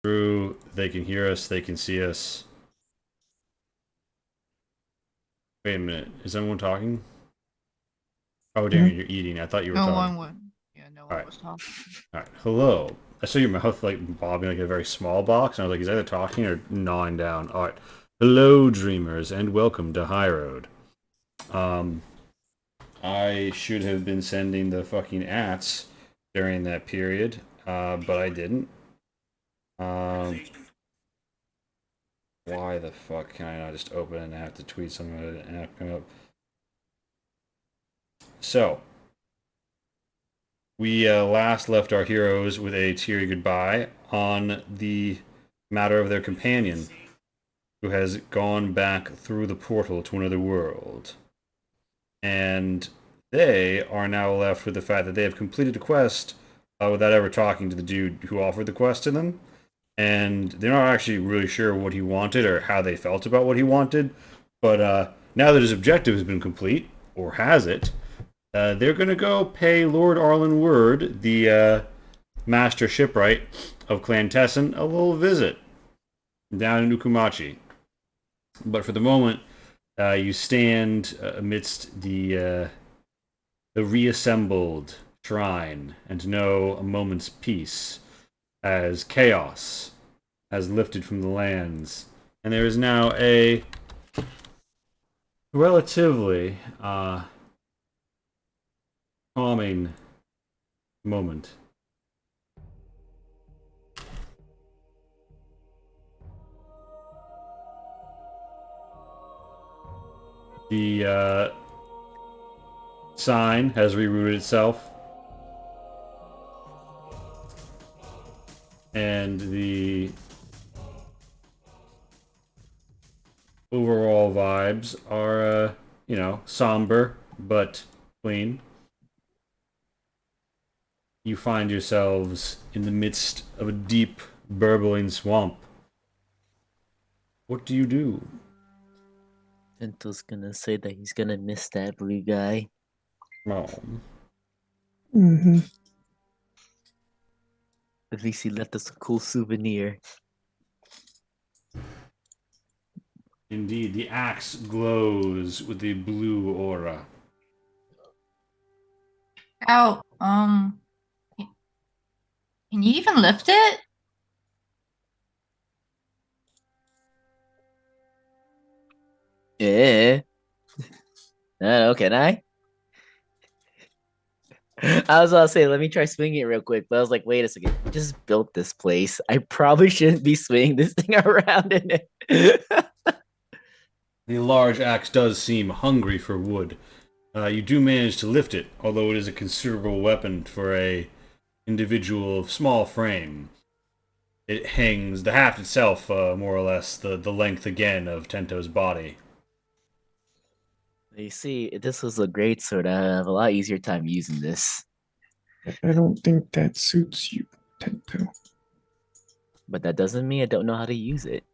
True. They can hear us. They can see us. Wait a minute. Is anyone talking? Oh, Mhm. Darian, you're eating. I thought you were No talking. one would. Yeah, no All one right. was talking. All right. Hello. I saw your mouth like bobbing like a very small box, and I was like, he's either talking or gnawing down. All right. Hello, dreamers, and welcome to High Road. Um, I should have been sending the fucking ats during that period, but I didn't. Um, why the fuck can I not just open an app to tweet something about an app coming up? So, we last left our heroes with a teary goodbye on the matter of their companion, who has gone back through the portal to another world. And they are now left with the fact that they have completed a quest without ever talking to the dude who offered the quest to them. And they're not actually really sure what he wanted or how they felt about what he wanted. But now that his objective has been complete, or has it, they're going to go pay Lord Arlen Word, the master shipwright of Clan Tessin, a little visit down in Ukumachi. But for the moment, you stand amidst the reassembled shrine and know a moment's peace as chaos has lifted from the lands, and there is now a relatively calming moment. The sign has rerouted itself, and the overall vibes are, somber but clean. You find yourselves in the midst of a deep, burbling swamp. What do you do? Tinto's gonna say that he's gonna miss that blue guy. Oh, Mhm. At least he left us a cool souvenir. indeed, the axe glows with a blue aura. Ow. Can you even lift it? Yeah. I don't know, can I? I was about to say, let me try swinging it real quick, but I was like, wait a second, I just built this place. I probably shouldn't be swinging this thing around in it. The large axe does seem hungry for wood. You do manage to lift it, although it is a considerable weapon for a individual of small frame. It hangs, the haft itself, more or less, the length again of Tento's body. You see, if this was a great sword, I'd have a lot easier time using this. I don't think that suits you, Tento. But that doesn't mean I don't know how to use it.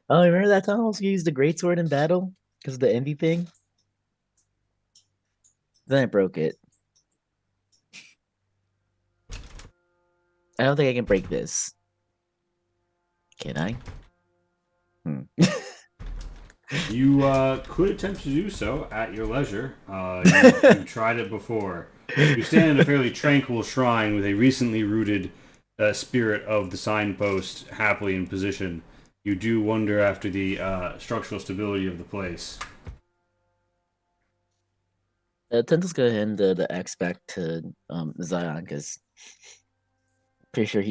Oh, remember that time I was gonna use the greatsword in battle? Because of the envy thing? Then I broke it. I don't think I can break this. Can I? You could attempt to do so at your leisure. You've tried it before. You stand in a fairly tranquil shrine with a recently rooted spirit of the signpost happily in position. You do wonder after the structural stability of the place. Tento's gonna hand the axe back to Zion because pretty sure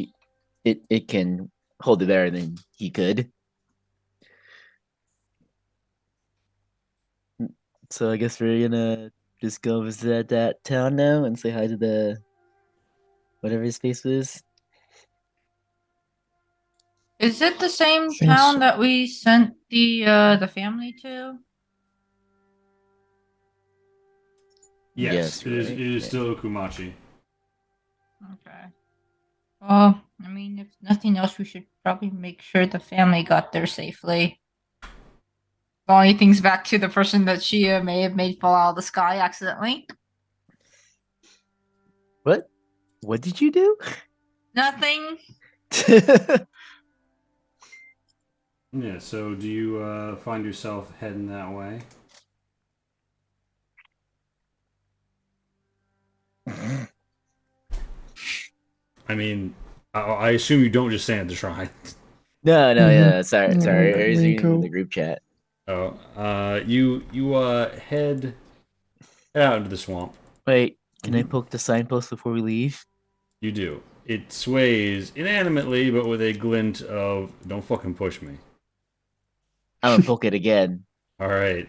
it can hold it better than he could. So I guess we're gonna just go visit that town now and say hi to the whatever his face was. Is it the same Think town so. that we sent the family to? Yes, Yes, it is. It right. is Yeah. still Okumachi. Okay. Well, I mean, if nothing else, we should probably make sure the family got there safely. Only things back to the person that she may have made fall out of the sky accidentally. What? What did you do? Nothing. Yeah, so do you find yourself heading that way? I mean, I assume you don't just stand at the shrine. No, yeah. Sorry, No, I was we reading go. the group chat. Oh, you head out into the swamp. Wait, can I Mhm. poke the signpost before we leave? You do. It sways inanimately, but with a glint of "Don't fucking push me." I'm gonna poke it again. All right.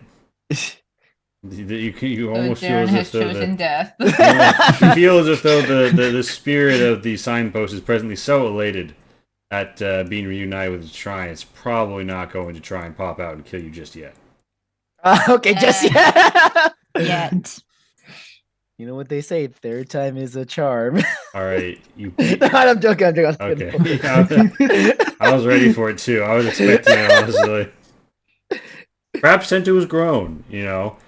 You So almost feel Darren as if has though chosen death. you feel as if though the spirit of the signpost is presently so elated at being reunited with its shrine, it's probably not going to try and pop out and kill you just yet. Okay, Jesse. Yet. You know what they say? Third time is a charm. All right, you. No, I'm joking. I'm joking. Okay, I was ready for it too. I was expecting it honestly. Perhaps Sento has grown,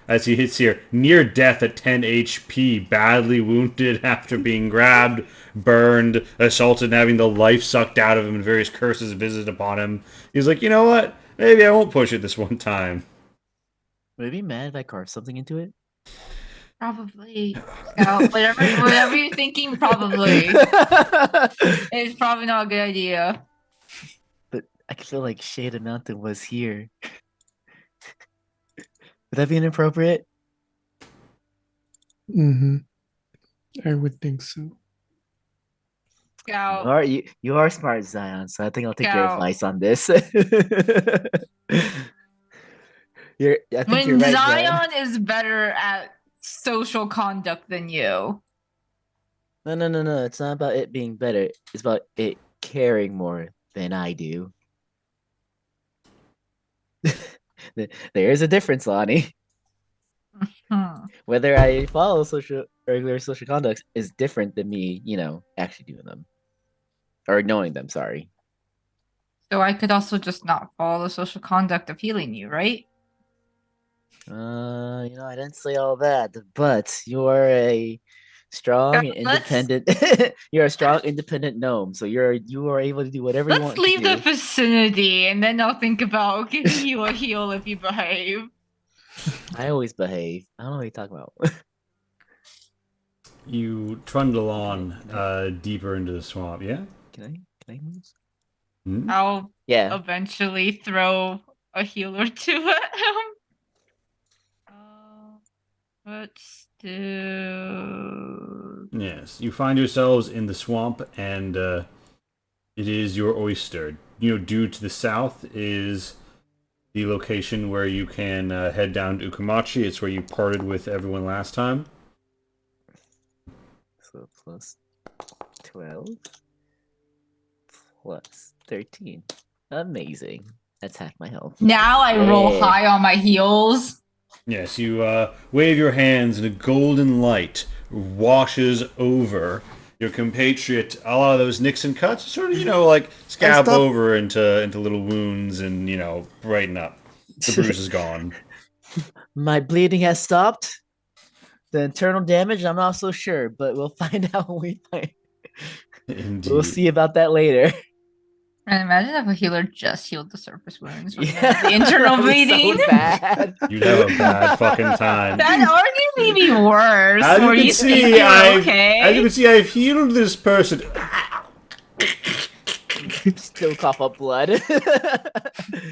as he hits here, near death at 10 HP, badly wounded after being grabbed, burned, assaulted, and having the life sucked out of him and various curses visited upon him. He's like, you know what? Maybe I won't push it this one time. Would I be mad if I carved something into it? Probably. Scout, whatever you're thinking, probably. But It's probably not a good idea. I feel like Shade Mountain was here. Would that be inappropriate? Mm-hmm. I would think so. Scout. You are smart, Zion. So I think I'll take your Scout. advice on this. I think you're When right, Zion. Zion is better at social conduct than you. No. It's not about it being better. It's about it caring more than I do. There is a difference, Lonnie. Hmm. Whether I follow regular social conducts is different than me, actually doing them or knowing them. Sorry. So I could also just not follow the social conduct of healing you, right? I didn't say all that, but you are a strong and Let's independent. You're a strong, independent gnome, so you are able to do whatever you let's want to leave the do. vicinity and then I'll think about giving you a heal if you behave. I always behave. I don't know what you're talking about. You trundle on Can deeper into the swamp, yeah? Can I move? Hmm? I'll Yeah. eventually throw a heal or two at him. But still. Yes, you find yourselves in the swamp, and it is your oyster. Due to the south is the location where you can head down to Ukamachi. It's where you parted with everyone last time. So plus 12 plus 13. Amazing. That's half my health. Now I roll Yeah. high on my heels. Yes, you wave your hands, and a golden light washes over your compatriot. A lot of those Nixon cuts, sort of, like scab stopped- over into little wounds, and brighten up. The bruise is gone. My bleeding has stopped. The internal damage, I'm not so sure, but we'll find out when we find. Indeed. We'll see about that later. And imagine if a healer just healed the surface wounds, but Yeah, the internal that'd be bleeding. so bad. You'd have a bad fucking time. That'd arguably be worse. As you Were can you see, think you were as you okay? can see, I've healed this person. Still cough up blood.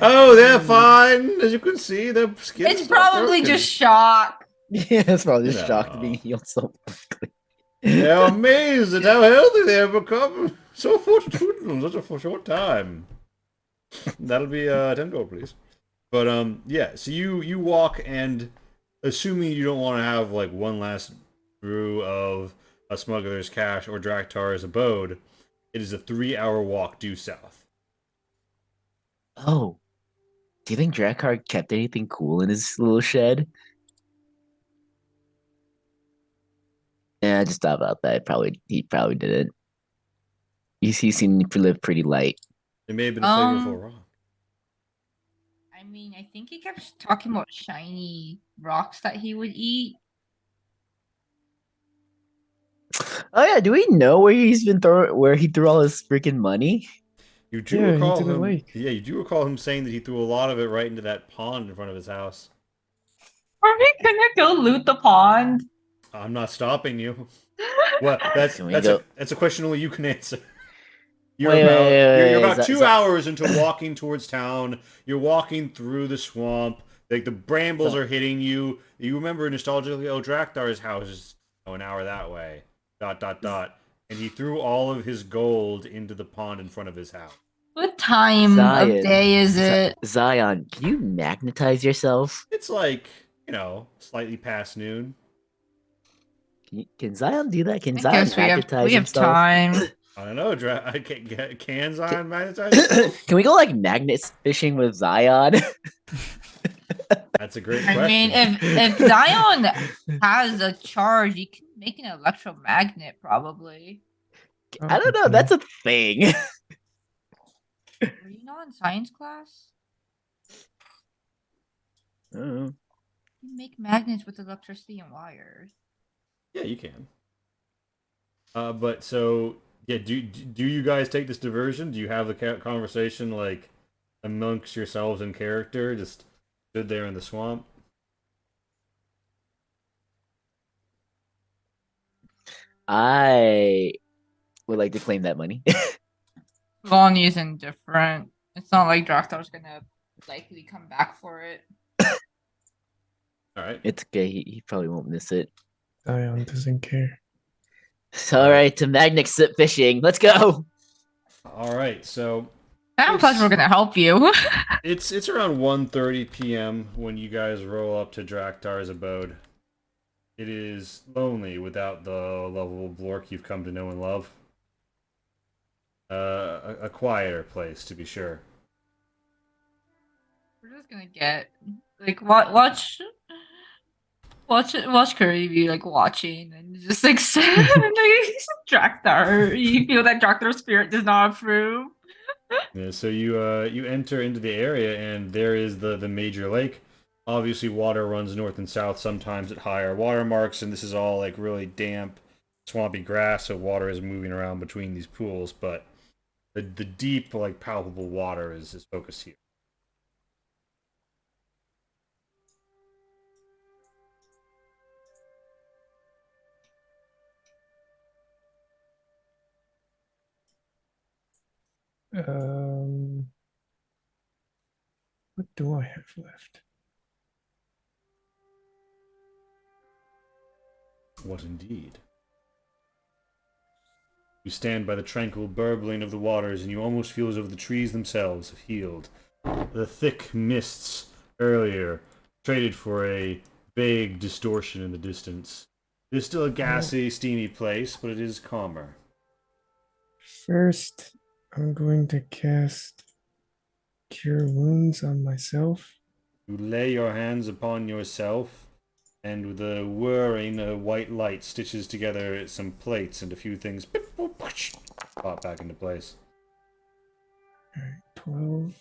Oh, they're fine. As you can see, their skin It's is not probably broken. just shock. Yeah, it's probably just shocked No. being healed so quickly. They're amazed at how healthy they have become. So fortunate in such a short time. That'll be $10, please. But yeah. So you walk, and assuming you don't want to have like one last brew of a smuggler's cache or Draktar's abode, it is a 3-hour walk due south. Oh, do you think Drakkar kept anything cool in his little shed? Yeah, I just thought about that. He probably didn't. He seemed to live pretty light. It may have been a flavorful rock. I mean, I think he kept talking about shiny rocks that he would eat. Oh yeah, do we know where he's been throwing? Where he threw all his freaking money? You do Yeah, into recall the him. lake. Yeah, you do recall him saying that he threw a lot of it right into that pond in front of his house. Are we gonna go loot the pond? I'm not stopping you. Well, that's Can we that's a go? that's a question only you can answer. Wait, wait, wait, You're wait. about 2 hours into walking towards town. You're walking through the swamp. Like the brambles are hitting you. You remember nostalgically, oh, Draktar's house is an hour that way. Dot dot dot. And he threw all of his gold into the pond in front of his house. What time of Zion, day is it? Zion, can you magnetize yourself? It's like, slightly past noon. Can Zion do that? Can I Zion guess magnetize we have himself? time. I don't know. I can Can, Zion magnetize himself? can we go like magnet fishing with Zion? That's a great I mean, question. if Zion has a charge, you can make an electromagnet probably. I don't know. Probably. That's a thing. Were you not in science class? Mm. You make magnets with electricity and wires. Yeah, you can. But so yeah, do you guys take this diversion? Do you have the conversation like amongst yourselves in character, just stood there in the swamp? I would like to claim that money. Lonnie's indifferent. It's not like Draktar's gonna likely come back for it. All right. It's okay. He probably won't miss it. Zion doesn't care. All right, to magnet fishing. Let's go. All right. So I'm glad we're gonna help you. it's around 1:30 p.m. when you guys roll up to Draktar's abode. It is lonely without the lovable Blork you've come to know and love. A quieter place, to be sure. We're just gonna get like watch Curry be like watching and just like Draktar. You feel that Draktar's spirit does not approve. Yeah, so you enter into the area, and there is the major lake. Obviously, water runs north and south, sometimes at higher water marks, and this is all like really damp, swampy grass, so water is moving around between these pools. But the deep, like palpable water is focused here. Um, what do I have left? What indeed? You stand by the tranquil burbling of the waters, and you almost feel as if the trees themselves have healed. The thick mists earlier traded for a vague distortion in the distance. It is still a gassy, steamy place, but it is calmer. First, I'm going to cast Cure Wounds on myself. You lay your hands upon yourself, and with a whirring white light stitches together some plates and a few things pop back into place. All right, 12.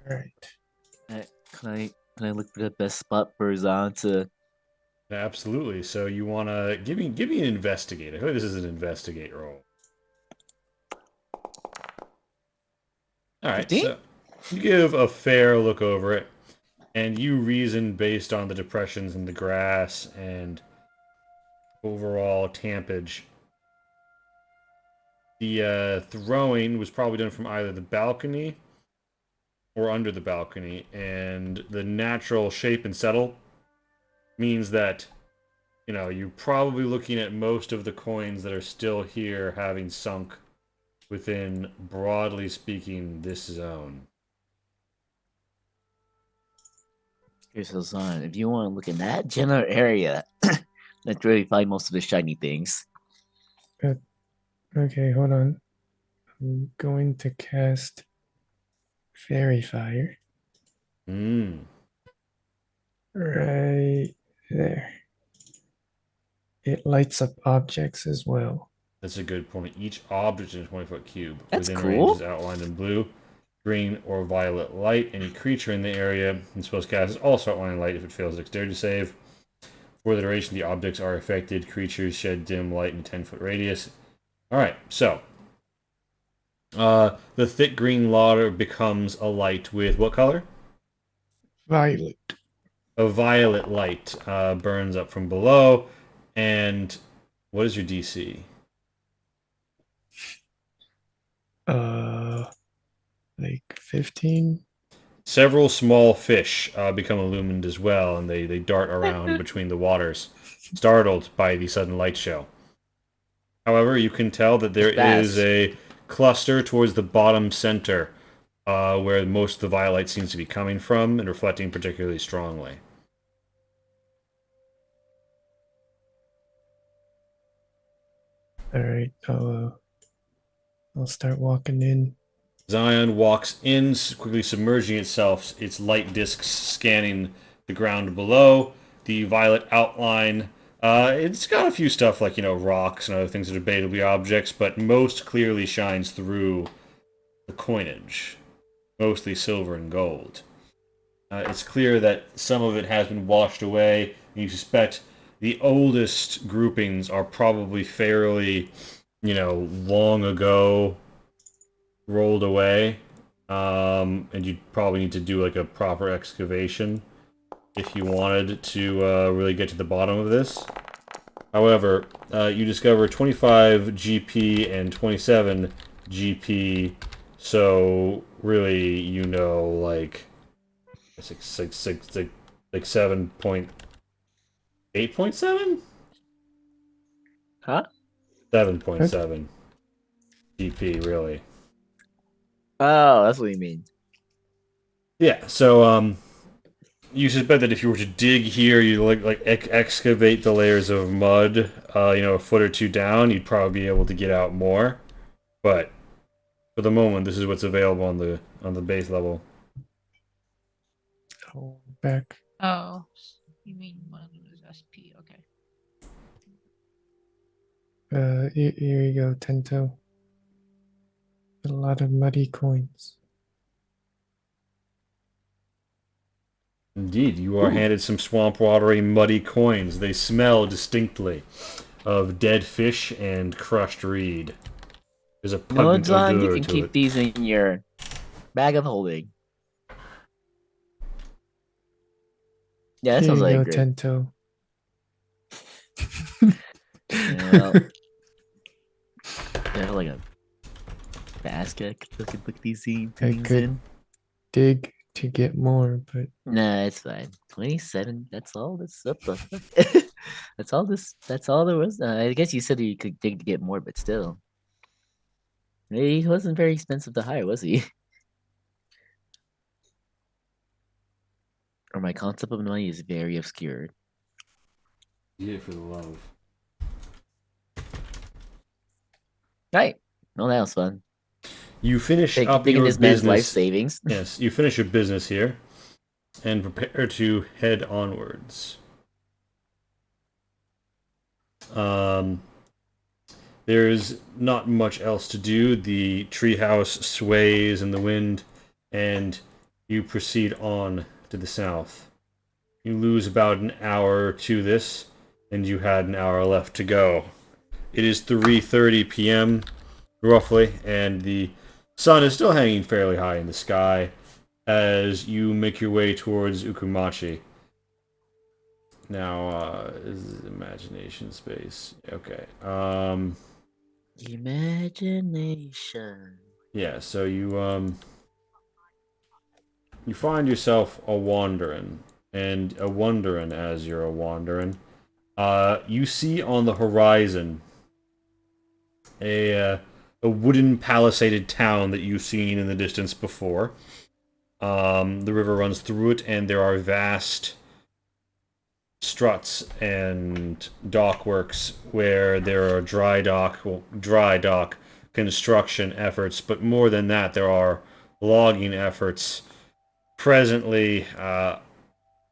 All right. Can I look for the best spot for Zion to? Absolutely. So you wanna give me an investigate. I think this is an investigate roll. All right. 15? So you give a fair look over it, and you reason based on the depressions in the grass and overall tampage. The throwing was probably done from either the balcony or under the balcony, and the natural shape and settle means that you're probably looking at most of the coins that are still here having sunk within, broadly speaking, this zone. Here's the Zion. If you want to look in that general area, that's where you find most of the shiny things. Okay, hold on. I'm going to cast Fairy Fire Hmm. right there. It lights up objects as well. That's a good point. Each object in a 20-foot cube That's within range cool. is outlined in blue, green, or violet light. Any creature in the area and supposed cast is also outlined in light if it fails a dexterity save. For the duration the objects are affected, creatures shed dim light in a 10-foot radius. Alright, so the thick green water becomes a light with what color? Violet. A violet light burns up from below. And what is your DC? Like 15. Several small fish become illumined as well, and they dart around between the waters, startled by the sudden light show. However, you can tell that there is Bass. a cluster towards the bottom center, where most of the violet seems to be coming from and reflecting particularly strongly. All right, I'll start walking in. Zion walks in, quickly submerging itself, its light discs scanning the ground below. The violet outline, it's got a few stuff like, rocks and other things that are debatably objects, but most clearly shines through the coinage, mostly silver and gold. It's clear that some of it has been washed away, and you suspect the oldest groupings are probably fairly, long ago rolled away, and you'd probably need to do like a proper excavation if you wanted to really get to the bottom of this. However, you discover 25 GP and 27 GP, so really, like like 7.8.7? Huh? 7.7 GP, really. Oh, that's what you mean. Yeah, so you suspect that if you were to dig here, you excavate the layers of mud, a foot or two down, you'd probably be able to get out more. But for the moment, this is what's available on the base level. I'll back. Oh, you mean one of them is SP? Okay. Here you go, Tento. A lot of muddy coins. Indeed, you are handed some swamp watery, muddy coins. They smell distinctly of dead fish and crushed reed. There's a No, pungent John, you odor can to keep it. these in your bag of holding. Yeah, that Here sounds you like go, a great. Tento. Well, yeah, like a basket I could put these I things could in. dig to get more, but Nah, it's fine. 27. That's all. That's up. That's all. That's all there was. I guess you said you could dig to get more, but still, he wasn't very expensive to hire, was he? Or my concept of money is very obscured. Eat it for the love. Right. Well, that was fun. You finish up Taking your this man's life business. savings. Yes, you finish your business here and prepare to head onwards. There's not much else to do. The treehouse sways in the wind, and you proceed on to the south. You lose about an hour to this, and you had an hour left to go. It is 3:30 p.m. roughly, and the sun is still hanging fairly high in the sky as you make your way towards Ukumachi. Now, is imagination space. Okay. Imagination. Yeah, so you find yourself a wandering, and a wondering as you're a wandering. You see on the horizon a wooden palisaded town that you've seen in the distance before. The river runs through it, and there are vast struts and dockworks where there are dry dock construction efforts, but more than that, there are logging efforts presently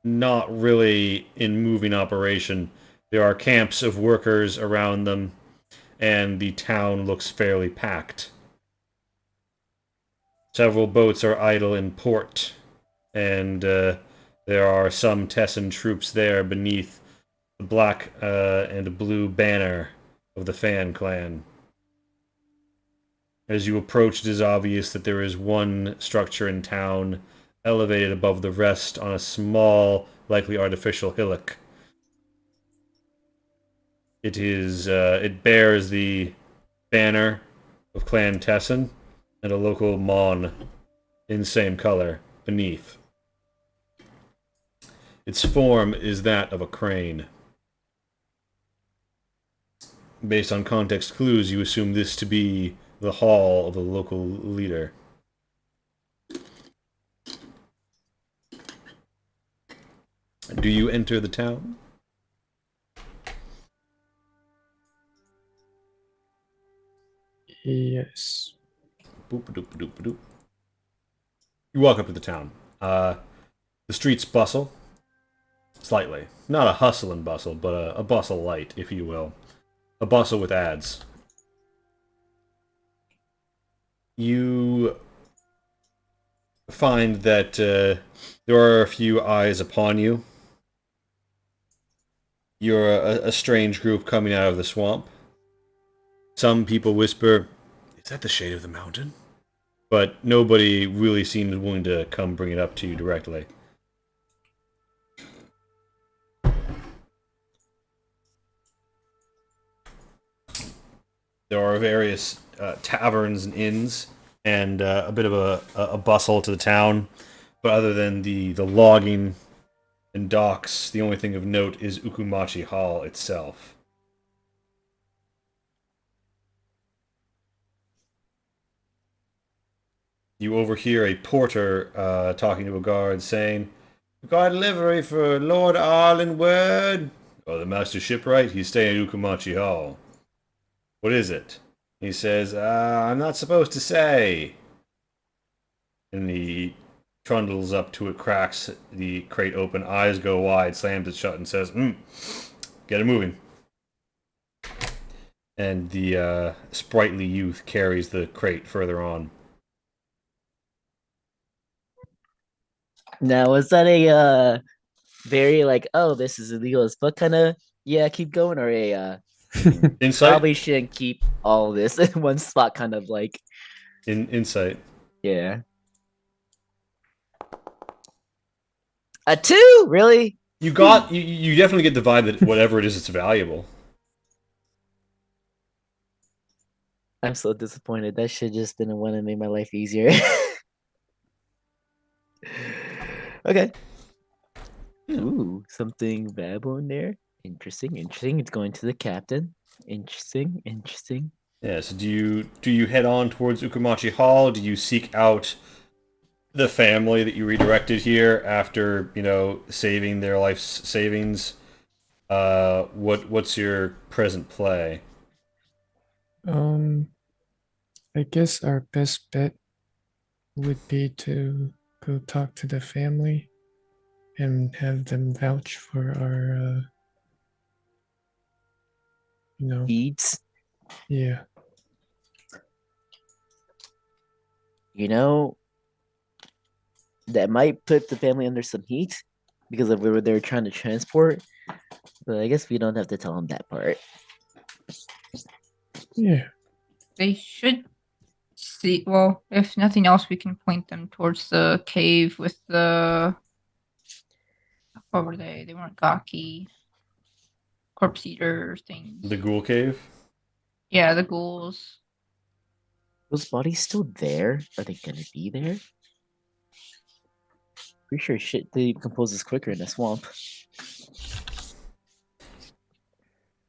not really in moving operation. There are camps of workers around them, and the town looks fairly packed. Several boats are idle in port, and there are some Tessan troops there beneath the black and blue banner of the Fan clan. As you approach, it is obvious that there is one structure in town elevated above the rest on a small, likely artificial hillock. It bears the banner of Clan Tessin and a local mon in same color beneath. Its form is that of a crane. Based on context clues, you assume this to be the hall of the local leader. Do you enter the town? Yes. Boop doop doop doop. You walk up to the town. The streets bustle slightly. Not a hustle and bustle, but a bustle light, if you will. A bustle with ads. You find that there are a few eyes upon you. You're a strange group coming out of the swamp. Some people whisper, "Is that the shade of the mountain?" But nobody really seems willing to come bring it up to you directly. There are various taverns and inns, and a bit of a bustle to the town. But other than the logging and docks, the only thing of note is Ukumachi Hall itself. You overhear a porter talking to a guard saying, "Got livery for Lord Arlenwood." "Oh, the master shipwright? He's staying at Ukumachi Hall." "What is it?" He says, "I'm not supposed to say." And he trundles up to it, cracks the crate open, eyes go wide, slams it shut, and says, "Get it moving." And the sprightly youth carries the crate further on. Now, was that a very like, oh, this is illegal as fuck kind of, yeah, keep going, or a Insight? probably shouldn't keep all this in one spot kind of like, Insight. yeah. A 2? Really? You got you definitely get the vibe that whatever it is, it's valuable. I'm so disappointed. That should just been a one that made my life easier. Okay. Ooh, something valuable in there. Interesting, interesting. It's going to the captain. Interesting, interesting. Yeah, so do you head on towards Ukumachi Hall? Do you seek out the family that you redirected here after, saving their life's savings? What's your present play? I guess our best bet would be to go talk to the family and have them vouch for our, Deeds. yeah. You know, that might put the family under some heat because of where they're trying to transport. But I guess we don't have to tell them that part. Yeah. They should see. Well, if nothing else, we can point them towards the cave with the. What were they? They weren't gaki. Corpse eater things. The Ghoul Cave? Yeah, the ghouls. Those bodies still there? Are they gonna be there? Pretty sure shit decomposes quicker in the swamp.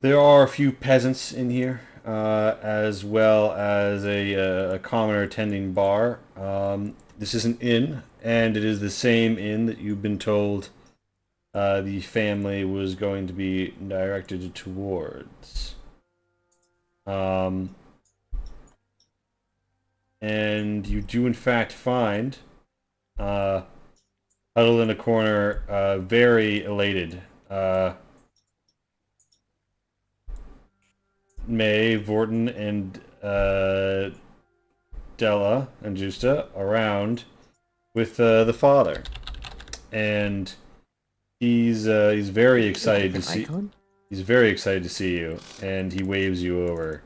There are a few peasants in here, as well as a commoner tending bar. This is an inn, and it is the same inn that you've been told the family was going to be directed towards. And you do, in fact, find huddled in a corner, very elated. May, Vorton, and Della and Justa around with the father, and he's very excited to see. Icon? He's very excited to see you, and he waves you over.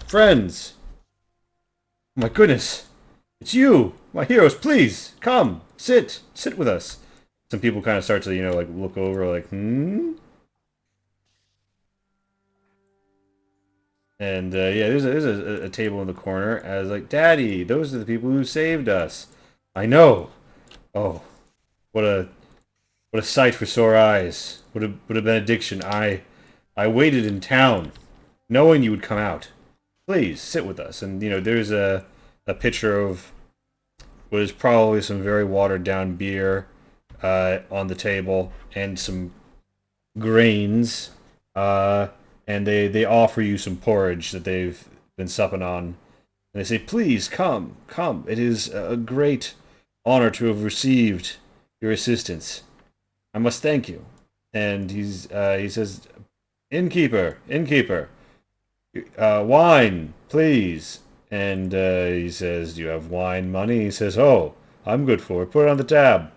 Friends! My goodness! It's you! My heroes, please! Come! Sit! Sit with us! Some people kind of start to, like, look over, like, hmm? And, yeah, there's a table in the corner as, like, Daddy, those are the people who saved us. I know! Oh, what a sight for sore eyes. What a benediction. I waited in town, knowing you would come out. Please sit with us. And there's a picture of what is probably some very watered down beer on the table and some grains. And they offer you some porridge that they've been supping on. And they say, "Please come, come. It is a great honor to have received your assistance. I must thank you." And he says, "Innkeeper, innkeeper, wine, please." And he says, "Do you have wine money?" He says, "Oh, I'm good for it. Put it on the tab."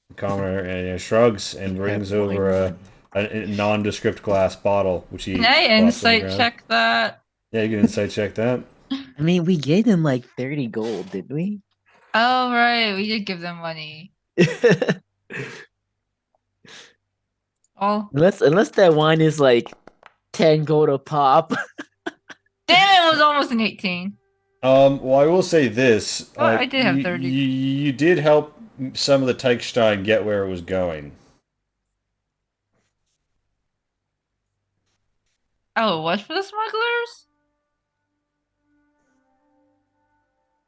The commoner shrugs and You brings have wine over a nondescript glass bottle, which he Can I drops on the insight ground. check that? Yeah, you can insight check that. I mean, we gave him like 30 gold, didn't we? Oh right, we did give them money. Oh unless that wine is like 10 gold a pop. damn, it was almost an 18. Well, I will say this. Well, I did have 30. You did help some of the Teichstein get where it was going. Oh, it was for the smugglers?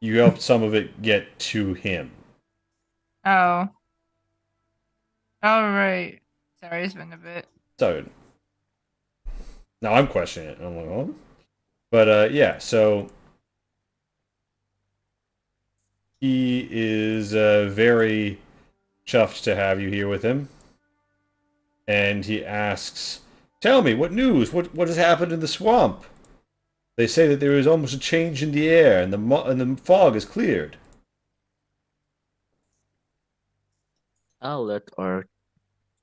You helped some of it get to him. Oh. All right. Sorry, it's been a bit. So now I'm questioning it. I'm like, oh. But yeah, so he is very chuffed to have you here with him. And he asks, "Tell me, what news? What has happened in the swamp? They say that there is almost a change in the air, and the fog is cleared." I'll let our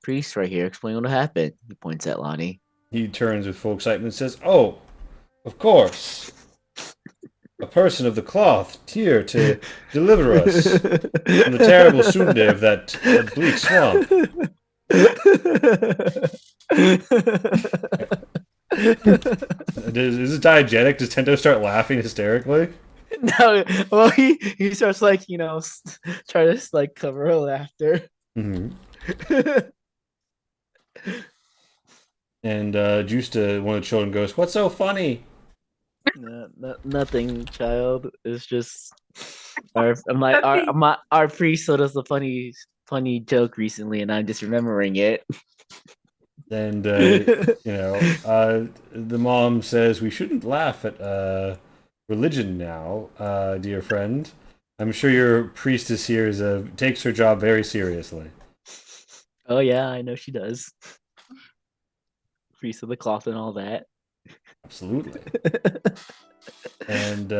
priest right here explain what happened. He points at Lonnie. He turns with full excitement and says, "Oh, of course. A person of the cloth here to deliver us from the terrible Sunde of that bleak swamp." Is it diegetic? Does Tento start laughing hysterically? No, well, he starts like try to like cover her laughter. Mm-hmm. And Justa, one of the children, goes, "What's so funny?" Nothing, child. It's just our priest told us a funny joke recently, and I'm just remembering it. And the mom says, "We shouldn't laugh at religion now, dear friend. I'm sure your priestess here takes her job very seriously." Oh yeah, I know she does. Priest of the cloth and all that. Absolutely. And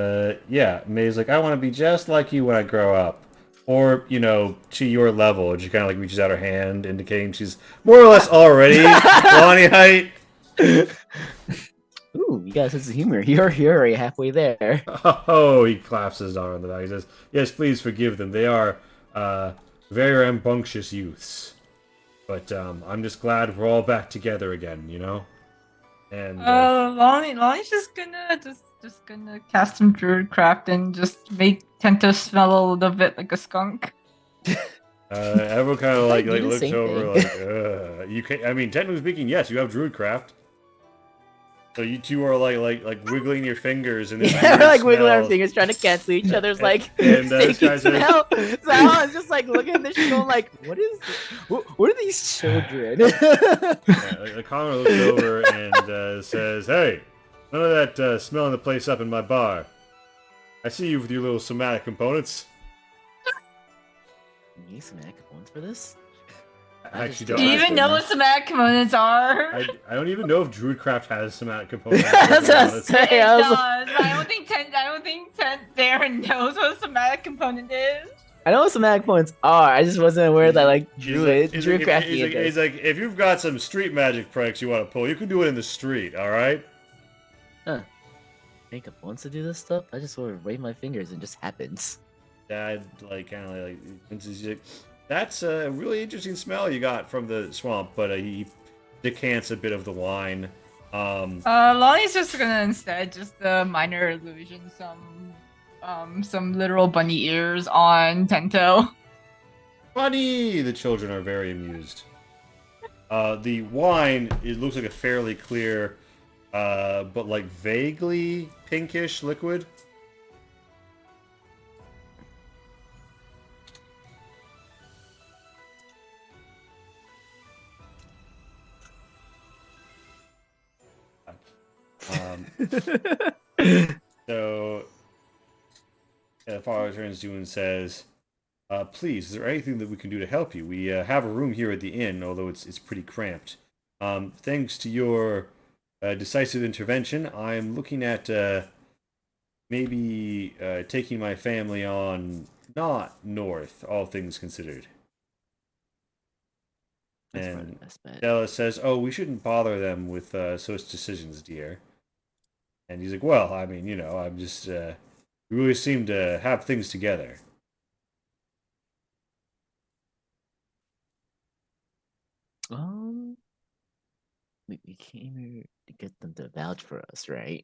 yeah, May's like, "I want to be just like you when I grow up." Or, to your level. And she kind of like reaches out her hand, indicating she's more or less already Lonnie height. Ooh, you got a sense of humor. You're already halfway there. Oh, he claps his arm on the back. He says, "Yes, please forgive them. They are very rambunctious youths. But I'm just glad we're all back together again, And Lonnie's just gonna cast some druidcraft and just make Tento smell a little bit like a skunk. everyone kind of like do the looks same over thing. like, you can. I mean, technically speaking, yes, you have druidcraft. So you two are like wiggling your fingers and Yeah, we're like wiggling our fingers, trying to cancel each other's like and this guy says, smell. So I was just like looking at this shit, going like, "What is? What are these children?" The commoner looks over and says, "Hey, none of that smelling the place up in my bar. I see you with your little somatic components." You need some components for this? I I just actually get Do you don't. even know what somatic components are? I don't even know if Druidcraft has somatic components. That's To be what I was honest. saying. It I was does, like- but I don't think Darren knows what a somatic component is. I know what somatic points are. I just wasn't aware that like He's like, Druidcraft needed he's this. like, if you've got some street magic pranks you want to pull, you can do it in the street. All right. Huh. Makeup wants to do this stuff. I just sort of wave my fingers and it just happens. Dad, like, kind of like, he's like, that's a really interesting smell you got from the swamp, but he decants a bit of the wine. Lonnie's just gonna instead just minor illusion some literal bunny ears on Tento. Funny! The children are very amused. The wine, it looks like a fairly clear, but like vaguely pinkish liquid. So, the father turns to you and says, please, is there anything that we can do to help you? We have a room here at the inn, although it's pretty cramped. Thanks to your decisive intervention, I'm looking at maybe taking my family on not north, all things considered. That's probably And the best bet. Della says, oh, we shouldn't bother them with such decisions, dear. And he's like, well, I mean, I'm just, we really seem to have things together. We came here to get them to vouch for us, right?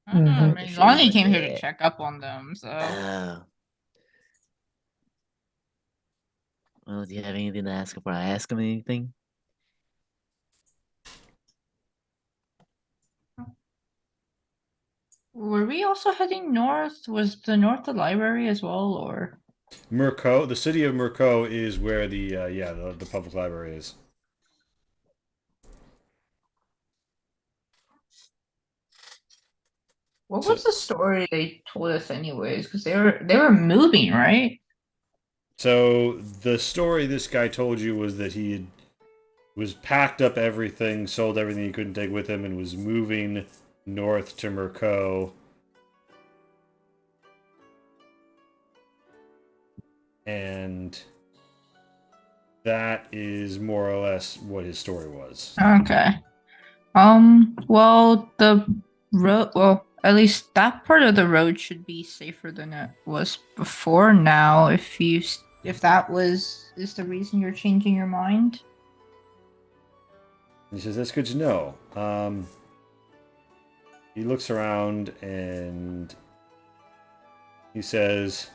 Mhm. I mean, Sure, Lonnie but came here to yeah. check up on them, so. Well, do you have anything to ask before I ask him anything? Were we also heading north? Was the north the library as well, or? Mirko, the city of Mirko is where the public library is. What So- was the story they told us anyways? Because they were moving, right? So the story this guy told you was that was packed up everything, sold everything he couldn't take with him, and was moving north to Mirko. And that is more or less what his story was. Okay. Well, the road, well, at least that part of the road should be safer than it was before now. If that is the reason you're changing your mind. He says, that's good to know. He looks around and he says,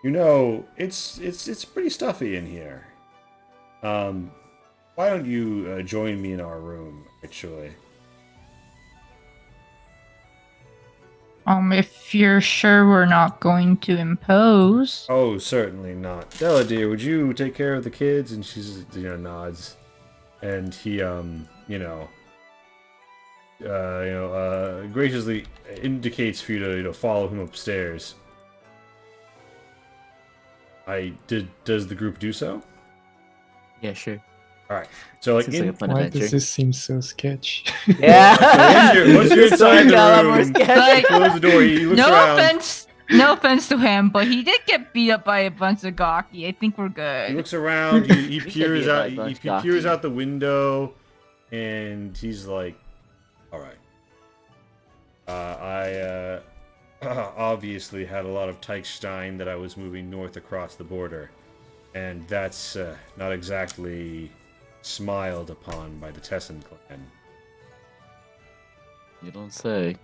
it's pretty stuffy in here. Why don't you join me in our room, actually? If you're sure we're not going to impose. Oh, certainly not. Della, dear, would you take care of the kids? And she's, nods. And he, graciously indicates for you to, follow him upstairs. Does the group do so? Yeah, sure. All right. So, like, Seems like a fun Why adventure. does this seem so sketch? Yeah. once you're inside the Got a lot more room, sketch. close the door. He looks No around. no offense to him, but he did get beat up by a bunch of gawky. I think we're He good. looks around. He You could peers be a out. bunch He peers gawky. out the window, and he's like, "All right. I obviously had a lot of Teichstein that I was moving north across the border, and that's not exactly smiled upon by the Tessin clan." You don't say.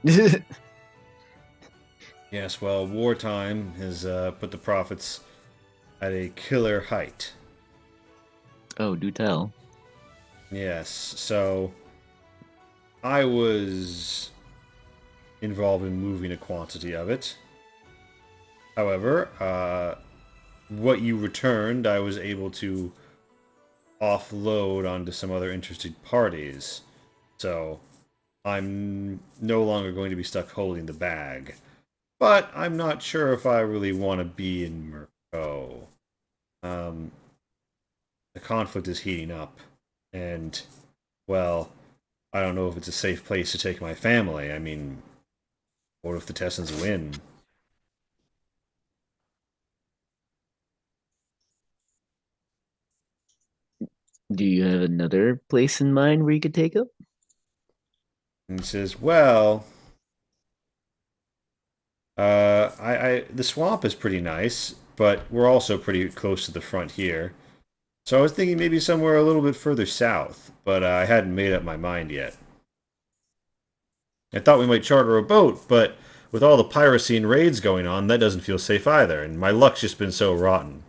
Yes, well, wartime has put the profits at a killer height. Oh, do tell. Yes, so I was involved in moving a quantity of it. However, what you returned, I was able to offload onto some other interested parties. So I'm no longer going to be stuck holding the bag. But I'm not sure if I really want to be in Mirko. the conflict is heating up, and well, I don't know if it's a safe place to take my family. I mean, what if the Tessans win? Do you have another place in mind where you could take them? And he says, "Well, the swamp is pretty nice, but we're also pretty close to the frontier. So I was thinking maybe somewhere a little bit further south, but I hadn't made up my mind yet. I thought we might charter a boat, but with all the piracy and raids going on, that doesn't feel safe either, and my luck's just been so rotten."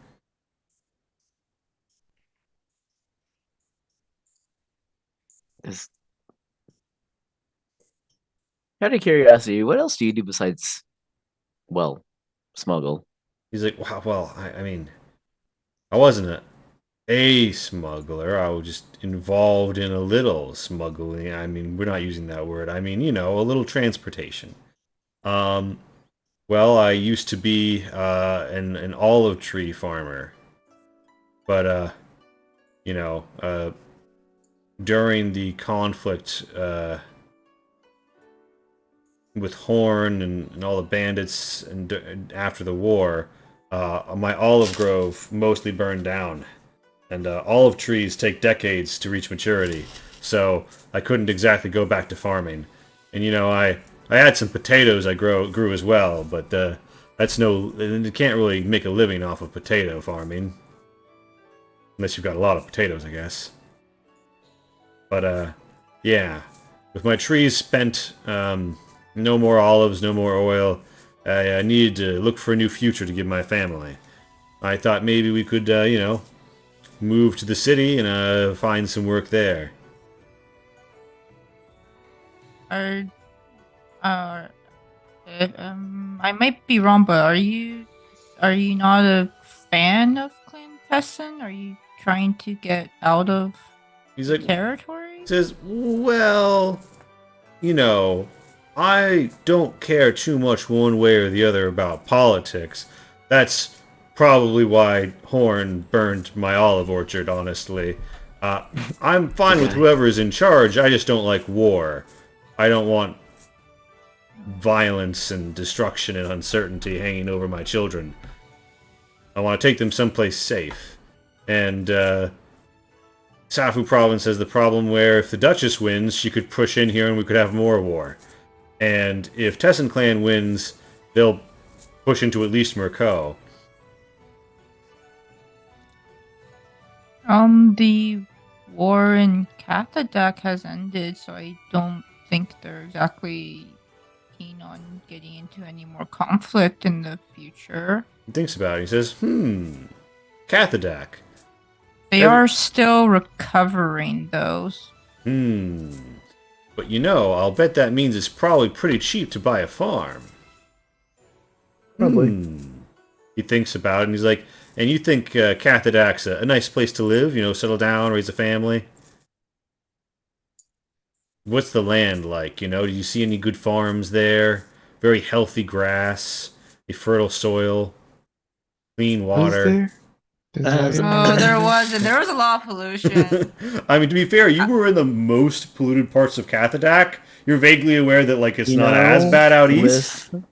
Just out of curiosity, what else do you do besides, well, smuggle? He's like, "Wow, well, I mean, I wasn't a smuggler. I was just involved in a little smuggling. I mean, we're not using that word. I mean, a little transportation. Um, well, I used to be an olive tree farmer, but you know, uh, during the conflict with Horn and all the bandits and after the war, my olive grove mostly burned down. And olive trees take decades to reach maturity, so I couldn't exactly go back to farming. And I had some potatoes I grew as well, but that's you can't really make a living off of potato farming, unless you've got a lot of potatoes, I guess. But yeah, with my trees spent, no more olives, no more oil. I needed to look for a new future to give my family. I thought maybe we could, move to the city and find some work there. Are I might be wrong, but are you not a fan of Clan Tessin? Are you trying to get out of He's the like, territory? says, well, I don't care too much one way or the other about politics. That's probably why Horn burned my olive orchard, honestly. I'm fine with Okay. whoever is in charge, I just don't like war. I don't want violence and destruction and uncertainty hanging over my children. I want to take them someplace safe. And Safu province has the problem where if the Duchess wins, she could push in here and we could have more war. And if Tessin clan wins, they'll push into at least Murko. The war in Cathadak has ended, so I don't think they're exactly keen on getting into any more conflict in the future. He thinks about it. He says, Cathadak. They Every- are still recovering those. But I'll bet that means it's probably pretty cheap to buy a farm. Probably. He thinks about it and he's like, and you think Cathadak's a nice place to live? Settle down, raise a family? What's the land like? Do you see any good farms there? Very healthy grass, a fertile soil, clean Was water. there? Does Uh, everyone Oh, live there in- was there was a lot of pollution. I mean, to be fair, you were in the most polluted parts of Cathadak. You're vaguely aware that it's not as bad out east. With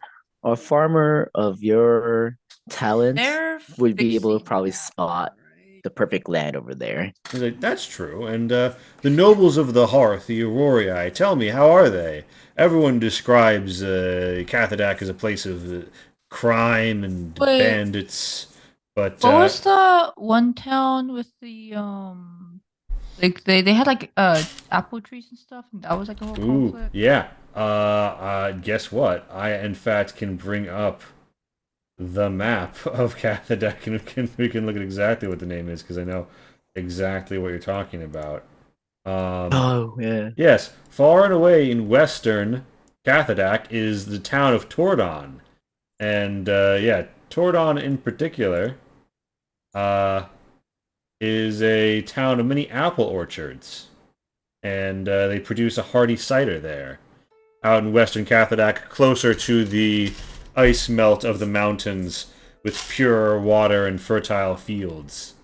a farmer of your talent They're would be able to fixing probably that, spot right? the perfect land over there. He's like, that's true. And the nobles of the hearth, the Aurorii, tell me, how are they? Everyone describes Cathadak as a place of crime and Wait. bandits. But What was the one town with the like they had apple trees and stuff, and that was like a whole ooh, conflict. yeah. Guess what? I in fact can bring up the map of Cathadak, and we can look at exactly what the name is because I know exactly what you're talking about. Oh yeah. Yes, far and away in western Cathadak is the town of Tordon. And Tordon in particular is a town of many apple orchards. And they produce a hearty cider there. Out in western Cathadak, closer to the ice melt of the mountains with purer water and fertile fields.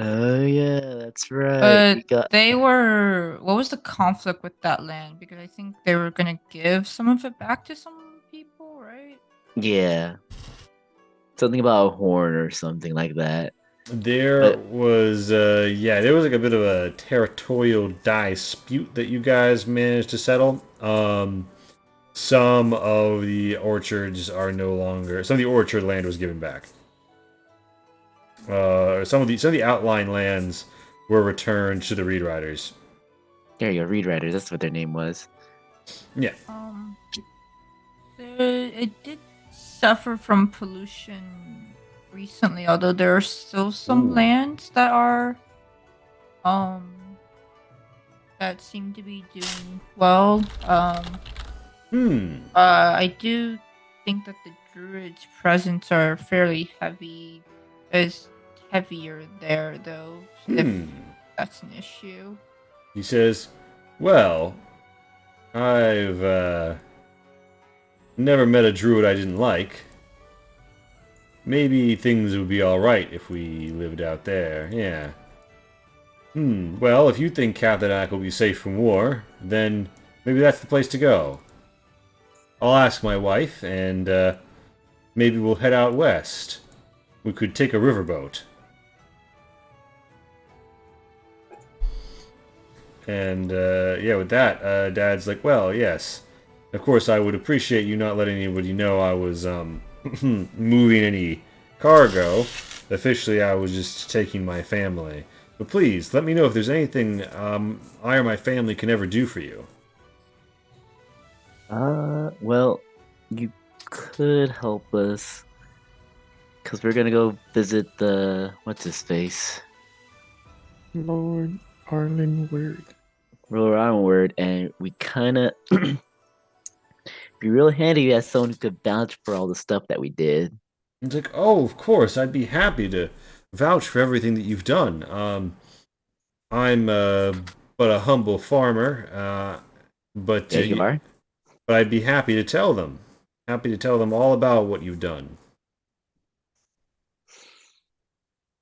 Oh yeah, that's right. We got They were. What was the conflict with that land? Because I think they were gonna give some of it back to some people, right? yeah, something about a horn or something like that. There But was, there was like a bit of a territorial dispute that you guys managed to settle. Some of the orchards are no longer. Some of the orchard land was given back. Some of the outlying lands were returned to the Reed Riders. there you go, Reed Riders. That's what their name was. Yeah. It did suffer from pollution recently, although there are still some Ooh. lands that are that seem to be doing well. I do think that the druids' presence are fairly heavy, is heavier there though, if that's an issue. He says, "Well, I've never met a druid I didn't like. Maybe things would be alright if we lived out there, yeah. Well, if you think Cathadak will be safe from war, then maybe that's the place to go. I'll ask my wife, and maybe we'll head out west. We could take a riverboat." And with that, Dad's like, "Well, yes. Of course, I would appreciate you not letting anybody know I was moving any cargo. Officially, I was just taking my family. But please, let me know if there's anything I or my family can ever do for you." Well, you could help us, cause we're gonna go visit the what's his face, Lord Arlen Word. Roller Ironward, and we kind of be real handy as someone who could vouch for all the stuff that we did. It's like, "Oh, of course, I'd be happy to vouch for everything that you've done. I'm but a humble farmer, but Yeah, you are. but I'd be happy to tell them. Happy to tell them all about what you've done."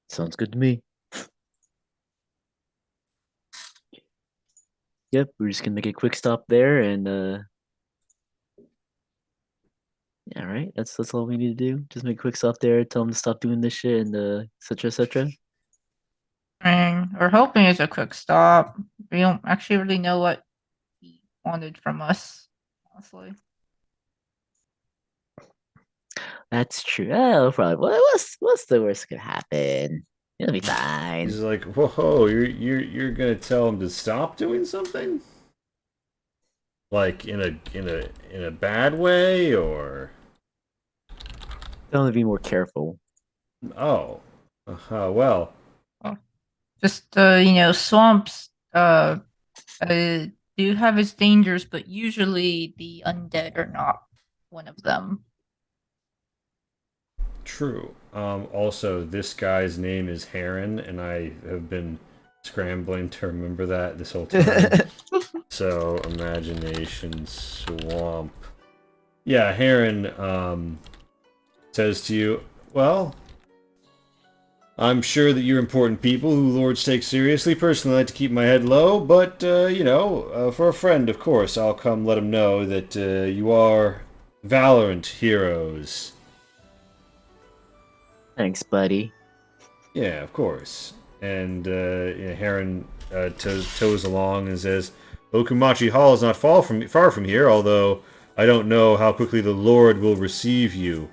Sounds good to me. Yep, we're just gonna make a quick stop there, and yeah, right. That's all we need to do. Just make a quick stop there, tell them to stop doing this shit, and etc. etc. And we're hoping it's a quick stop. We don't actually really know what he wanted from us, honestly. That's true. Oh, probably. What's the worst that could happen? It'll be fine. He's like, "Whoa, you're gonna tell him to stop doing something? Like in a bad way, or Tell them to be more careful. oh, well, Just swamps do have its dangers, but usually the undead are not one of them. true. Also, this guy's name is Heron, and I have been scrambling to remember that this whole time. So, imagination swamp. Yeah, Heron says to you, "Well, I'm sure that you're important people who lords take seriously. Personally, I like to keep my head low, but, for a friend, of course, I'll come let him know that you are Valorant heroes." Thanks, buddy. Yeah, of course. And Heron toes along and says, "Okumachi Hall is not far from here, although I don't know how quickly the Lord will receive you.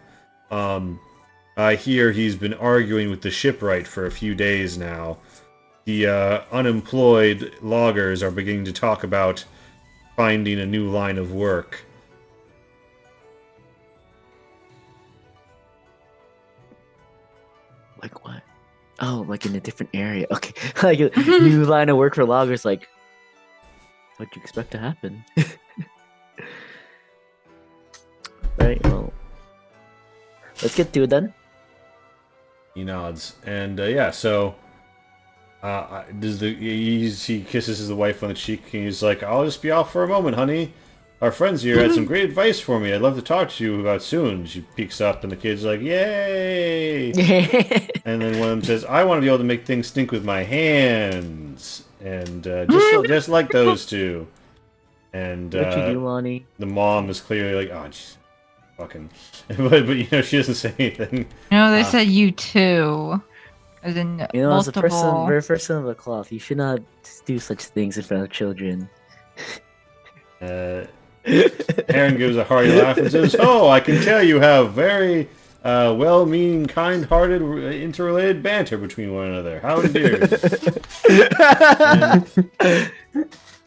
I hear he's been arguing with the shipwright for a few days now. The unemployed loggers are beginning to talk about finding a new line of work." Like what? Oh, like in a different area. Okay, like a new line of work for loggers. Like, what'd you expect to happen? Right. Well, let's get to it then. He nods, and so he kisses his wife on the cheek, and he's like, "I'll just be off for a moment, honey. our friends here had some great advice for me. I'd love to talk to you about soon. She peeks up, and the kid's like, "Yay!" And then one of them says, "I want to be able to make things stink with my hands," and just like those two. And What you do, Lonnie? the mom is clearly like, "Oh, jeez, fucking," but you know she doesn't say anything. No, they said you too. As in You know, as a multiple. person of the cloth, you should not do such things in front of children. Aaron gives a hearty laugh and says, "Oh, I can tell you have very well-meaning, kind-hearted, interrelated banter between one another. How endearing."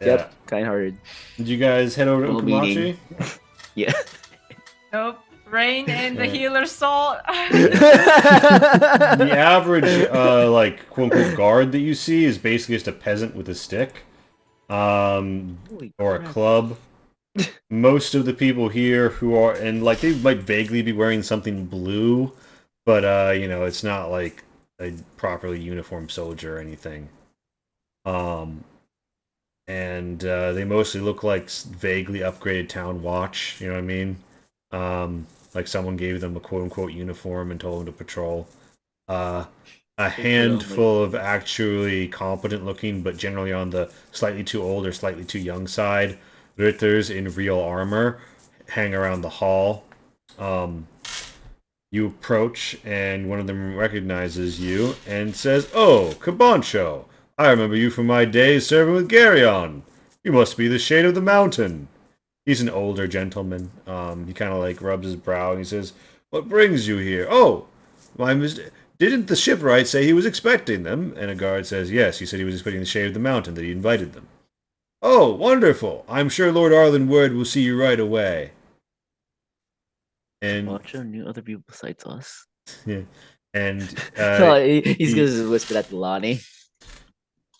And, Yep, kind-hearted. Did you guys head over to Well-meaning. Ukamachi? Yeah. Nope. Rain and the Yeah. healer's salt. The average, like, quote-unquote guard that you see is basically just a peasant with a stick. Holy Or a crap. club. Most of the people here who are, and like they might vaguely be wearing something blue, but you know, it's not like a properly uniformed soldier or anything. And they mostly look like vaguely upgraded town watch. You know what I mean? Like someone gave them a quote unquote uniform and told them to patrol. A handful of actually competent looking, but generally on the slightly too old or slightly too young side, Ritters in real armor hang around the hall. You approach, and one of them recognizes you and says, "Oh, Cabancho! I remember you from my days serving with Garyon. You must be the Shade of the Mountain." He's an older gentleman. He kind of like rubs his brow and he says, "What brings you here?" "Oh, didn't the shipwright say he was expecting them?" And a guard says, "Yes, he said he was expecting the Shade of the Mountain, that he invited them." "Oh, wonderful! I'm sure Lord Arlen Word will see you right away." And Watcher knew other people besides us. yeah, and He's gonna just whisper that to Lonnie.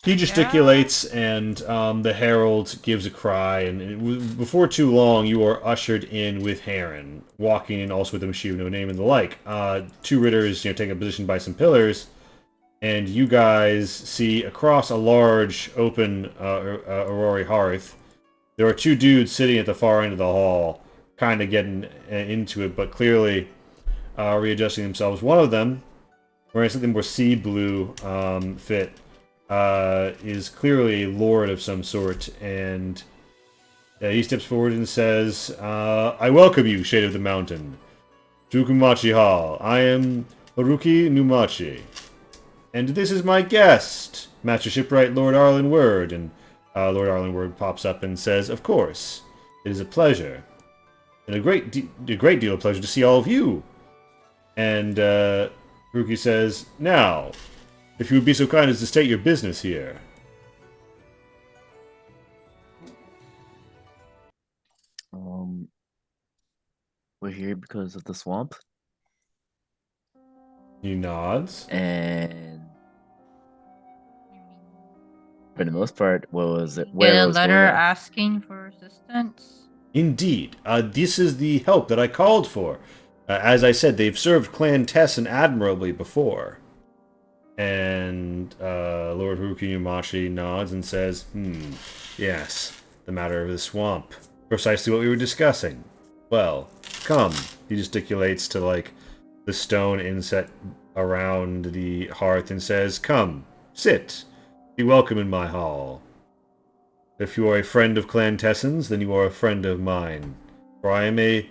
he gesticulates, and the herald gives a cry, and before too long, you are ushered in with Heron, walking in also with a machine with no name and the like. Two Ritters, you know, taking a position by some pillars, and you guys see across a large open Aurori hearth, there are two dudes sitting at the far end of the hall, kind of getting into it, but clearly readjusting themselves. One of them, wearing something more sea blue fit, is clearly a lord of some sort, and he steps forward and says, "I welcome you, Shade of the Mountain, to Kumachi Hall. I am Haruki Numachi, and this is my guest, Master Shipwright Lord Arlen Word." And Lord Arlen Word pops up and says, "Of course, it is a pleasure, and a great deal of pleasure to see all of you." And Haruki says, "Now, if you would be so kind as to state your business here." We're here because of the swamp, He nods. and for the most part, what was it? Get Where a was letter going on? asking for assistance. Indeed, this is the help that I called for. As I said, they've served Clan Tessin admirably before. And Lord Haruki Numachi nods and says, "Yes, the matter of the swamp. Precisely what we were discussing. Well, come." He gesticulates to, like, the stone inset around the hearth and says, "Come, sit. Be welcome in my hall. If you are a friend of Clan Tessin's, then you are a friend of mine. For I am a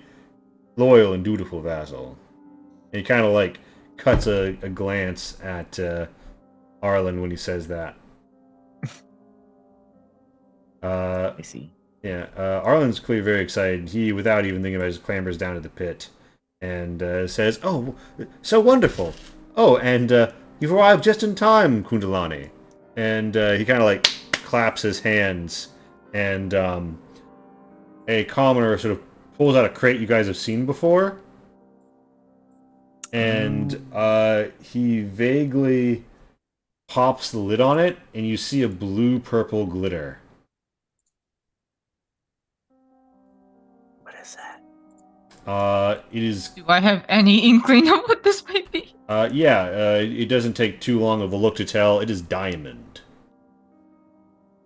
loyal and dutiful vassal." And he kind of, like, cuts a glance at Arlen when he says that. I see. Yeah, Arlen's clearly very excited. He, without even thinking about it, just clambers down to the pit and says, "Oh, so wonderful! Oh, and you've arrived just in time, Kundalani." And he kind of like claps his hands, and a commoner sort of pulls out a crate you guys have seen before, and he vaguely pops the lid on it, and you see a blue-purple glitter. What is that? It is. Do I have any inkling of what this might be? It doesn't take too long of a look to tell. It is diamond.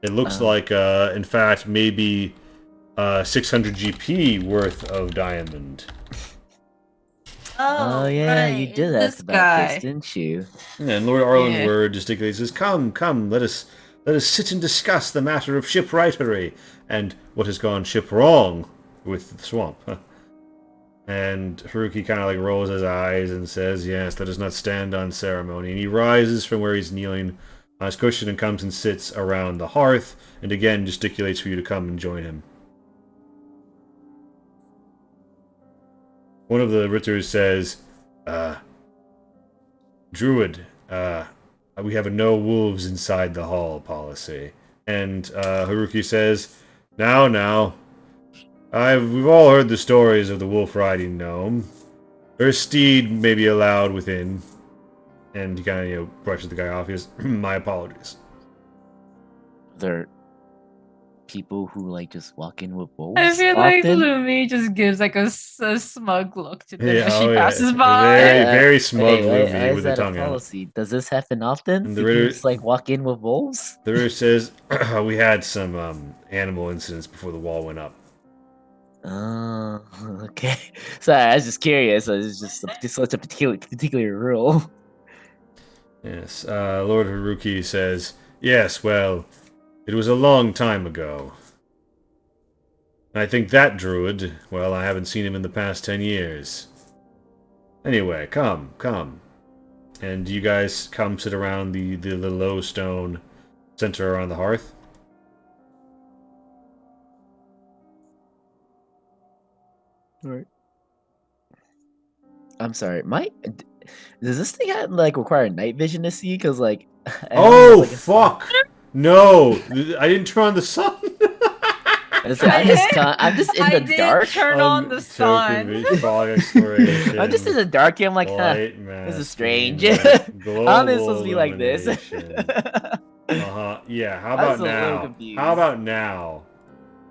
It looks like, in fact, maybe 600 GP worth of diamond. Oh yeah, you right, did it's ask this about this, guy. didn't you? And Lord Arlenward gesticulates, says, "Come, let us sit and discuss the matter of shipwrightery and what has gone ship wrong with the swamp." And Haruki kind of like rolls his eyes and says, "Yes, that does not stand on ceremony." And he rises from where he's kneeling on his cushion and comes and sits around the hearth, and again gesticulates for you to come and join him. One of the Ritters says, "Druid, we have a no wolves inside the hall policy." And Haruki says, Now, we've all heard the stories of the wolf riding gnome. Her steed may be allowed within." And he kind of brushes the guy off. He goes, "My apologies." There people who like just walk in with I wolves feel like often. Lumi just gives like a smug look to them Yeah, as she oh passes yeah, by. very smug Why Lumi is with the that a tongue out. policy? Does this happen often? And the People Ritter, just like walk in with wolves? the Ritter says, "We had some animal incidents before the wall went up." Oh, okay. Sorry, I was just curious. It's just such a particular rule. Yes, Lord Haruki says, "Yes, well, it was a long time ago. I think that druid, well, I haven't seen him in the past 10 years. Anyway, come. And you guys come sit around the low stone center around the hearth. Right. I'm sorry. Does this thing like require night vision to see? Because like I only have Oh, like a sun. fuck! No! I didn't turn on the sun! I'm just in I the didn't dark. turn on the sun. Fog exploration. I'm just in the dark here. I'm like, huh, Light this is masking, strange. How is it supposed global to be like this? illumination. Yeah, how I was about a little now? confused. How about now?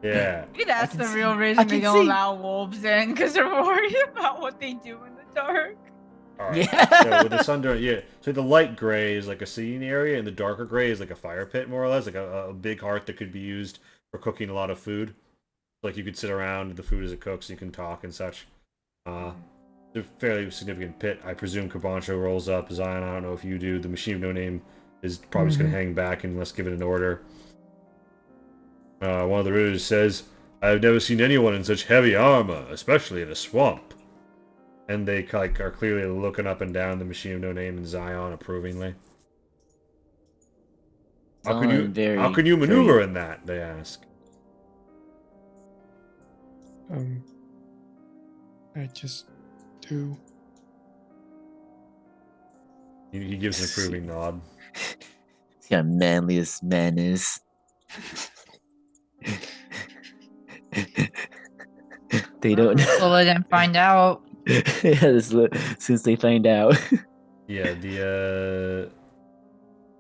Yeah. Maybe that's can the see- real I reason they can don't see. allow wolves in, because they're worried about what they do in the dark. Alright. Yeah. So with the sun during, yeah. So the light gray is like a seating area, and the darker gray is like a fire pit, more or less, like a big hearth that could be used for cooking a lot of food. Like you could sit around the food as it cooks, you can talk and such. It's a fairly significant pit. I presume Kabancho rolls up. Zion, I don't know if you do. The machine of no name is probably just going to hang back unless given an order. One of the ridders says, "I've never seen anyone in such heavy armor, especially in a swamp." And they like are clearly looking up and down the machine of no name and Zion approvingly. How can you maneuver in that? They ask. I just do. He gives an approving nod. See how manly this man is. They don't know. We'll let them find out. Yeah, since they find out. Yeah, the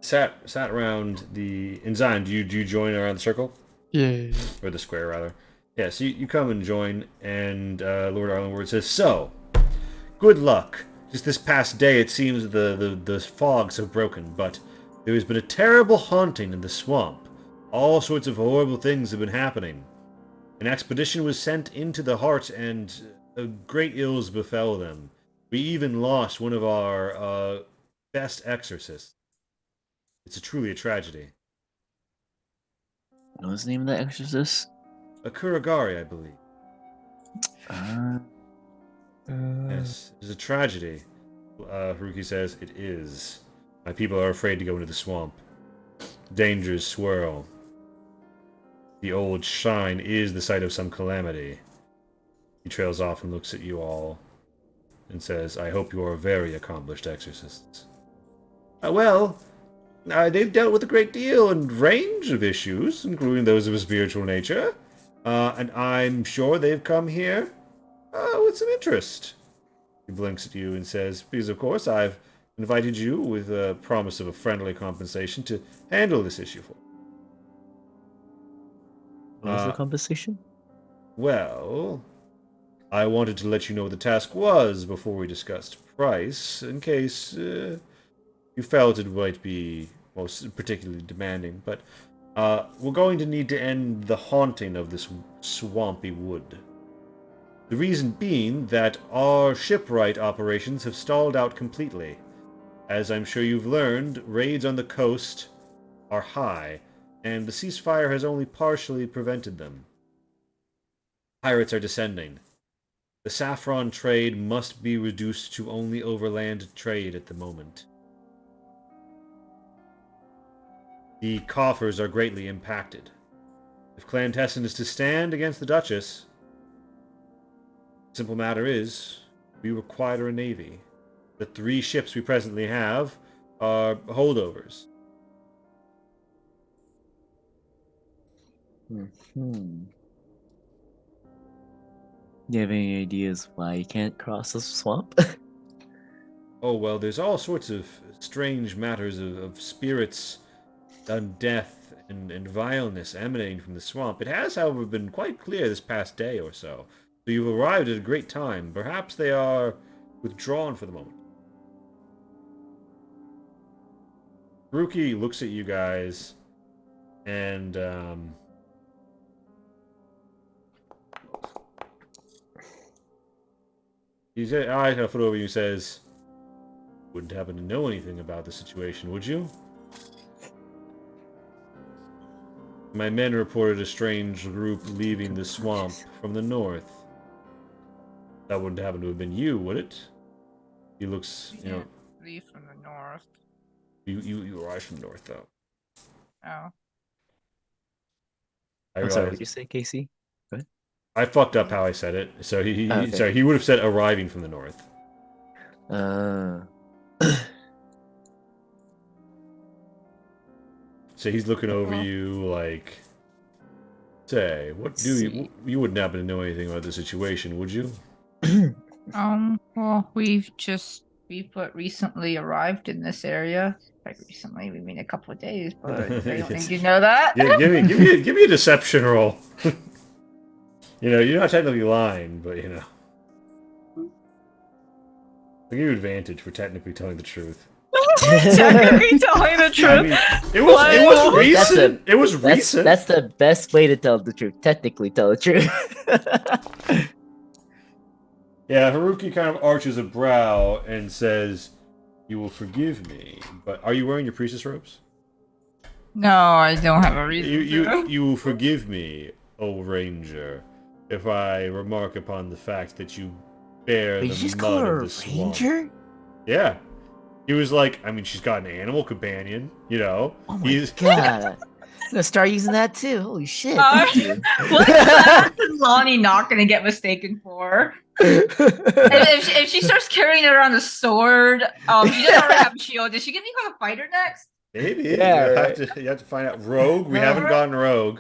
sat around the in Zion. Do you join around the circle? Yeah. Or the square rather? Yeah. So you come and join, and Lord Arlenward says, "So, good luck. Just this past day, it seems the fogs have broken, but there has been a terrible haunting in the swamp. All sorts of horrible things have been happening. An expedition was sent into the heart, and great ills befell them. We even lost one of our best exorcists. It's truly a tragedy. What was the name of that exorcist? A Kuragari, I believe. Uh, Yes, it's a tragedy." Haruki says, "It is. My people are afraid to go into the swamp. Dangers swirl. The old shrine is the site of some calamity." He trails off and looks at you all and says, "I hope you are very accomplished exorcists." They've dealt with a great deal and range of issues, including those of a spiritual nature. And I'm sure they've come here with some interest." He blinks at you and says, "Because, of course, I've invited you with a promise of a friendly compensation to handle this issue for me." What was the compensation? Well, I wanted to let you know what the task was before we discussed price, in case you felt it might be most particularly demanding. But We're going to need to end the haunting of this swampy wood. The reason being that our shipwright operations have stalled out completely. As I'm sure you've learned, raids on the coast are high, and the ceasefire has only partially prevented them. Pirates are descending. The saffron trade must be reduced to only overland trade at the moment. The coffers are greatly impacted. If Clan Tessin is to stand against the Duchess, the simple matter is, we require a navy. The 3 ships we presently have are holdovers. Hmm. Do you have any ideas why you can't cross the swamp? Oh, well, there's all sorts of strange matters of spirits, death, and vileness emanating from the swamp. It has, however, been quite clear this past day or so. So you've arrived at a great time. Perhaps they are withdrawn for the moment. Ruki looks at you guys, and he's eyes kind of foot over you and says, "Wouldn't happen to know anything about the situation, would you? My men reported a strange group leaving the swamp from the north. That wouldn't happen to have been you, would it?" He looks, you know, Leave from the north. you arrived from north, though. Oh. I I'm sorry, what realized did you say, Casey? What? I fucked up how I said it. So Oh, okay. sorry, he would have said arriving from the north. Uh, So he's looking over Well. you like, say, what do you wouldn't happen to know anything about the situation, would you? Well, we recently arrived in this area. Quite recently, we mean a couple of days, but they don't need to know that. Yeah, give me a deception roll. You're not technically lying, but I'll give you advantage for technically telling the truth. Technically telling the truth. I mean, it was recent. It was recent. That's the best way to tell the truth. Technically, tell the truth. Yeah, Haruki kind of arches a brow and says, "You will forgive me, but are you wearing your priestess robes? No, I don't have a reason You will forgive me, O Ranger, if I remark upon the fact that you bear But you the just call mud her of a the swamp." ranger? Yeah. He was like, I mean, she's got an animal companion, Oh my He's god. I'm gonna start using that too. Holy shit. Uh, Thank you. What class is Lonnie not gonna get mistaken for? If she starts carrying around a sword, she doesn't already have a shield. Is she gonna become a fighter next? maybe Yeah, right. you have to find out. Rogue, we haven't gotten rogue.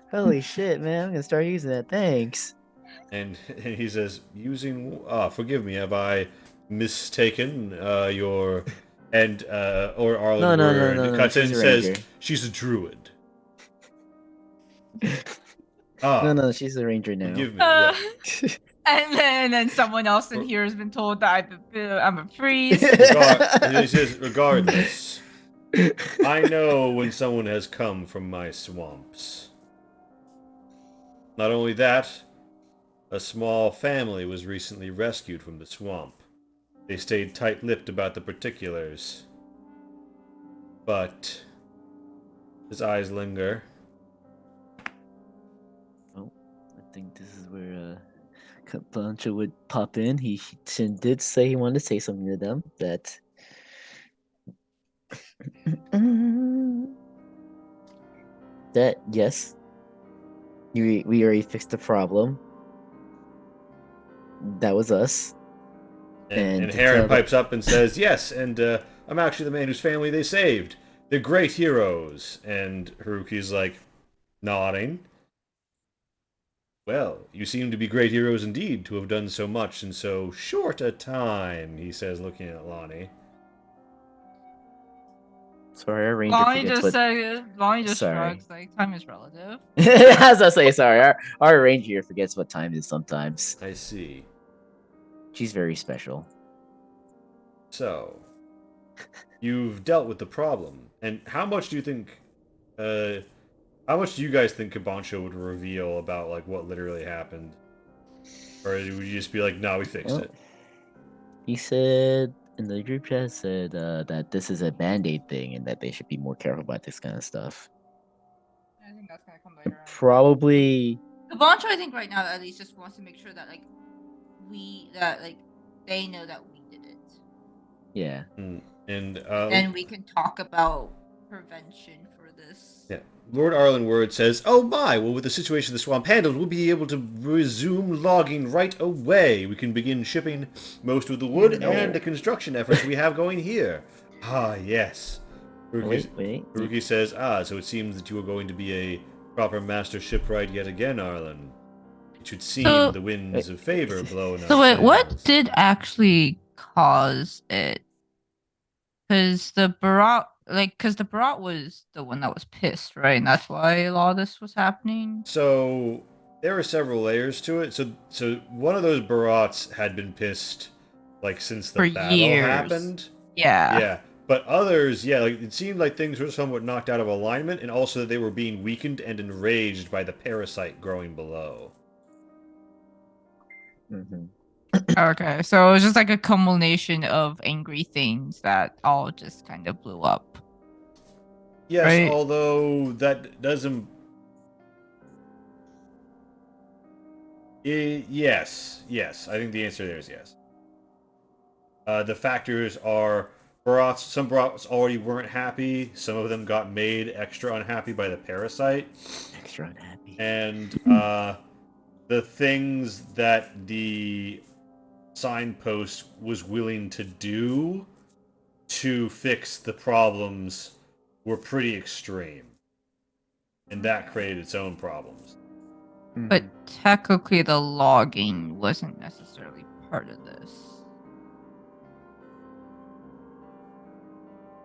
Holy shit, man. I'm gonna start using that. Thanks. And he says, forgive me, have I mistaken your and or Arlen No, word? no, Cuts in she's and a says ranger. she's a druid. No, she's a ranger now. Forgive me. Uh, Well, and then someone else in here has been told that I'm a priest. he says, regardless, I know when someone has come from my swamps. Not only that, a small family was recently rescued from the swamp. They stayed tight-lipped about the particulars. But his eyes linger. Oh, I think this is where Pancho would pop in. He did say he wanted to say something to them. That yes, we already fixed the problem. That was us. And to Heron tell the- pipes up and says, yes, and I'm actually the man whose family they saved. They're great heroes. And Haruki's like, nodding. Well, you seem to be great heroes indeed to have done so much in so short a time, he says, looking at Lonnie. Sorry, our ranger forgets what. Lonnie just Sorry. shrugs like time is relative. As I say, sorry, our ranger here forgets what time is sometimes. I see. She's very special. So, you've dealt with the problem. And how much do you think How much do you guys think Kabancho would reveal about like what literally happened, or would you just be like, "No, we fixed Well, it"? he said in the group chat said that this is a band-aid thing and that they should be more careful about this kind of stuff. I think that's gonna come later on. Probably. Kabancho, I think right now at least just wants to make sure that like they know that we did it. Yeah. And Then we can talk about prevention for this. yeah, Lord Arlen Word says, "Oh my! Well, with the situation the swamp handled, we'll be able to resume logging right away. We can begin shipping most of the wood No. and the construction efforts we have going here." Ah, yes. Wait. Haruki says, "Ah, so it seems that you are going to be a proper master shipwright yet again, Arlen. It should seem So- the winds of favor blow in our So wait, what sails." did actually cause it? Because the Barat was the one that was pissed, right? And that's why a lot of this was happening. So there were several layers to it. So one of those Barats had been pissed like since the For battle years. happened. Yeah. Yeah. But others, yeah, like it seemed like things were somewhat knocked out of alignment, and also that they were being weakened and enraged by the parasite growing below. Mm-hmm. Okay, so it was just like a culmination of angry things that all just kind of blew up. Yes, Right. although that doesn't. Yes. I think the answer there is yes. The factors are Barats. Some Barats already weren't happy. Some of them got made extra unhappy by the parasite. Extra unhappy. And the things that the signpost was willing to do to fix the problems were pretty extreme. And that created its own problems. But technically, the logging wasn't necessarily part of this.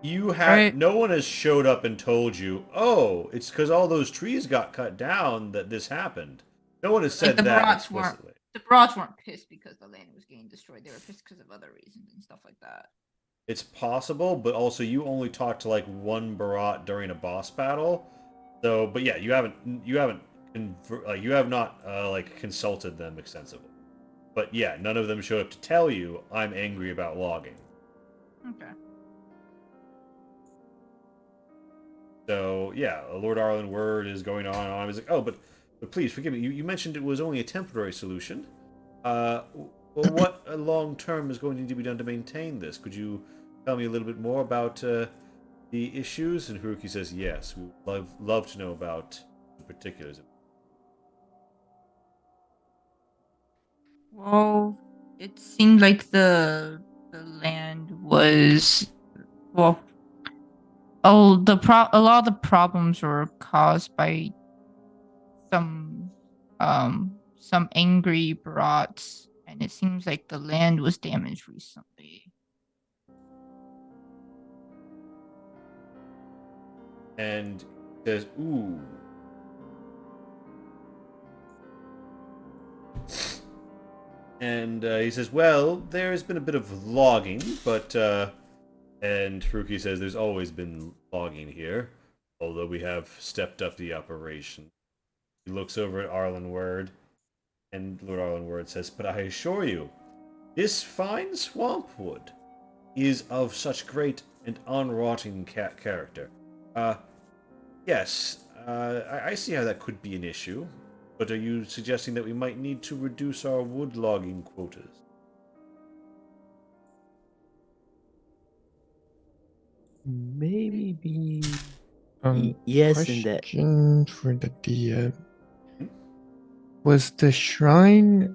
You have Right. no one has showed up and told you, "Oh, it's because all those trees got cut down that this happened." No one has said the that Barats weren't- explicitly. The Barats weren't pissed because the land was getting destroyed. They were pissed because of other reasons and stuff like that. It's possible, but also you only talked to like one Barat during a boss battle. So, but yeah, you have not like consulted them extensively. But yeah, none of them showed up to tell you I'm angry about logging. Okay. So yeah, Lord Arlen Word is going on and on. He's like, "Oh, but please forgive me. You mentioned it was only a temporary solution. Well, what long term is going to need to be done to maintain this? Could you tell me a little bit more about the issues?" And Haruki says, "Yes, we would love to know about the particulars." Well, it seemed like the land was well. A lot of the problems were caused by some angry brats, and it seems like the land was damaged recently. And says, "Ooh." And he says, "Well, there's been a bit of logging, but..." And Haruki says, "There's always been logging here, although we have stepped up the operation." He looks over at Arlen Word, and Lord Arlen Word says, "But I assure you, this fine swamp wood is of such great and unrotting character. Yes, I see how that could be an issue, but are you suggesting that we might need to reduce our wood logging quotas?" Maybe be. Yes, in that. Question for the DM. Was the shrine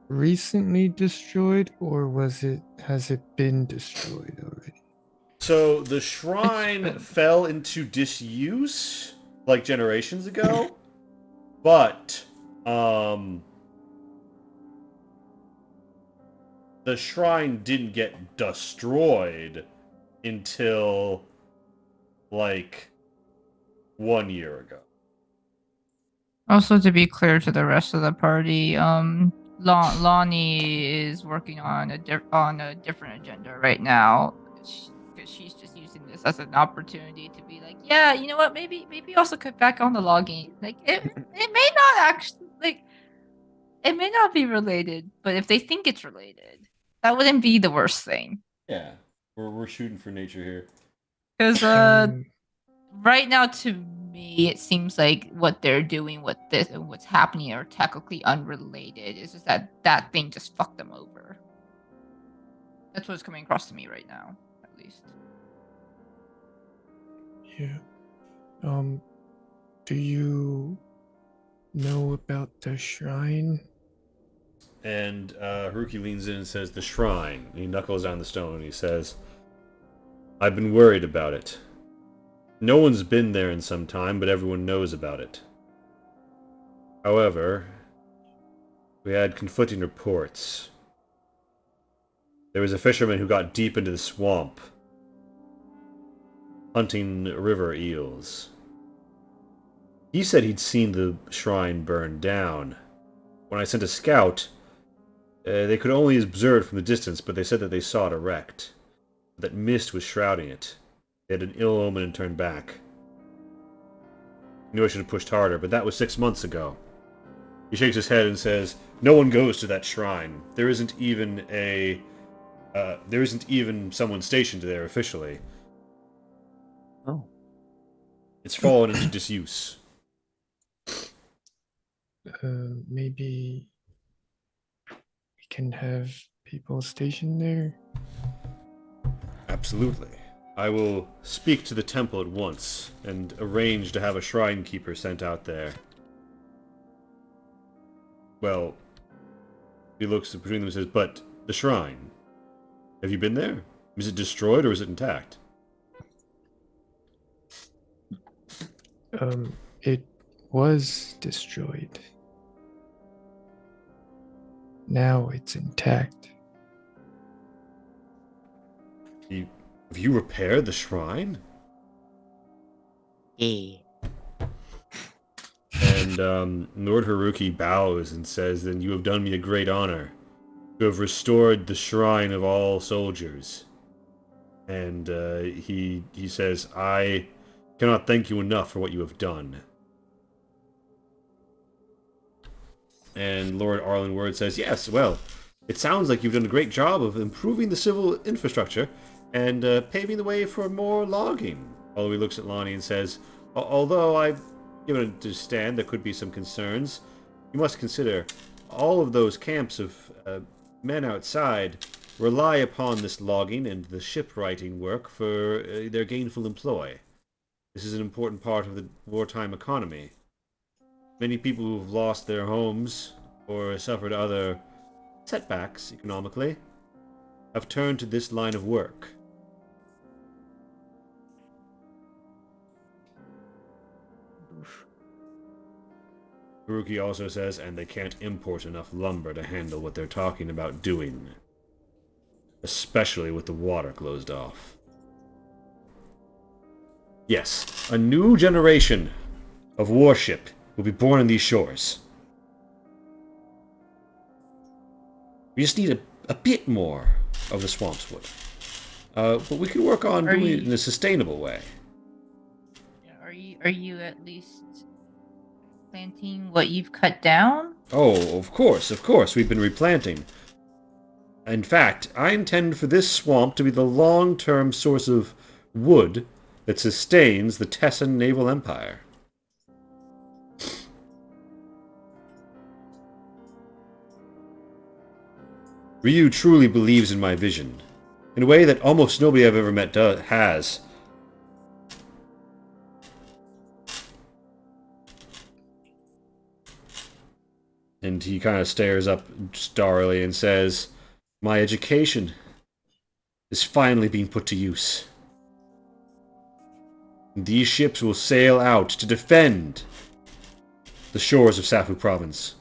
recently destroyed, or has it been destroyed already? So the shrine fell into disuse like generations ago, but the shrine didn't get destroyed until like 1 year ago. Also, to be clear to the rest of the party, Lonnie is working on a different agenda right now because she's just using this as an opportunity to be like, Yeah, you know what? Maybe also cut back on the logging. Like it may not actually it may not be related, but if they think it's related, that wouldn't be the worst thing. Yeah, we're shooting for nature here. Because Um, right now to me it seems like what they're doing with this and what's happening are technically unrelated. It's just that that thing just fucked them over. That's what's coming across to me right now, at least. yeah. Do you know about the shrine? And Haruki leans in and says, "The shrine." He knuckles down the stone and he says, "I've been worried about it. No one's been there in some time, but everyone knows about it. However, we had conflicting reports. There was a fisherman who got deep into the swamp, hunting river eels. He said he'd seen the shrine burn down. When I sent a scout, they could only observe it from the distance, but they said that they saw it erect. That mist was shrouding it. They had an ill omen and turned back. I knew I should have pushed harder, but that was 6 months ago." He shakes his head and says, "No one goes to that shrine. There isn't even someone stationed there officially. Oh. It's fallen into disuse." Maybe we can have people stationed there. Absolutely. I will speak to the temple at once and arrange to have a shrine keeper sent out there. Well, he looks between them and says, "But the shrine, have you been there? Is it destroyed or is it intact?" It was destroyed. Now it's intact. Have you repaired the shrine? Yeah. And Lord Haruki bows and says, "Then you have done me a great honor. You have restored the shrine of all soldiers." And he says, "I cannot thank you enough for what you have done." And Lord Arlenward says, "Yes, well, it sounds like you've done a great job of improving the civil infrastructure and paving the way for more logging." Although he looks at Lonnie and says, "Although I've given to understand there could be some concerns, you must consider all of those camps of men outside rely upon this logging and the shipwrighting work for their gainful employ. This is an important part of the wartime economy. Many people who have lost their homes or suffered other setbacks economically have turned to this line of work." Haruki also says, "And they can't import enough lumber to handle what they're talking about doing, especially with the water closed off. Yes, a new generation of warship will be born on these shores. We just need a bit more of the swamp's wood. But we can work on doing it in a sustainable way." Are you at least planting what you've cut down? "Oh, of course, we've been replanting. In fact, I intend for this swamp to be the long-term source of wood that sustains the Tessan naval empire." Ryu truly believes in my vision, in a way that almost nobody I've ever met has. And he kind of stares up starrily and says, "My education is finally being put to use. These ships will sail out to defend the shores of Safu province."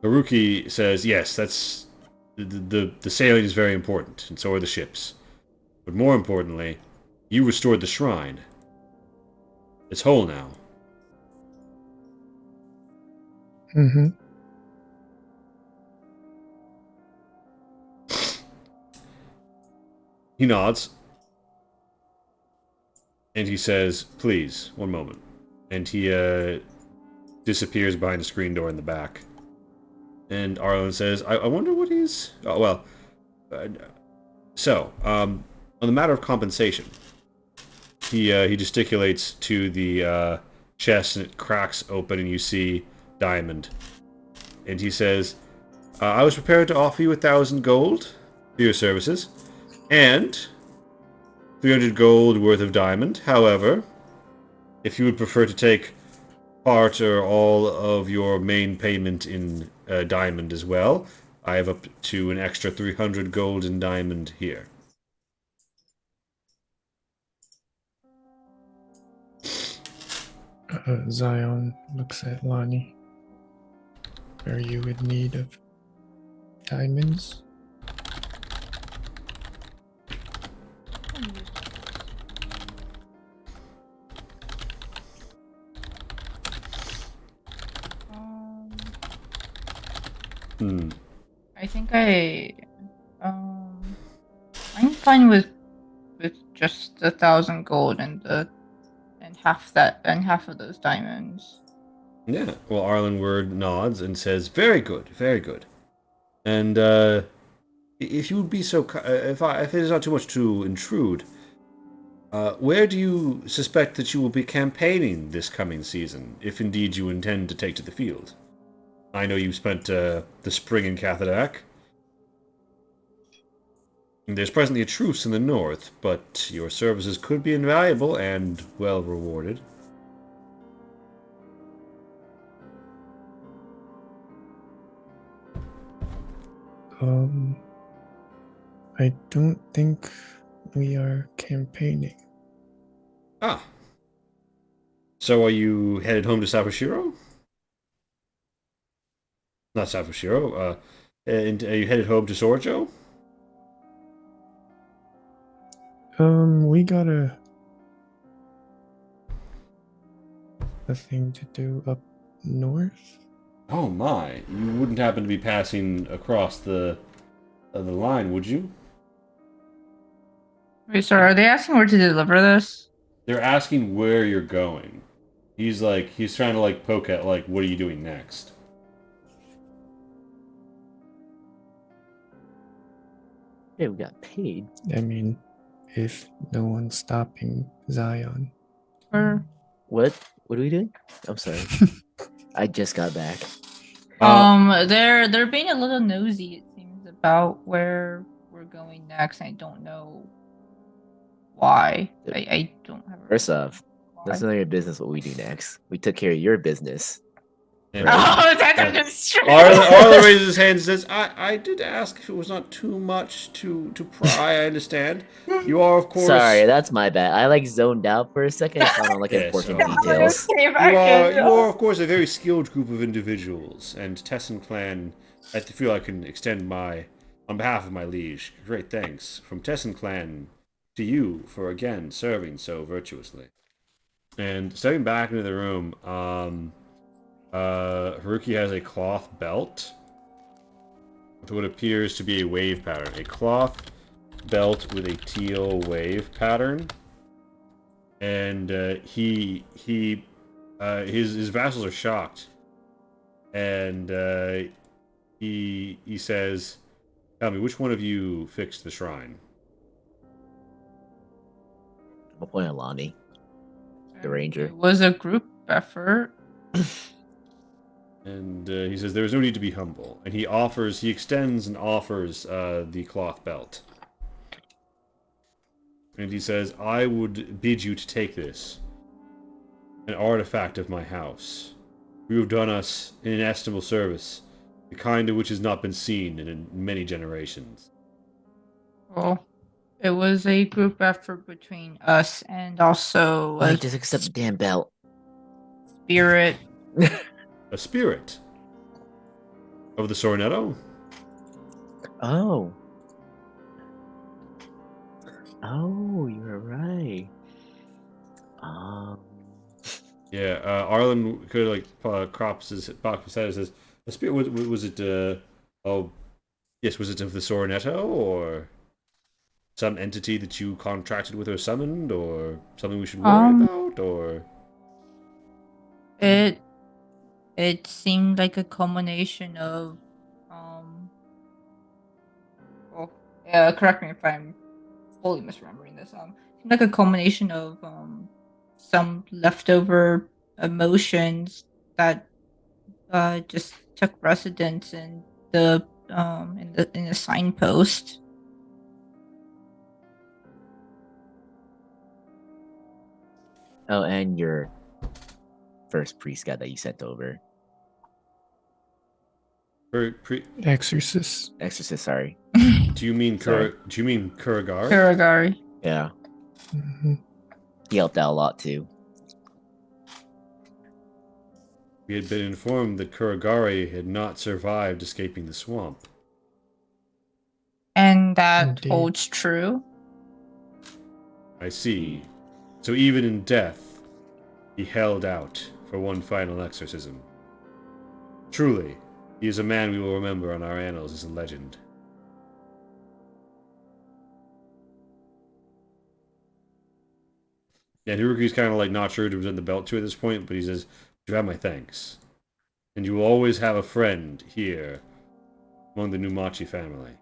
Haruki says, "Yes, that's the sailing is very important, and so are the ships. But more importantly, you restored the shrine. It's whole now." Mm-hmm. He nods. And he says, please, one moment. And he disappears behind a screen door in the back. And Arlen says, I wonder what he's... Oh, well. On the matter of compensation, he gesticulates to the chest and it cracks open and you see Diamond. And he says, I was prepared to offer you 1,000 gold for your services. And 300 gold worth of diamond. However, if you would prefer to take part or all of your main payment in diamond as well, I have up to an extra 300 gold in diamond here. Zion looks at Lonnie. Are you in need of diamonds? I think I'm fine with just 1,000 gold and half of those diamonds. Yeah. Well, Arlen Word nods and says, "Very good, very good." And if you would be so, if it is not too much to intrude, where do you suspect that you will be campaigning this coming season, if indeed you intend to take to the field? I know you spent the spring in Cathadak. There's presently a truce in the north, but your services could be invaluable and well rewarded. I don't think we are campaigning. Ah. So are you headed home to Safashiro? Not Safashiro. And are you headed home to Sorjo? We got a thing to do up north. Oh my! You wouldn't happen to be passing across the line, would you? Wait, sorry, are they asking where to deliver this? They're asking where you're going. He's trying to like poke at like, what are you doing next? Hey, we got paid. I mean, if no one's stopping Zion. Or What? What are we doing? I'm sorry. I just got back. they're being a little nosy, it seems, about where we're going next. I don't know why. I don't have a First off, why. that's none of your business what we do next. We took care of your business. And Oh, that's just true. Arlen raises his hand and says, I did ask if it was not too much to pry, I understand. You are, of course... Sorry, that's my bad. I like zoned out for a second and found out like Yeah, important sorry. details. You are, of course, a very skilled group of individuals, and Tessin Clan, I feel I can extend on behalf of my liege, great thanks from Tessin Clan to you for, again, serving so virtuously. And stepping back into the room, Haruki has a cloth belt with what appears to be a wave pattern. A cloth belt with a teal wave pattern. And his vassals are shocked. And he says, "Tell me, which one of you fixed the shrine?" I'll point at Lonnie, the ranger. It was a group effort. And he says, "There is no need to be humble." And he extends and offers the cloth belt. And he says, "I would bid you to take this, an artifact of my house. You have done us an inestimable service, the kind of which has not been seen in many generations." Well, it was a group effort between us and also Like, just accept the damn belt. spirit. A spirit of the Sornetto? Oh. Oh, you're right. Yeah, Arlen could like crops his head and says, "A spirit was it? Oh, yes, was it of the Sornetto or?" some entity that you contracted with or summoned, or something we should worry about, or It seemed like a combination of well, correct me if I'm fully misremembering this. Seemed like a combination of some leftover emotions that just took residence in the signpost. Oh, and your first priest guy that you sent over. Exorcist. Exorcist, sorry. do you mean Sorry. Do you mean Kuragari? Kuragari. Yeah. Mhm. He helped out a lot too. We had been informed that Kuragari had not survived escaping the swamp. And that Indeed. holds true. I see. So even in death, he held out for one final exorcism. Truly, he is a man we will remember on our annals as a legend. Yeah, Hiroki's kind of like not sure to present the belt to at this point, but he says, "You have my thanks, and you will always have a friend here among the Numachi family."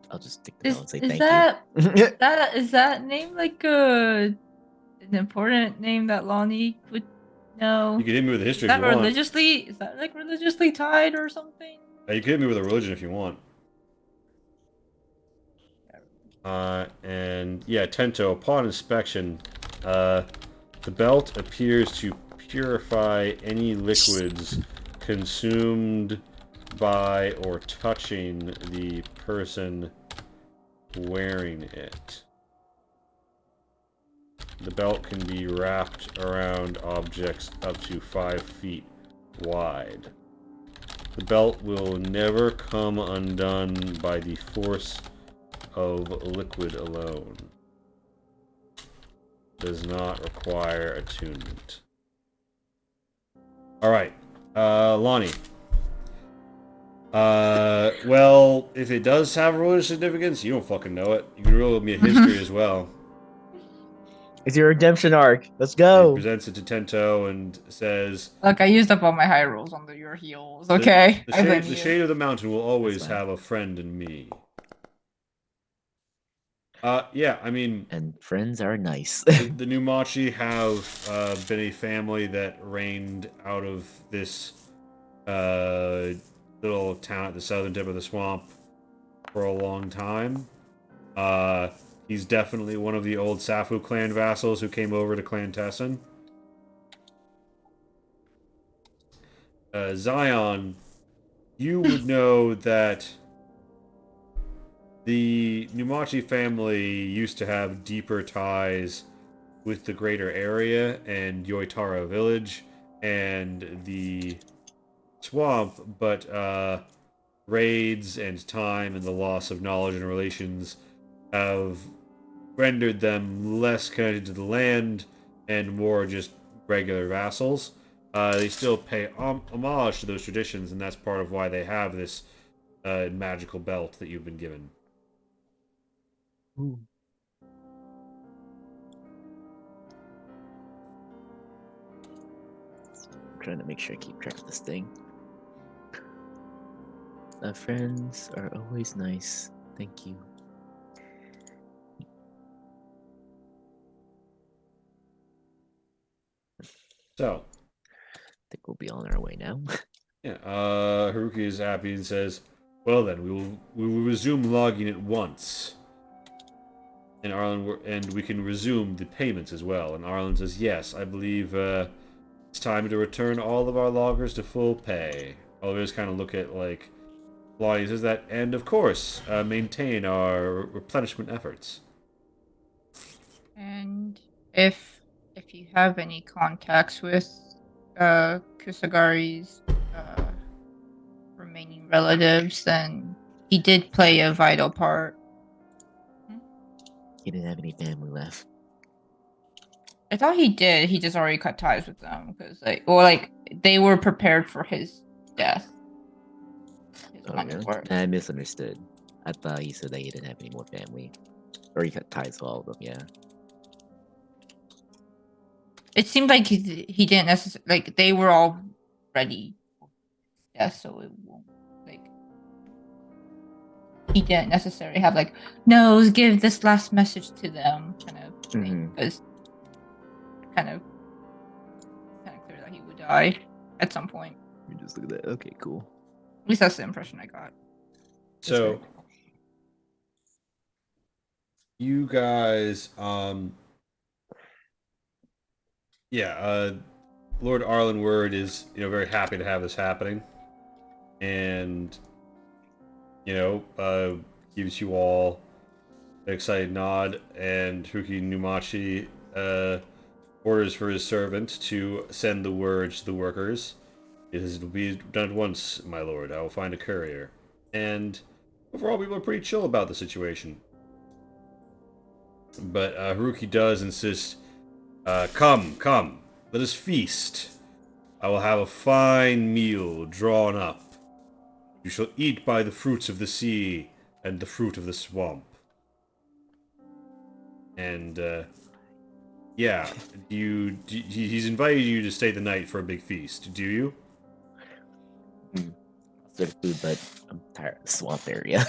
I'll just take the bell and say Is thank that you. is that name like an important name that Lonnie would know? You can hit me with a Is history if that you want. religiously? Is that like religiously tied or something? You can hit me with a religion if you want. And yeah, Tento, upon inspection, the belt appears to purify any liquids consumed by or touching the person wearing it. The belt can be wrapped around objects up to 5 feet wide. The belt will never come undone by the force of liquid alone. Does not require attunement. Alright. Lonnie. Well, if it does have religious significance, you don't fucking know it. You can roll me a history as well. It's your redemption arc. Let's He go. presents it to Tento and says, Look, I used up all my high rolls on your heels. Okay, I blame the you. shade of the mountain will always That's fine. have a friend in me. Yeah, I mean, And friends are nice. the Numachi have been a family that reigned out of this little town at the southern tip of the swamp for a long time. He's definitely one of the old Safu clan vassals who came over to Clan Tessin. Zion, you would know that the Numachi family used to have deeper ties with the greater area and Yoitara village and the swamp, but raids and time and the loss of knowledge and relations have rendered them less connected to the land and more just regular vassals. They still pay homage to those traditions, and that's part of why they have this magical belt that you've been given. Ooh. I'm trying to make sure I keep track of this thing. Friends are always nice. Thank you. So, I think we'll be on our way now. yeah, Haruki is happy and says, "Well then, we will resume logging at once." And and we can resume the payments as well. And Arlen says, "Yes, I believe it's time to return all of our loggers to full pay." Others kind of look at like Lonnie says that, and of course, maintain our replenishment efforts. And if you have any contacts with Kusagari's remaining relatives, then he did play a vital part. He didn't have any family left. I thought he did. He just already cut ties with them because they were prepared for his death. His Oh, really? untoward. I misunderstood. I thought he said that he didn't have any more family. Or he cut ties with all of them, yeah. It seemed like he didn't necessarily like they were all ready. Yeah, so it won't like he didn't necessarily have like no, give this last message to them kind of thing because kind of clear that he would die at some point. You just look at that. Okay, cool. At least that's the impression I got. So you guys, Lord Arlen Word is, very happy to have this happening, and gives you all an excited nod, and Huki Numachi orders for his servant to send the word to the workers. It will be done at once, my lord. I will find a courier. And overall, people are pretty chill about the situation. But Haruki does insist, come, let us feast. I will have a fine meal drawn up. You shall eat by the fruits of the sea and the fruit of the swamp. And, he's invited you to stay the night for a big feast. Do you? Sort of food, but I'm tired of the swamp area.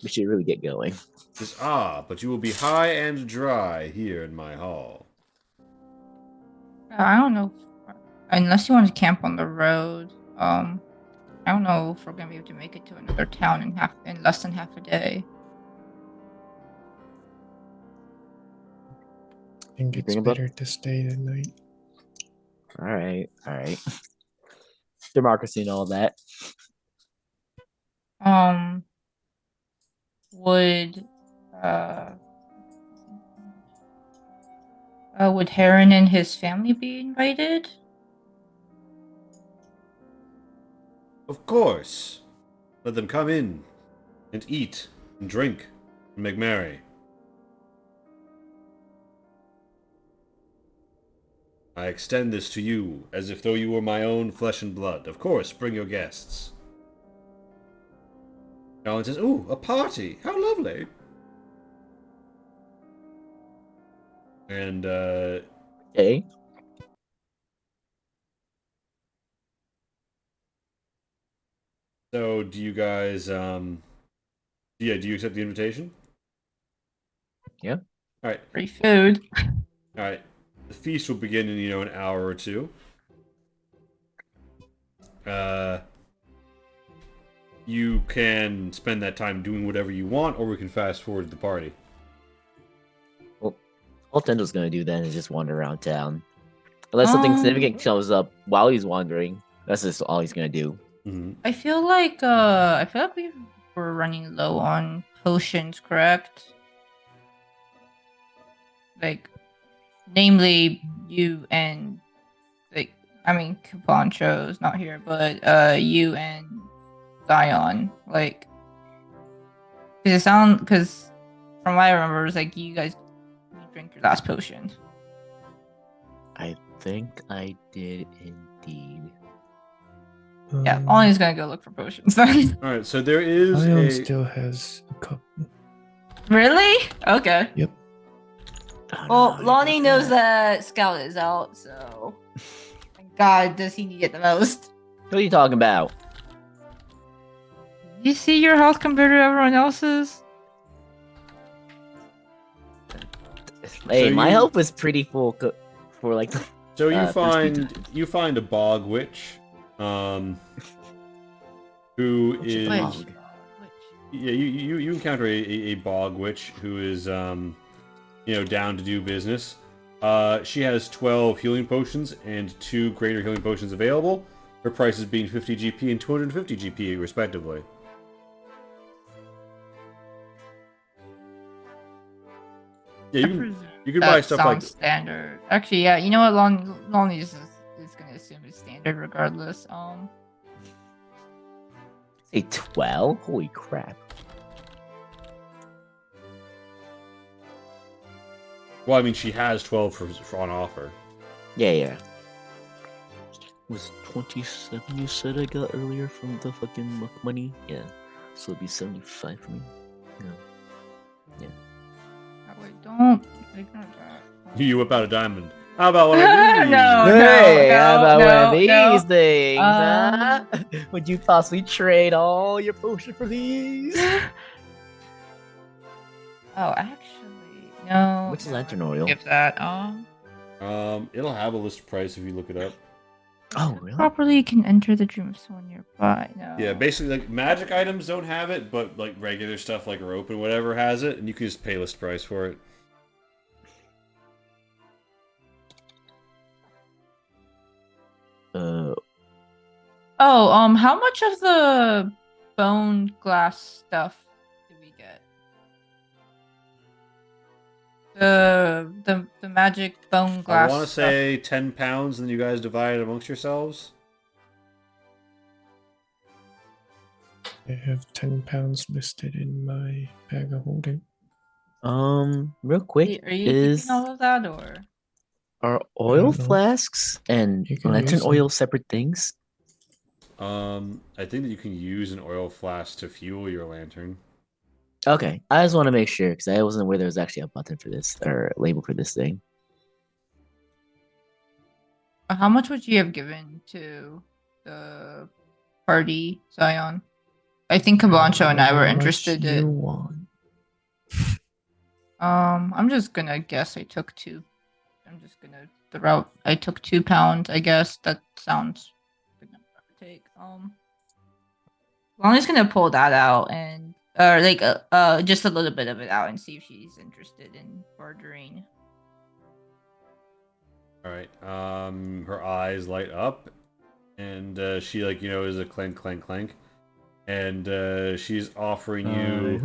We should really get going. Says, but you will be high and dry here in my hall. I don't know. Unless you want to camp on the road, I don't know if we're gonna be able to make it to another town in less than half a day. I think it's better to stay the night. All right. Democracy and all that. Would Heron and his family be invited? Of course. Let them come in and eat and drink and make merry. I extend this to you as if though you were my own flesh and blood. Of course, bring your guests. Alan says, "Ooh, a party! How lovely!" And, Okay. So, do you guys, do you accept the invitation? Yeah. Alright. Free food. Alright. The feast will begin in, an hour or two. You can spend that time doing whatever you want, or we can fast forward to the party. Well, all Tendo's gonna do then is just wander around town. Unless something significant shows up while he's wandering, that's just all he's gonna do. Mm-hmm. I feel like we were running low on potions, correct? Like, namely, you and Caponcho's not here, but you and Zion, because from what I remember, it's like you guys drink your last potion. I think I did indeed. Yeah, Ollie's gonna go look for potions then. Alright, so there is Zion still has a couple. Really? Okay. Yep. Well, Lonnie knows that Scout is out, so thank God does he need it the most. What are you talking about? You see your health compared to everyone else's? Hey, my health was pretty full for like. So you find a bog witch, who is Witch. yeah you encounter a bog witch who is down to do business. She has 12 healing potions and 2 greater healing potions available. Her prices being 50 GP and 250 GP respectively. Yeah, you can buy stuff like standard. Actually, yeah. You know what? Lonnie is gonna assume it's standard regardless. Say 12? Holy crap! Well, I mean, she has 12 for on offer. Yeah. Was 27 you said I got earlier from the fucking money? Yeah. So it'd be 75 for me. No. Oh, wait, don't ignore that. You whip out a diamond. How about one of these? No, Hey, how no, about one of no, these no. things? Huh? Would you possibly trade all your potion for these? Oh, actually, no. Which is no, I lantern won't oil? Give that. It'll have a list price if you look it up. Oh, really? Properly can enter the dream of someone nearby. No. Yeah, basically, like magic items don't have it, but like regular stuff like rope and whatever has it, and you can just pay list price for it. Oh, how much of the bone glass stuff do we get? The magic bone I glass. want to stuff. say 10 pounds, and then you guys divide it amongst yourselves. I have 10 pounds listed in my bag of holding. Real quick, Are you keeping all of that or? are I oil don't know. flasks and You can lantern use them. oil separate things? I think that you can use an oil flask to fuel your lantern. Okay, I just want to make sure because I wasn't aware there was actually a button for this or a label for this thing. How much would you have given to the party, Zion? I think Kabancho and I were How much interested you in. want? I'm just gonna guess I took 2. I'm just gonna throw out. I took 2 pounds. I guess that sounds good number to take. Lonnie's gonna pull that out and like just a little bit of it out and see if she's interested in bartering. All right. Her eyes light up, and she is a clank, clank, clank, and she's offering you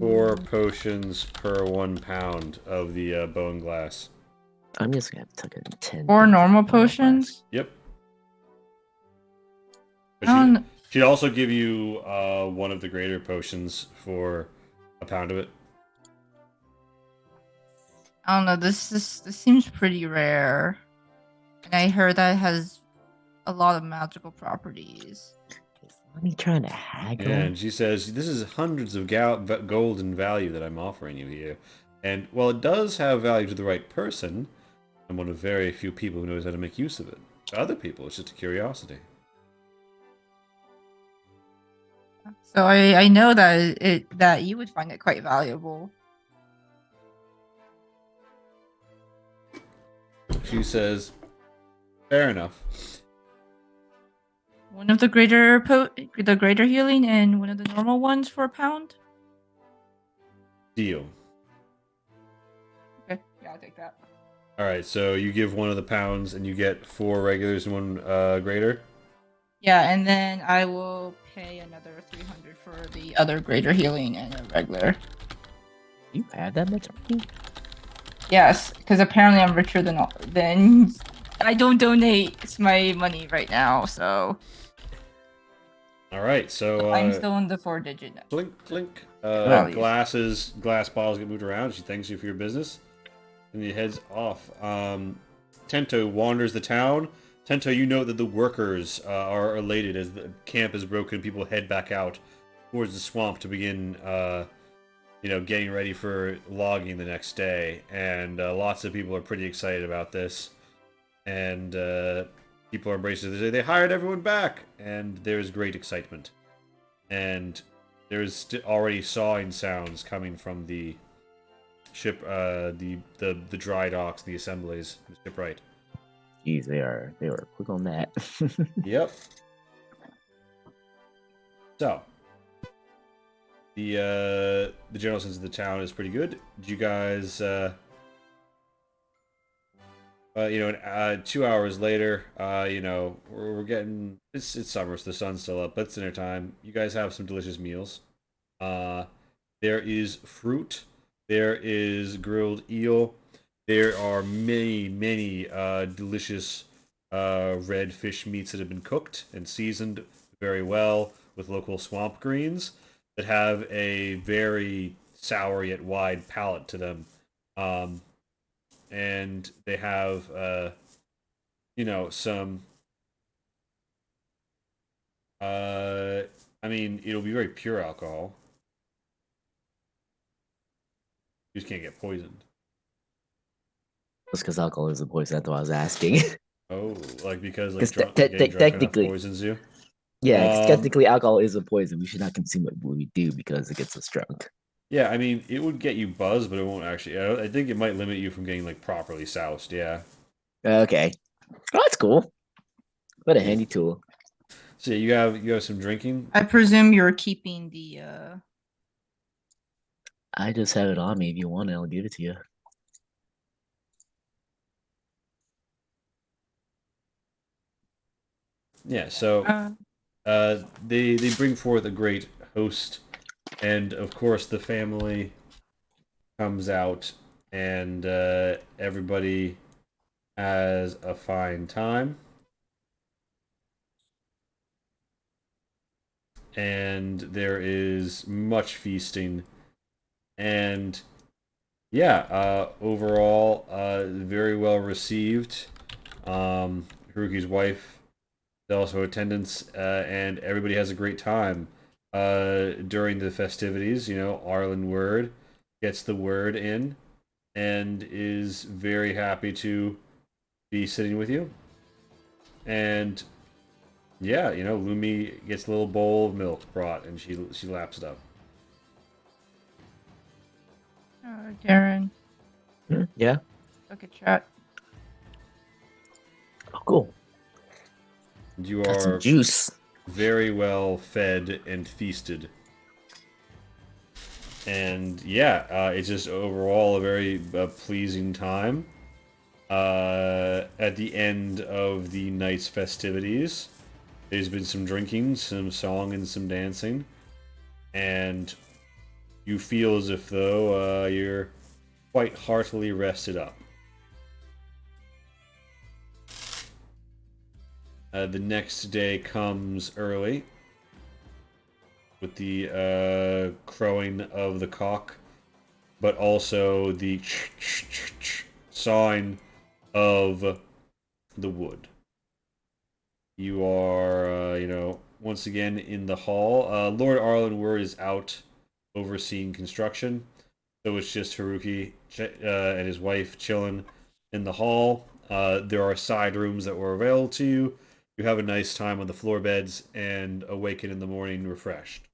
4 potions per 1 pound of the bone glass. I'm just gonna have to tuck it in 10. 4 things normal of oil flasks. potions. Yep. But Um, she'd also give you one of the greater potions for a pound of it. I don't know. This seems pretty rare, and I heard that it has a lot of magical properties. Is Lonnie trying to haggle? Yeah, and she says, "This is hundreds of gold in value that I'm offering you here. And while it does have value to the right person, I'm one of very few people who knows how to make use of it. To other people, it's just a curiosity." So I know that you would find it quite valuable. She says, "Fair enough." One of the greater healing and one of the normal ones for a pound. Deal. Okay, yeah, I'll take that. All right, so you give one of the pounds, and you get 4 regulars and 1 greater. Yeah, and then I will pay another 300 for the other greater healing and a regular. You had that much money? Yes, because apparently I'm richer than I don't donate my money right now, so All right, so I'm still in the 4-digit. clink, clink. Values. Glass bottles get moved around. She thanks you for your business, and he heads off. Tento wanders the town. Tento, you know that the workers are elated as the camp is broken. People head back out towards the swamp to begin, getting ready for logging the next day. And lots of people are pretty excited about this. And people are embracing it. They hired everyone back, and there's great excitement. And there's already sawing sounds coming from the ship, the dry docks, the assemblies, the shipwright. Jeez, they were quick on that. Yep. So, the general sense of the town is pretty good. Did you guys, 2 hours later, we're getting it's summer, so the sun's still up, but it's dinner time. You guys have some delicious meals. There is fruit. There is grilled eel. There are many delicious red fish meats that have been cooked and seasoned very well with local swamp greens that have a very sour yet wide palate to them. And they have, some, I mean, it'll be very pure alcohol. You just can't get poisoned. Just because alcohol is a poison, that's what I was asking. Oh, like because like Because getting drunk enough technically, poisons you. yeah, because Um, technically alcohol is a poison. We should not consume it when we do because it gets us drunk. yeah, I mean, it would get you buzzed, but it won't actually. I think it might limit you from getting like properly soused. Yeah. Okay. Oh, that's cool. What a handy tool. So yeah, you have some drinking. I presume you're keeping the I just have it on me. If you want it, I'll give it to you. Yeah. So they bring forth a great host, and of course the family comes out, and everybody has a fine time. And there is much feasting, and yeah, overall, very well received. Haruki's wife is also in attendance, and everybody has a great time during the festivities. You know, Arlen Word gets the word in and is very happy to be sitting with you. And yeah, you know, Lumi gets a little bowl of milk brought, and she laps it up. Darren, Yeah. look at chat. Oh, cool. You Got some are juice. very well fed and feasted. And yeah, it's just overall a very pleasing time. At the end of the night's festivities, there's been some drinking, some song, and some dancing. And you feel as if though you're quite heartily rested up. The next day comes early with the crowing of the cock, but also the sawing of the wood. You are, you know, once again in the hall. Lord Arlen Word is out overseeing construction, so it's just Haruki and his wife chilling in the hall. There are side rooms that were available to you. You have a nice time on the floor beds and awaken in the morning refreshed.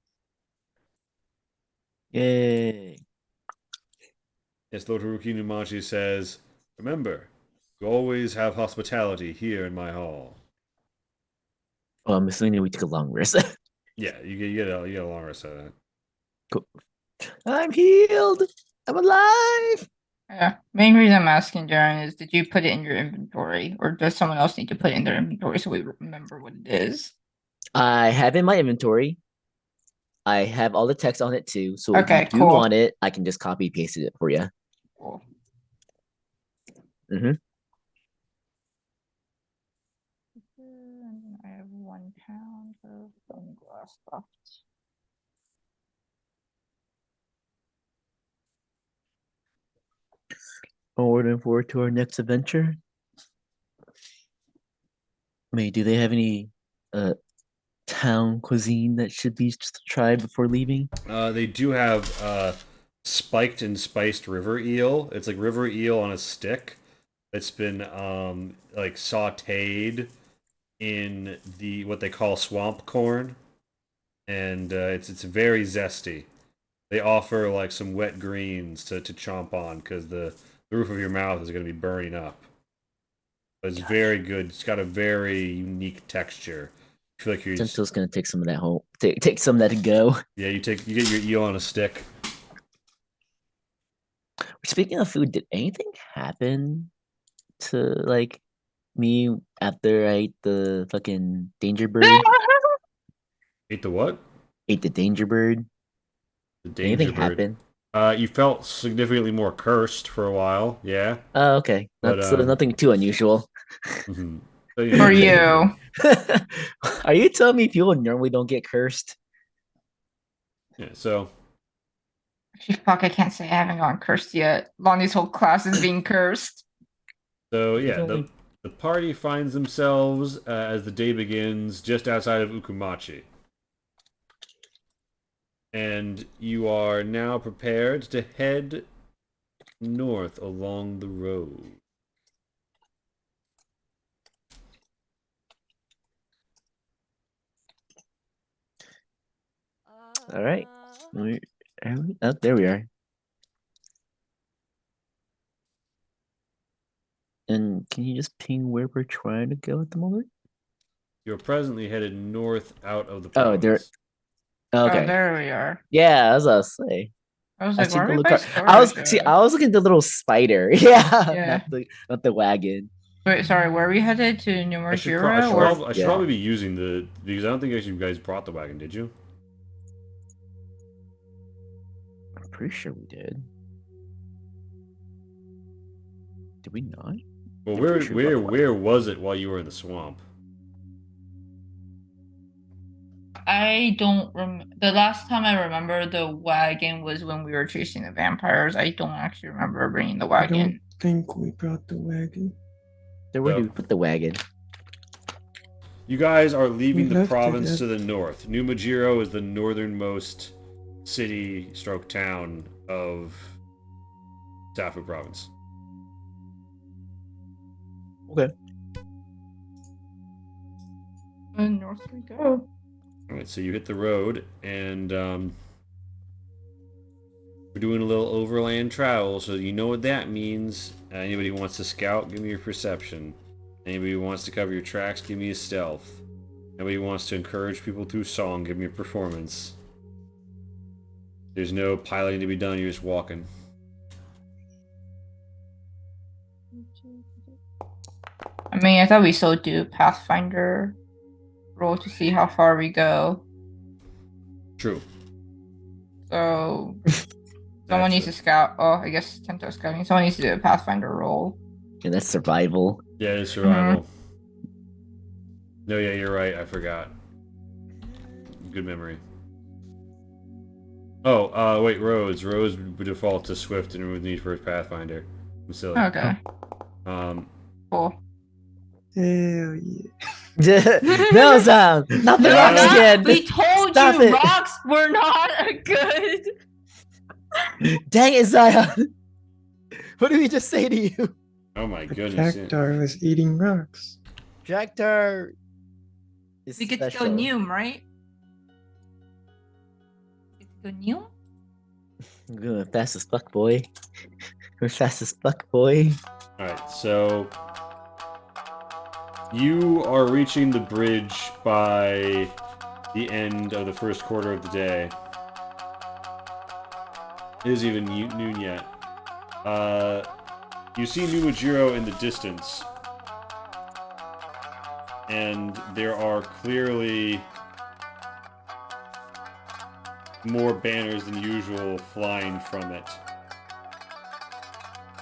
Yay. Yes, Lord Haruki Numachi says, remember, you always have hospitality here in my hall. Oh, I'm assuming we took a long rest. Yeah, you get a long rest out of that. Cool. I'm healed. I'm alive. Yeah. Main reason I'm asking Darren is did you put it in your inventory or does someone else need to put it in their inventory so we remember what it is? I have in my inventory. I have all the text on it too. So if you Okay, do cool. want it, I can just copy paste it for you. Cool. Mm-hmm. And then I have 1 pound of bone glass left. Forward and forward to our next adventure. May do they have any town cuisine that should be tried before leaving? They do have spiked and spiced river eel. It's like river eel on a stick that's been like sautéed in the what they call swamp corn, and it's very zesty. They offer like some wet greens to chomp on because the roof of your mouth is going to be burning up. But it's very good. It's got a very unique texture. I feel like you're just, Gentil's gonna take some of that home. Take some of that to go. yeah. You get your eel on a stick. Speaking of food, did anything happen to like me after I ate the fucking danger bird? Ate the what? Ate the danger bird. The Anything danger bird. happen? You felt significantly more cursed for a while, yeah. Oh, okay. But That's nothing too unusual. mhm. So, you For know, you. Are you telling me people normally don't get cursed? yeah. So Actually, fuck, I can't say I haven't gotten cursed yet. Lonnie's whole class is being cursed. There's yeah, only the party finds themselves as the day begins just outside of Ukumachi. And you are now prepared to head north along the road. All right. Oh, there we are. And can you just ping where we're trying to go at the moment? You're presently headed north out of the Oh, there. province. Oh, Okay. there we are. Yeah, as I was say. I was I like, see why the are we little by car. I was storage? I was looking at the little spider. Yeah, Yeah. not the wagon. Wait, sorry, where are we headed to New I should Majura? Or I should Yeah. probably be using the because I don't think you guys brought the wagon, did you? I'm pretty sure we did. Did we not? Well, I'm pretty sure we brought the wagon. where was it while you were in the swamp? I don't remember. The last time I remember the wagon was when we were chasing the vampires. I don't actually remember bringing the I don't wagon. think we brought the wagon. Then where So- did we put the wagon? You guys are leaving We the left it province at- to the north. New Majiro is the northernmost city stroke town of Safu province. Okay. And north we go. Alright, so you hit the road, and we're doing a little overland travel, so you know what that means. Anybody who wants to scout, give me your perception. Anybody who wants to cover your tracks, give me a stealth. Anybody who wants to encourage people through song, give me a performance. There's no piloting to be done, you're just walking. I mean, I thought we still do Pathfinder roll to see how far we go. True. So someone needs to scout. Oh, I guess Tento scouting. Someone needs to do a Pathfinder roll. And that's survival. Yeah, it's survival. No, yeah, you're right. I forgot. Good memory. Oh, wait, Rose. Rose would default to Swift and would need first Pathfinder. I'm silly. Okay, cool. Hell yeah. No, Sam! Not the No, rocks no, again! We told Stop you it. rocks were not good. Dang it, Zion! What did we just say to you? Oh my The goodness. yeah. cactar was eating rocks. Tractor is We get to special. go Neum, right? We get to go Neum? I'm going fast as fuck, boy. We're fast as fuck, boy. Alright, so you are reaching the bridge by the end of the first quarter of the day. It isn't even noon yet. You see Numajiro in the distance. And there are clearly more banners than usual flying from it.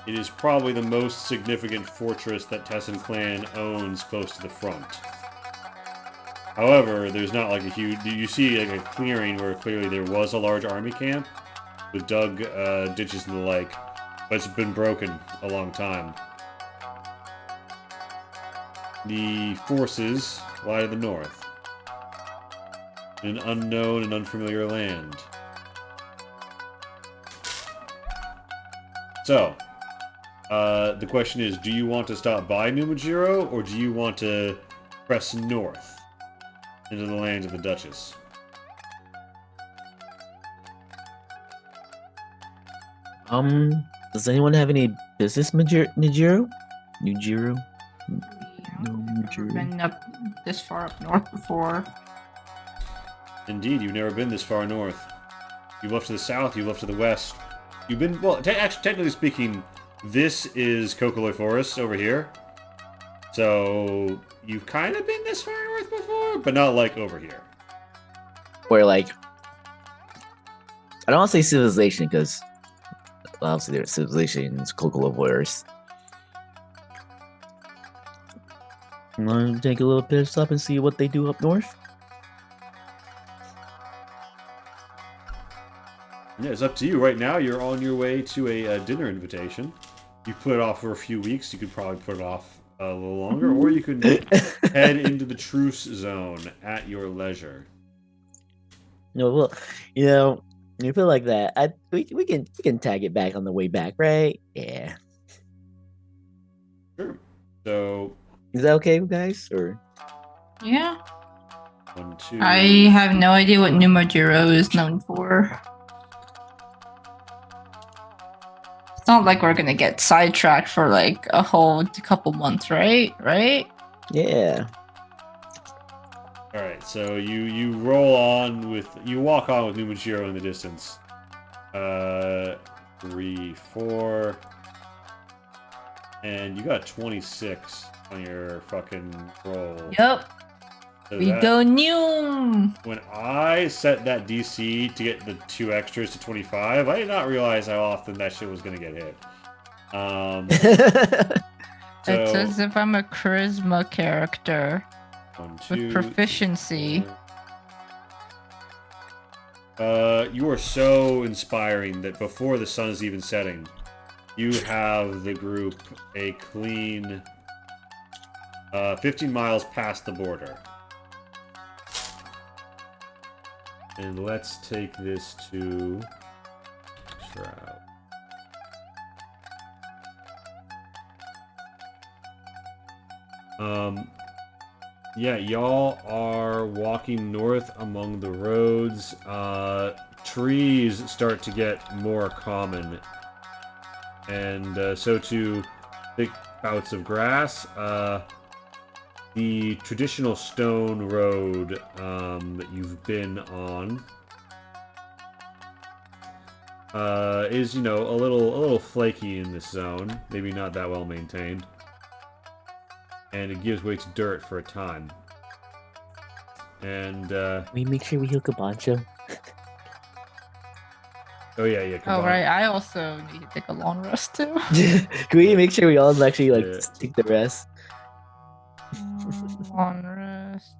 It is probably the most significant fortress that Tessin clan owns close to the front. However, there's not like a huge... You see like a clearing where clearly there was a large army camp with dug ditches and the like, but it's been broken a long time. The forces lie to the north, in an unknown and unfamiliar land. So, the question is, do you want to stop by Numajiro, or do you want to press north into the lands of the Duchess? Does anyone have any business, Nijiro? Nijiro? Never been up this far up north before. Indeed, you've never been this far north. You've left to the south, you've left to the west. You've been, well, actually, technically speaking, this is Kokoloy Forest over here. So, you've kind of been this far north before, but not like over here. Where, like, I don't want to say civilization because obviously there's civilizations, Kokolo Forest. Want to take a little pit stop and see what they do up north? Yeah, it's up to you. Right now, you're on your way to a dinner invitation. You put it off for a few weeks. You could probably put it off a little longer, or you could head into the Truce zone at your leisure. No, well, you know, you feel like that. We can tag it back on the way back, right? Yeah. Sure. So Is that okay, guys? Or Yeah. 1, 2. I have no idea what Numajiro is known for. It's not like we're gonna get sidetracked for like a whole couple months, right? Right? yeah. All right, so you roll on with you walk on with Numajiro in the distance. 3, 4, and you got 26 on your fucking roll. Yep. So We that- go Noom. When I set that DC to get the 2 extras to 25, I did not realize how often that shit was gonna get hit. It's So as if I'm a charisma character 1, 2, with proficiency. 4. You are so inspiring that before the sun is even setting, you have the group a clean 15 miles past the border. And let's take this to Shroud. Yeah, y'all are walking north among the roads. Trees start to get more common, and so too thick bouts of grass. The traditional stone road that you've been on is, you know, a little flaky in this zone. Maybe not that well maintained. And it gives way to dirt for a time. And we make sure we heal Kabancho. oh yeah, Oh combine. right, I also need to take a long rest too. Can we make sure we all actually like Yeah. take the rest? Long rest.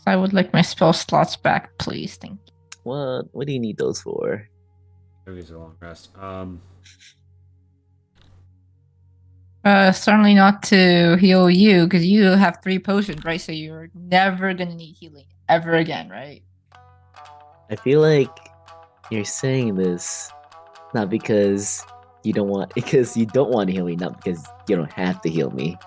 I would like my spell slots back, please. Thank you. What do you need those for? Maybe it's a long rest. Certainly not to heal you, because you have 3 potions, right? So you're never gonna need healing ever again, right? I feel like you're saying this not because you don't want to heal me, not because you don't have to heal me.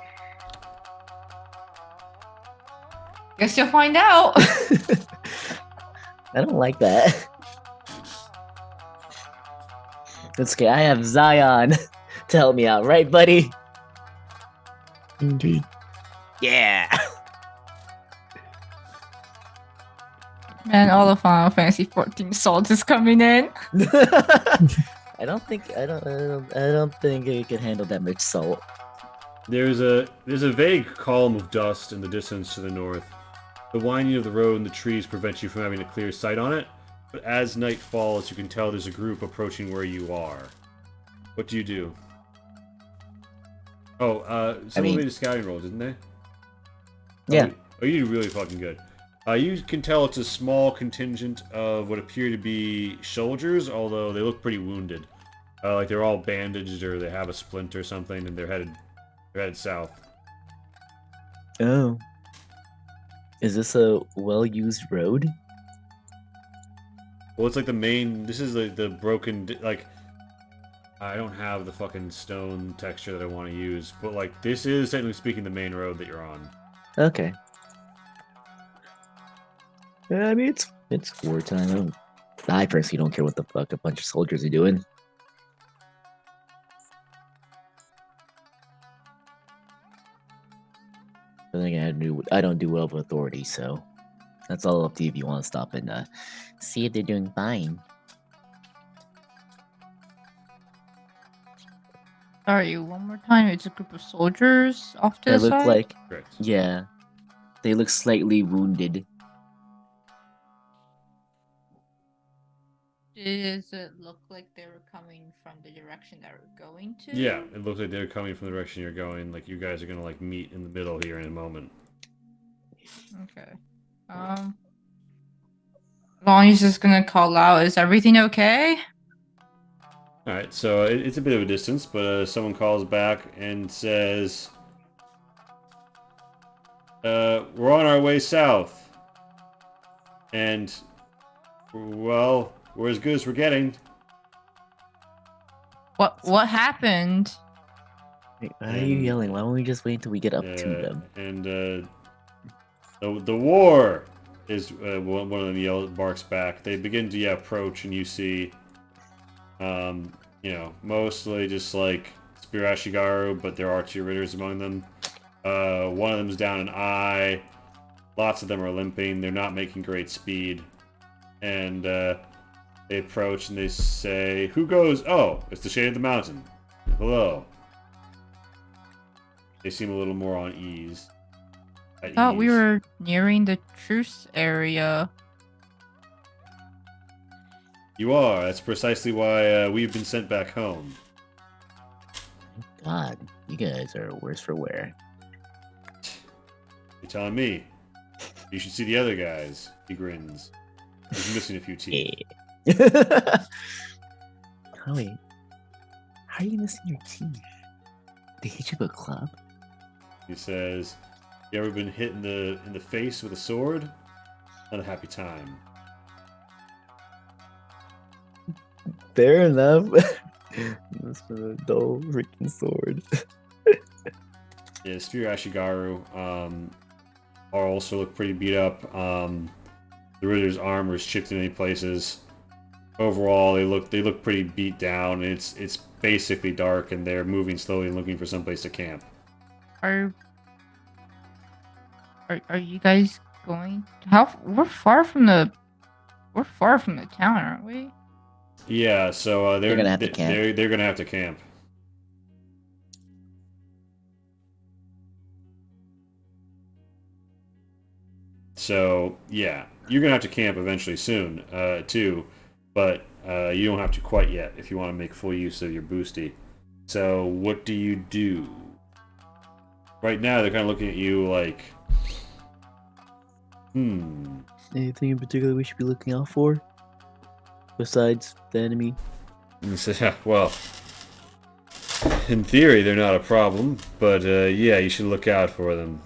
Guess you'll find out. I don't like that. It's okay. I have Zion to help me out, right, buddy? Indeed. Yeah. Man, all the Final Fantasy 14 salt is coming in. I don't think it can handle that much salt. There's a vague column of dust in the distance to the north. The winding of the road and the trees prevent you from having a clear sight on it, but as night falls, you can tell there's a group approaching where you are. What do you do? Oh, someone made a scouting roll, didn't they? Yeah. Oh, you did really fucking good. You can tell it's a small contingent of what appear to be soldiers, although they look pretty wounded. Like they're all bandaged or they have a splint or something, and they're headed south. Oh. Is this a well-used road? Well, it's like the main. This is the broken. Like, I don't have the fucking stone texture that I want to use, but like this is technically speaking the main road that you're on. Okay. I mean, it's wartime. I personally don't care what the fuck a bunch of soldiers are doing. But then again, I don't do well with authority, so that's all up to you if you want to stop and see if they're doing fine. Sorry, one more time. It's a group of soldiers off to They the look side. like, Correct. yeah, they look slightly wounded. Does it look like they were coming from the direction that we're going to? Yeah, it looks like they're coming from the direction you're going. Like you guys are gonna like meet in the middle here in a moment. Okay. As long as it's gonna call out, is everything okay? All right, so it's a bit of a distance, but someone calls back and says, "We're on our way south, and Well, we're as good as we're getting. What happened? Wait, why are you yelling? Why don't we just wait until we get up to them? And the war is one of them yells, barks back. They begin to approach, and you see, mostly just like Spear Ashigaru, but there are 2 Ritters among them. One of them's down an eye. Lots of them are limping. They're not making great speed. And they approach and they say, "Who goes?" "Oh, it's the Shade of the Mountain. Hello." They seem a little more on ease. I thought we were nearing the Truce area. You are. That's precisely why we've been sent back home. God, you guys are worse for wear. You're telling me. You should see the other guys. He grins. He's missing a few teeth. Oh, wait. How are you missing your teeth? They hit you with a club? He says, "You ever been hit in the face with a sword? Not a happy time." Fair enough. That's for a dull freaking sword. Yeah, Spear Ashigaru are also look pretty beat up. The Ritter's armor is chipped in many places. Overall, they look pretty beat down. It's basically dark, and they're moving slowly and looking for someplace to camp. Are you guys going? We're far from the town, aren't we? Yeah, so They're gonna have to camp. They're gonna have to camp. So yeah, you're gonna have to camp eventually soon, too. But you don't have to quite yet if you want to make full use of your boosty. So what do you do? Right now, they're kind of looking at you like, Anything in particular we should be looking out for? Besides the enemy? And he says, "Yeah, well, in theory, they're not a problem, but yeah, you should look out for them.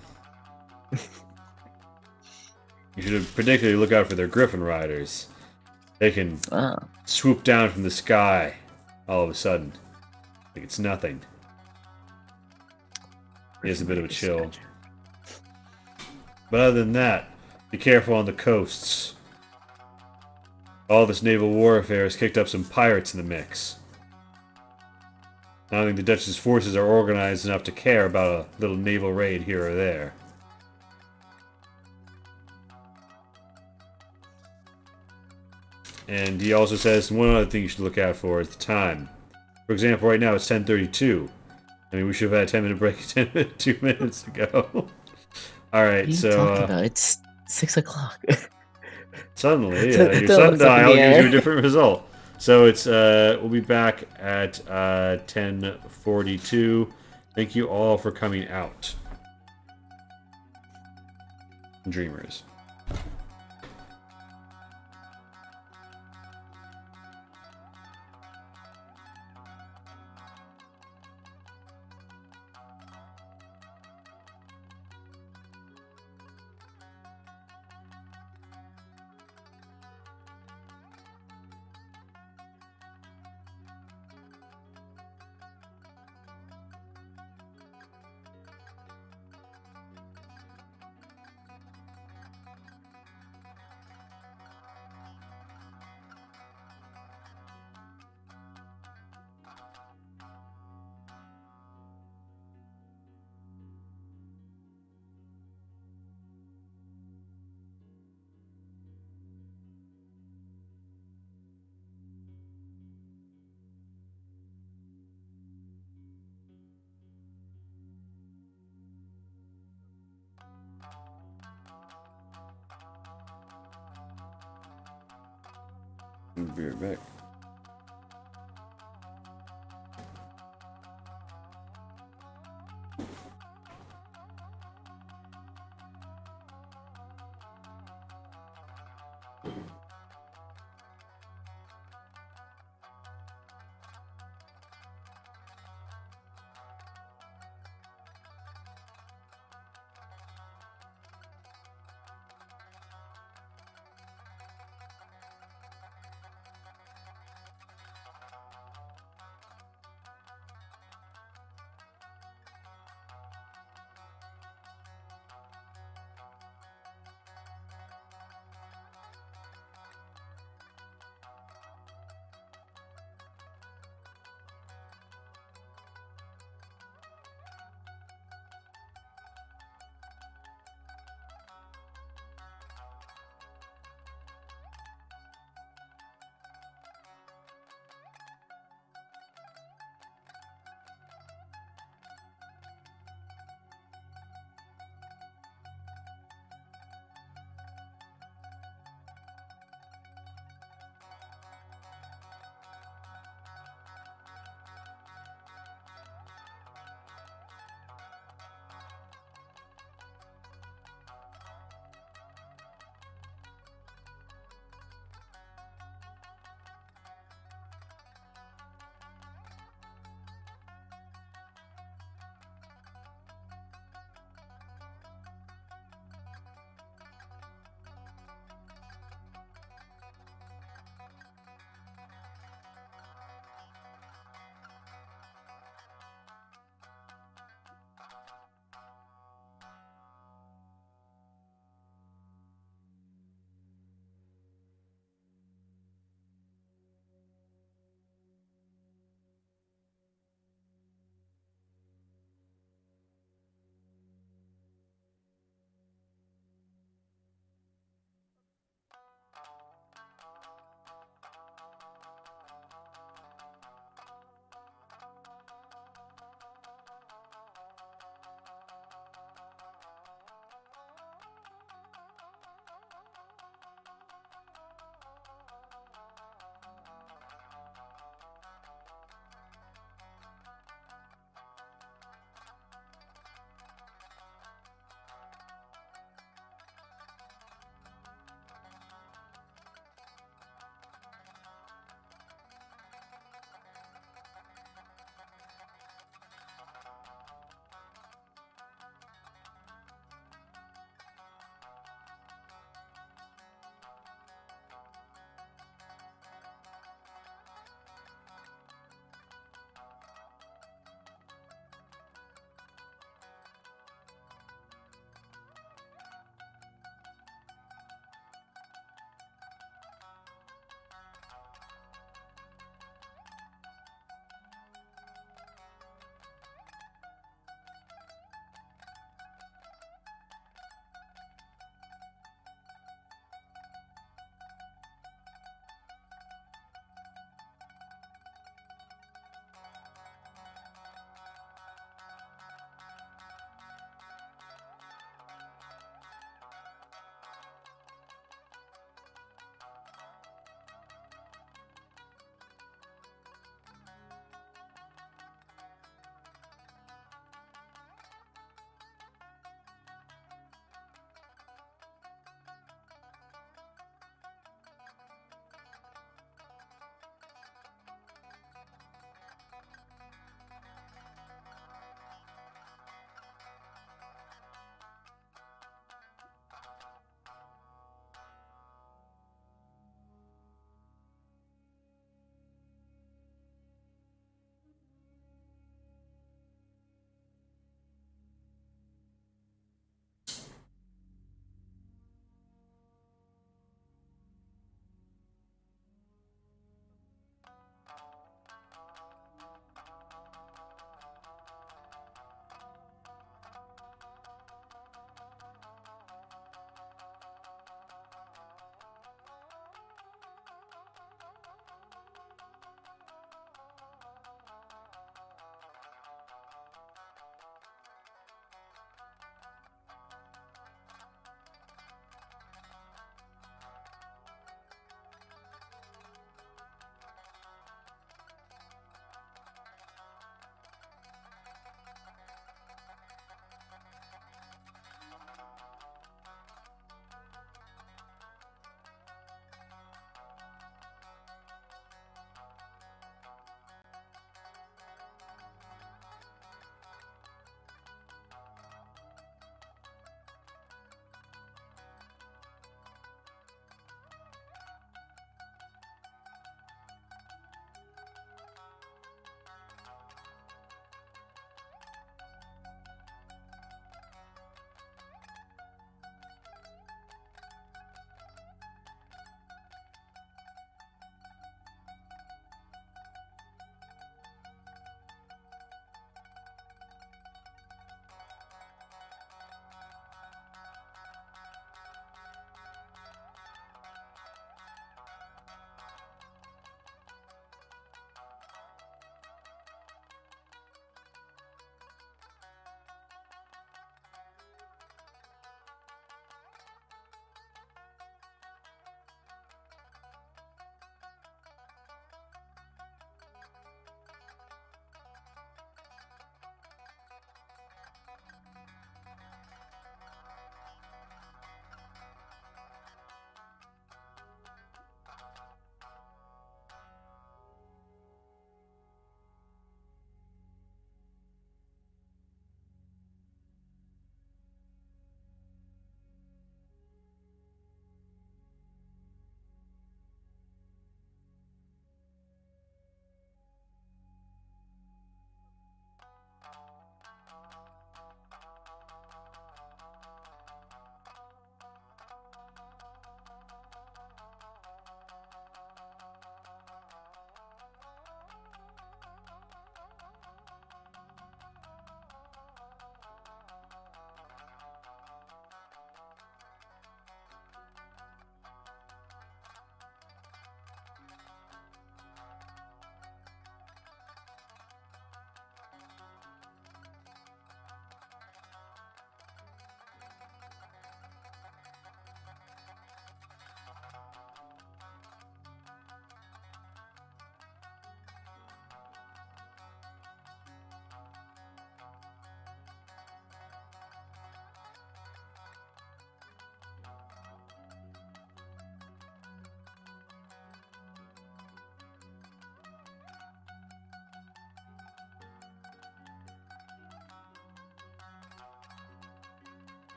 You should particularly look out for their Griffin Riders. They can swoop down from the sky all of a sudden. Like it's nothing." He has a bit of a chill. "But other than that, be careful on the coasts. All this naval warfare has kicked up some pirates in the mix. I don't think the Dutch's forces are organized enough to care about a little naval raid here or there." And he also says one other thing you should look out for is the time. For example, right now it's 10:32. I mean, we should have had a 10-minute break 2 minutes ago. All right, What are you so talking about? It's 6 o'clock. suddenly Don't your look up in the sundial gives you air. a different result. So it's we'll be back at 10:42. Thank you all for coming out, Dreamers. We'll be right back.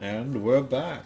And we're back.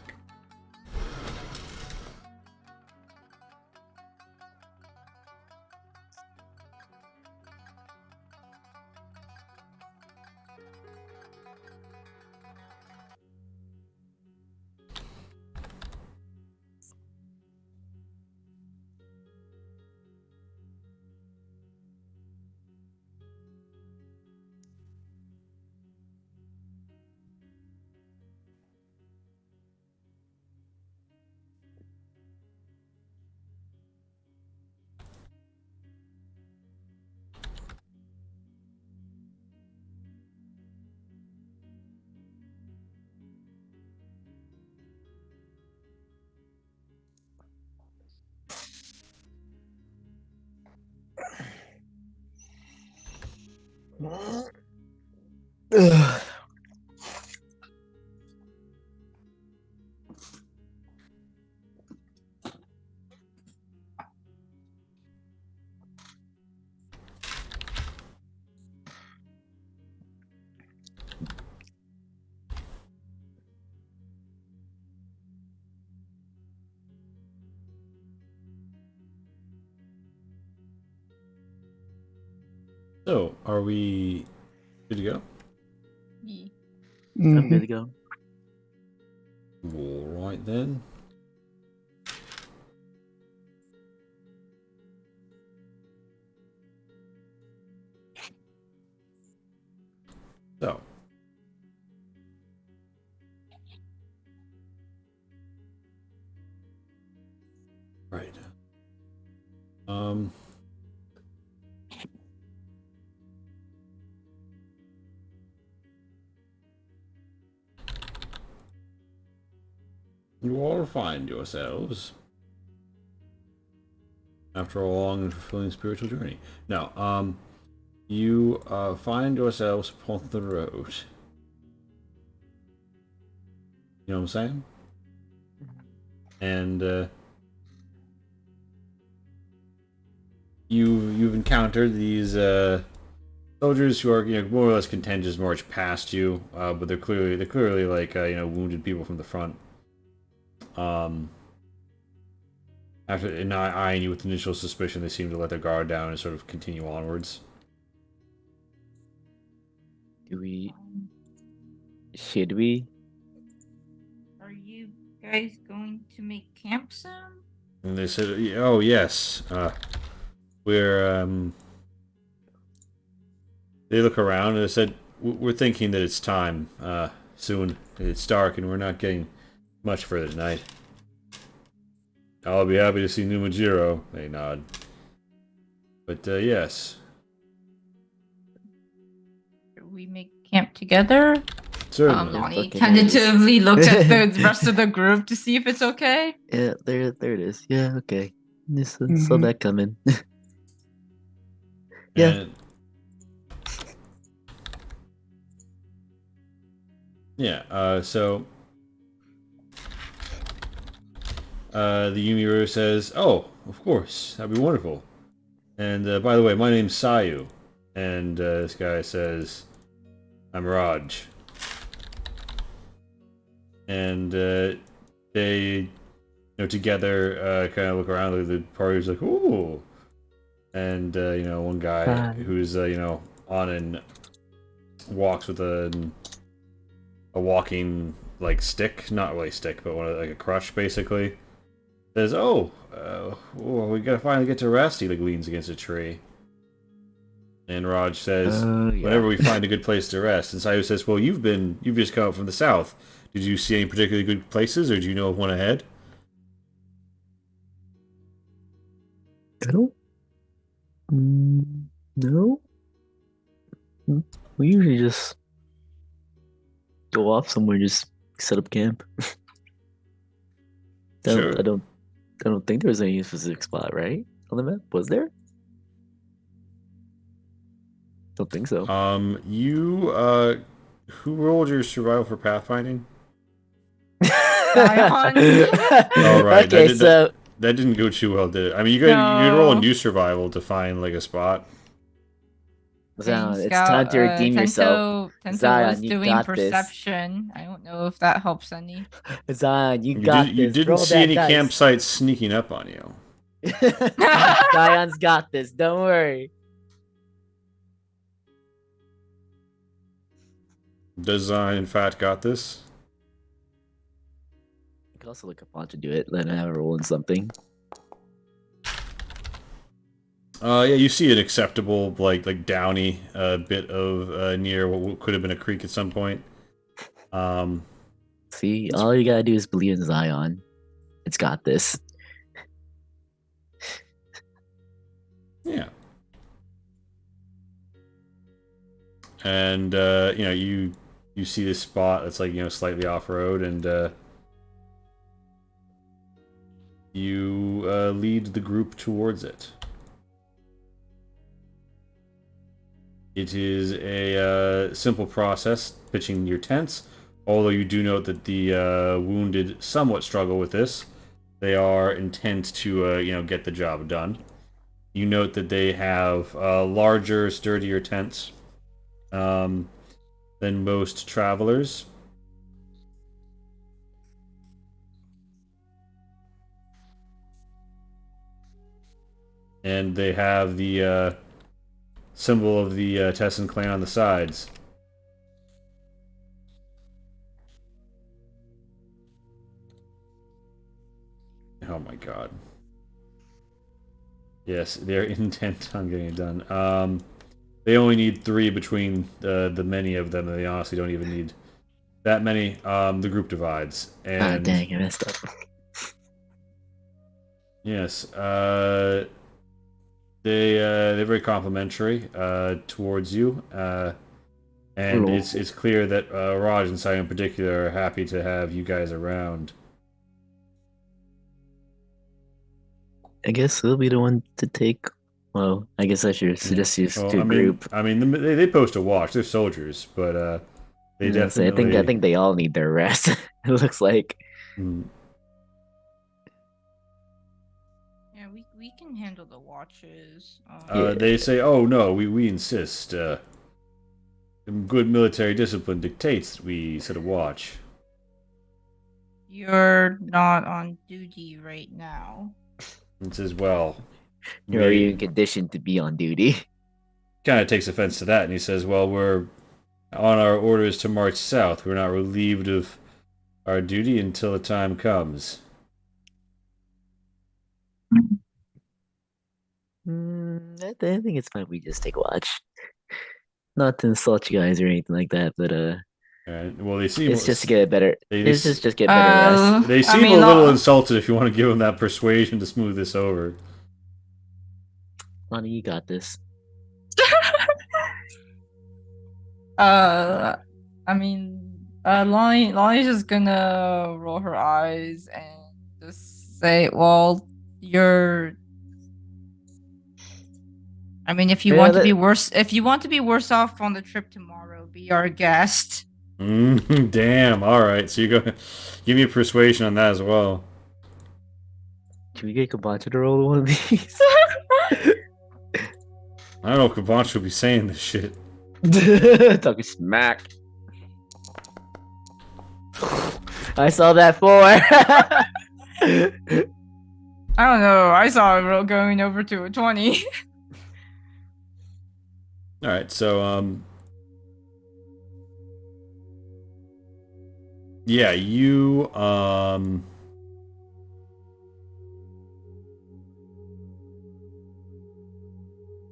So, are we good to go? Yeah. I'm good to go. All right then. So, right. You all find yourselves after a long and fulfilling spiritual journey. Now, you find yourselves upon the road. You know what I'm saying? And you've encountered these soldiers who are more or less content to just march past you, but they're clearly like wounded people from the front. After not eyeing you with initial suspicion, they seem to let their guard down and sort of continue onwards. Should we? Are you guys going to make camp soon? And they said, "Oh yes, we're." They look around and they said, "We're thinking that it's time. Soon. It's dark and we're not getting much further tonight. I'll be happy to see Numajiro." They nod. But yes, We make camp together. certainly. Lonnie fucking tentatively looks at the rest of the group to see if it's okay. Yeah, there it is. Yeah, okay. Just saw Mhm. that coming. Yeah. And, yeah. So the Yumiru says, "Oh, of course, that'd be wonderful. And by the way, my name's Sayu." And this guy says, "I'm Raj." And they, together kind of look around. The party's like, "Ooh!" And one guy Hi. who's on and walks with a walking like stick, not really stick, but one of like a crutch basically. Says, "Oh, well, we gotta finally get to rest." He like leans against a tree. And Raj says, Yeah. "Whenever we find a good place to rest." And Sayu says, "Well, you've just come up from the south. Did you see any particularly good places, or do you know of one ahead?" I don't. No. We usually just go off somewhere, just set up camp. Sure. I don't think there was any specific spot, right? On the map, was there? Don't think so. You who rolled your survival for pathfinding? All right. Okay, so That didn't go too well, did it? I mean, you could roll a No. new survival to find like a spot. Zion, it's Scout, time to redeem yourself. Tento was Zion, you doing got this. perception. I don't know if that helps any. Zion, you got You this. didn't Roll see that any dice. campsites sneaking up on you. Zion's got this. Don't worry. Does Zion, in fact, got this? You can also look up on to do it. Let him have a roll in something. Yeah, you see an acceptable, like downy bit of near what could have been a creek at some point. See, all you gotta do is believe in Zion. It's got this. Yeah. And you see this spot that's like slightly off road, and you lead the group towards it. It is a simple process, pitching your tents, although you do note that the wounded somewhat struggle with this. They are intent to get the job done. You note that they have larger, sturdier tents than most travelers. And they have the symbol of the Tessin clan on the sides. Oh my god. Yes, they're intent on getting it done. They only need 3 between the many of them, and they honestly don't even need that many. The group divides. And Dang, I messed up. yes, they're very complimentary towards you, and Cool. it's clear that Raj and Sai in particular are happy to have you guys around. I guess he'll be the one to take. Well, I guess I should suggest you Well, to group. I mean, they post a watch. They're soldiers, but they Yeah, so definitely. I think they all need their rest. It looks like. Mm. Yeah, we can handle the watches. They say, "Oh no, we insist. Good military discipline dictates that we set a watch." You're not on duty right now. And says, "Well, You're even conditioned to be on duty. kind of takes offense to that, and he says, "Well, we're on our orders to march south. We're not relieved of our duty until the time comes." I think it's fine. We just take watch. Not to insult you guys or anything like that, but Well, they seem it's just to get a better. They- It's just get better rest. they I seem mean, a little not- insulted. If you want to give them that persuasion to smooth this over. Lonnie, you got this. I mean, Lonnie's just gonna roll her eyes and just say, "Well, you're." I mean, if you Yeah, want to that- be worse, if you want to be worse off on the trip tomorrow, be our guest. Damn. All right. So you go. Give me a persuasion on that as well. Can we get Kabancha to roll one of these? I don't know if Kabanch will be saying this shit. Talking smack. I saw that 4. I don't know. I saw it going over to a 20. All right. So yeah, you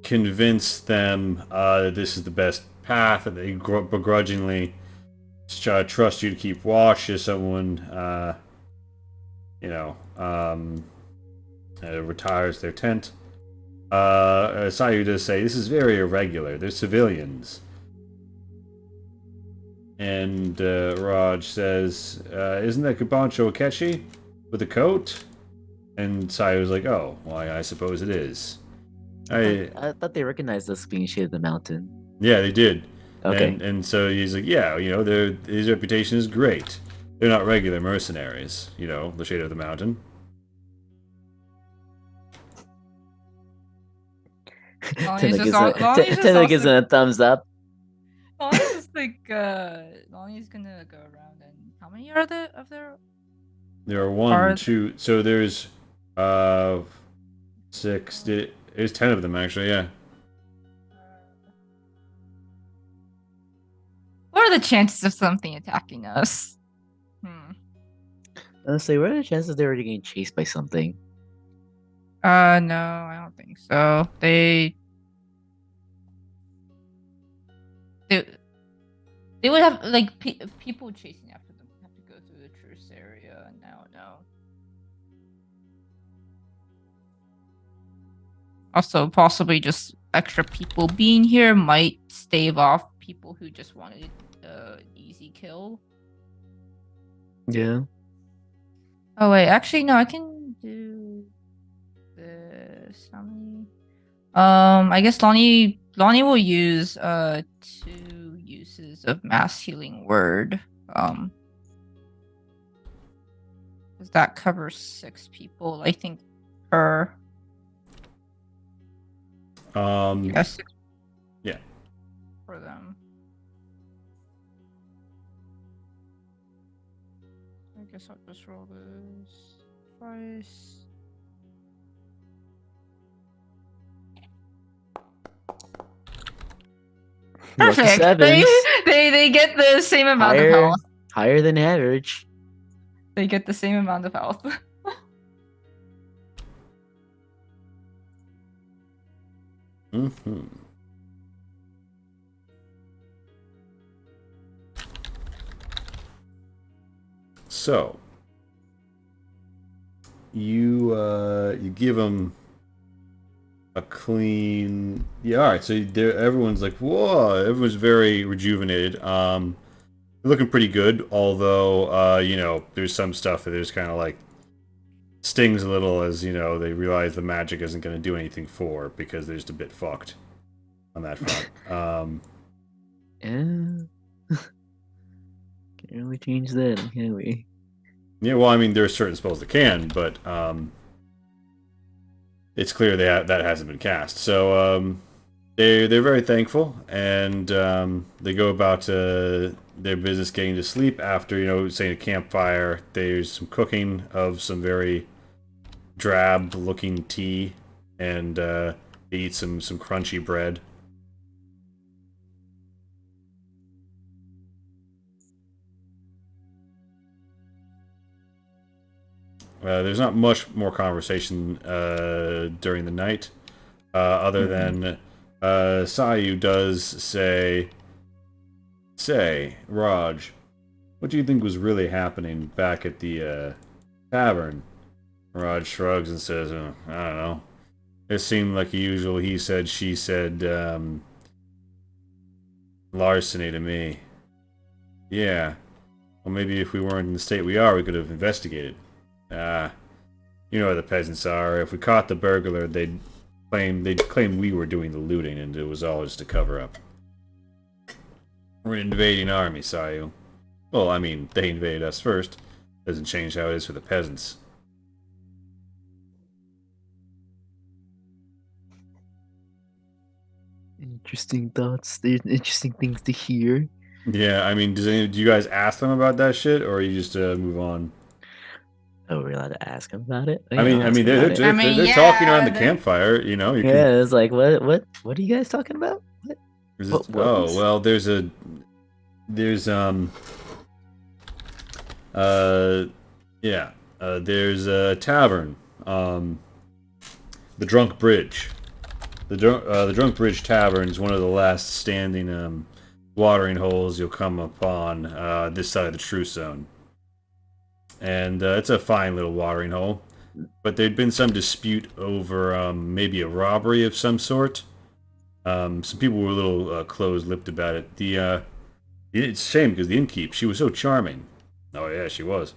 convince them that this is the best path, that they begrudgingly trust you to keep watch as someone retires their tent. Sayu does say this is very irregular. They're civilians. And Raj says, "Isn't that Kubancho Akechi with a coat?" And Sayu's like, "Oh, well, I suppose it is." I thought they recognized us being Shade of the Mountain. Yeah, they did. Okay. And so he's like, "Yeah, his reputation is great. They're not regular mercenaries. The Shade of the Mountain." Lonnie's just Tendo gives also it a thumbs up. Lonnie's just like Lonnie's gonna go around and how many are there of there? There are one, Are two. So there's 6. There's 10 of them actually. Yeah. What are the chances of something attacking us? Honestly, what are the chances they were getting chased by something? No, I don't think so. They would have like people chasing after them would have to go through the Truce area. No, no. Also, possibly just extra people being here might stave off people who just wanted easy kill. Yeah. Oh wait, actually no, I can do this. How many? I guess Lonnie will use 2 uses of mass healing word. Does that cover 6 people? I think per yes, 6 Yeah. for them. I guess I'll just roll this twice. Lucky Perfect. sevens. They get the same amount of Higher, health. higher than average. They get the same amount of health. Mm-hmm. So you give them a clean. Yeah. All right. So everyone's like, whoa. Everyone's very rejuvenated. They're looking pretty good. Although there's some stuff that there's kind of like stings a little as they realize the magic isn't going to do anything for because they're just a bit fucked on that front. Yeah. Can't really change that, can we? Yeah, well, I mean, there are certain spells that can, but it's clear that hasn't been cast. So they're very thankful, and they go about their business, getting to sleep after saying a campfire. There's some cooking of some very drab-looking tea, and they eat some crunchy bread. There's not much more conversation during the night, other than Sayu does say, Raj, what do you think was really happening back at the tavern? Raj shrugs and says, I don't know. It seemed like usual he said, she said larceny to me. Yeah. Well, maybe if we weren't in the state we are, we could have investigated. You know how the peasants are. If we caught the burglar, they'd claim we were doing the looting, and it was all just a cover-up. We're an invading army, Sayu. Well, I mean, they invaded us first. Doesn't change how it is for the peasants. Interesting thoughts. There's interesting things to hear. Yeah, I mean, do you guys ask them about that shit, or you just move on? Oh, we're allowed to ask him about it? I mean, they're yeah, talking around the they- campfire. You can. Yeah, it's like, what are you guys talking about? What? Well, there's there's a tavern, the Drunk Bridge. The Drunk Bridge Tavern is one of the last standing watering holes you'll come upon this side of the Truce Zone. And it's a fine little watering hole. But there'd been some dispute over maybe a robbery of some sort. Some people were a little closed-lipped about it. It's a shame because the innkeep, she was so charming. Oh yeah, she was.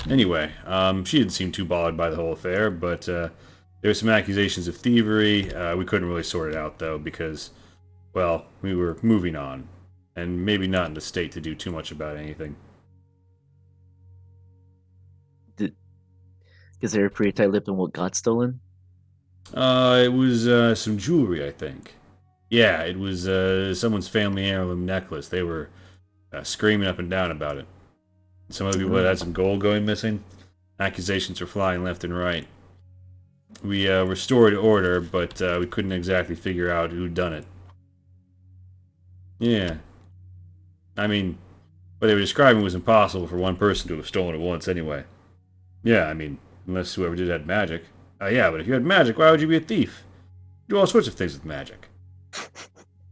Anyway, she didn't seem too bothered by the whole affair, but there were some accusations of thievery. We couldn't really sort it out, though, because, well, we were moving on. And maybe not in the state to do too much about anything. Because they were pretty tight-lipped on what got stolen? It was some jewelry, I think. Yeah, it was someone's family heirloom necklace. They were screaming up and down about it. Some other people had some gold going missing. Accusations were flying left and right. We restored order, but we couldn't exactly figure out who'd done it. Yeah. I mean, what they were describing was impossible for one person to have stolen it once anyway. Yeah, I mean, unless whoever did had magic. Yeah, but if you had magic, why would you be a thief? You do all sorts of things with magic.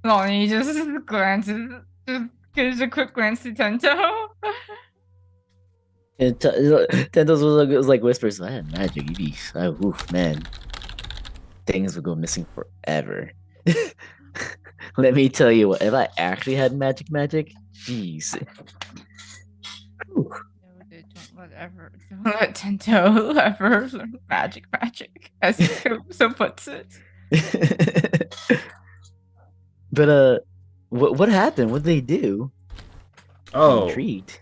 Lonnie just glances, just gives a quick glance to Tento. And Tentos was like whispers, "I had magic, you'd be, oof, man, things would go missing forever." Let me tell you what, if I actually had magic, jeez. Whew. No, don't let Tento ever learn magic, as so puts it. But what happened? What did they do? I'm Oh, intrigued.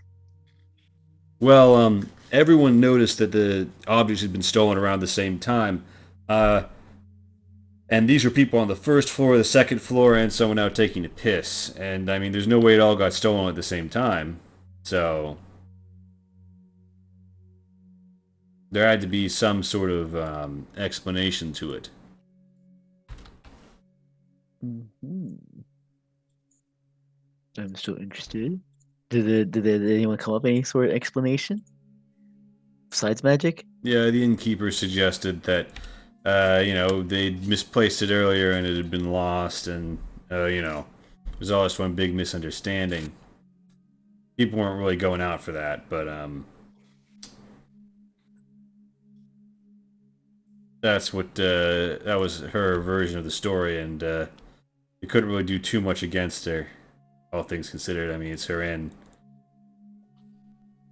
well, everyone noticed that the objects had been stolen around the same time. And these were people on the first floor, the second floor, and someone out taking a piss. And I mean, there's no way it all got stolen at the same time. So there had to be some sort of explanation to it. Mm-hmm. I'm still interested. Did anyone come up with any sort of explanation besides magic? Yeah, the innkeeper suggested that, they'd misplaced it earlier and it had been lost, and, it was all just one big misunderstanding. People weren't really going out for that, but, that's what, that was her version of the story, and, you couldn't really do too much against her, all things considered. I mean, it's her inn.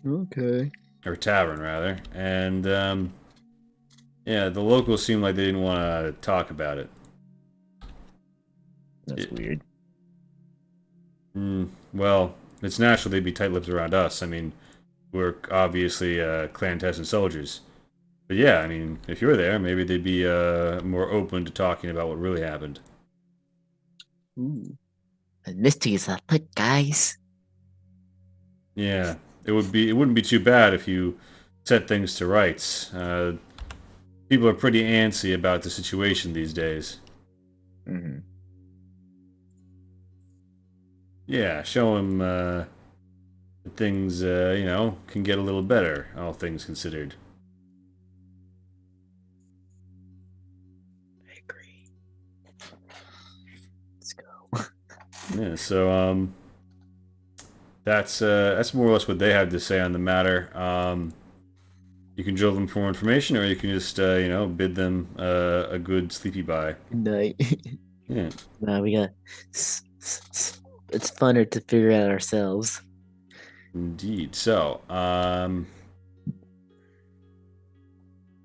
Okay. Or tavern, rather. And, yeah, the locals seemed like they didn't want to talk about it. That's weird. Well, it's natural they'd be tight-lipped around us. I mean, we're obviously clandestine soldiers. But yeah, I mean, if you were there, maybe they'd be more open to talking about what really happened. Ooh. The mystery is afoot, guys. Yeah, it wouldn't be too bad if you set things to rights. People are pretty antsy about the situation these days. Mm-hmm. Yeah, show them that things, can get a little better, all things considered. I agree. Let's go. Yeah, so that's more or less what they have to say on the matter. You can drill them for more information, or you can just bid them a good sleepy bye. Good night. Yeah. Nah, we got. It's funner to figure out ourselves. Indeed. So,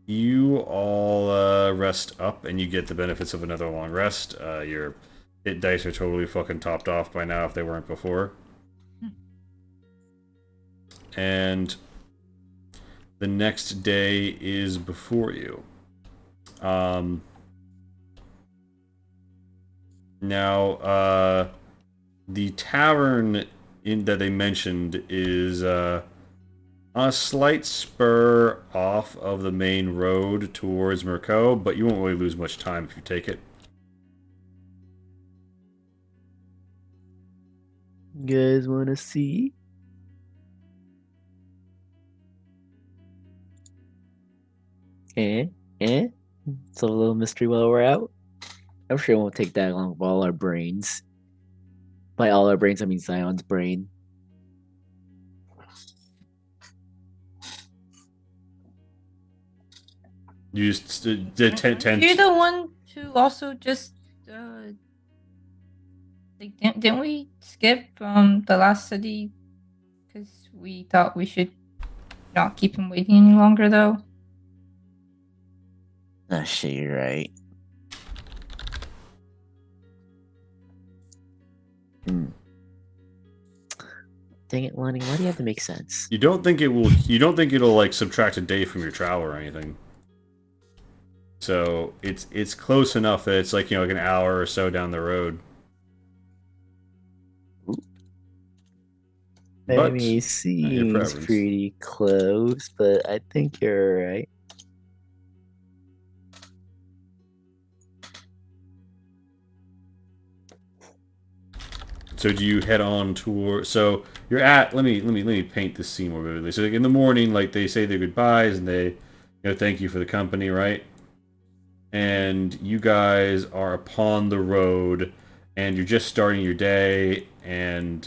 you all rest up, and you get the benefits of another long rest. Your hit dice are totally fucking topped off by now if they weren't before. And the next day is before you. Now, the tavern that they mentioned is on a slight spur off of the main road towards Mirko, but you won't really lose much time if you take it. You guys want to see? It's a little mystery while we're out. I'm sure it won't take that long with all our brains. By all our brains, I mean Zion's brain. You just did 10. You're the one to also just didn't we skip the last city because we thought we should not keep him waiting any longer though. Ah, shit, you're right. Dang it, Lonnie, why do you have to make sense? You don't think it will? You don't think it'll like subtract a day from your travel or anything? So it's close enough that it's like, you know, like an hour or so down the road. I But mean, it your seems preference. pretty close, but I think you're right. So do you head on toward? So you're at. Let me paint this scene more vividly. So like in the morning, like they say their goodbyes and they, you know, thank you for the company, right? And you guys are upon the road, and you're just starting your day, and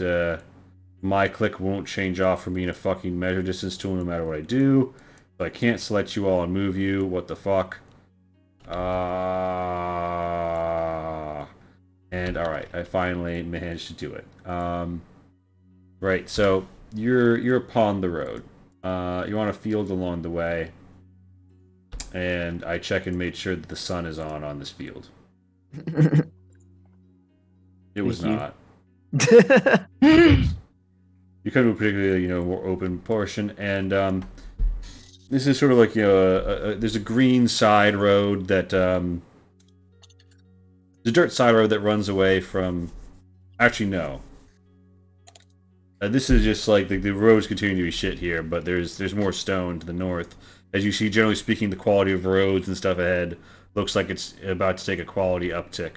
my click won't change off from being a fucking measure distance tool no matter what I do. So I can't select you all and move you. What the fuck? And all right, I finally managed to do it. Right, so you're upon the road. You're on a field along the way, and I check and made sure that the sun is on this field. It was Thank you. not. You come to a particularly, you know, more open portion, and this is sort of like, you know, there's a green side road that the dirt side road that runs away from. Actually, no. This is just like the roads continue to be shit here, but there's more stone to the north. As you see, generally speaking, the quality of roads and stuff ahead looks like it's about to take a quality uptick.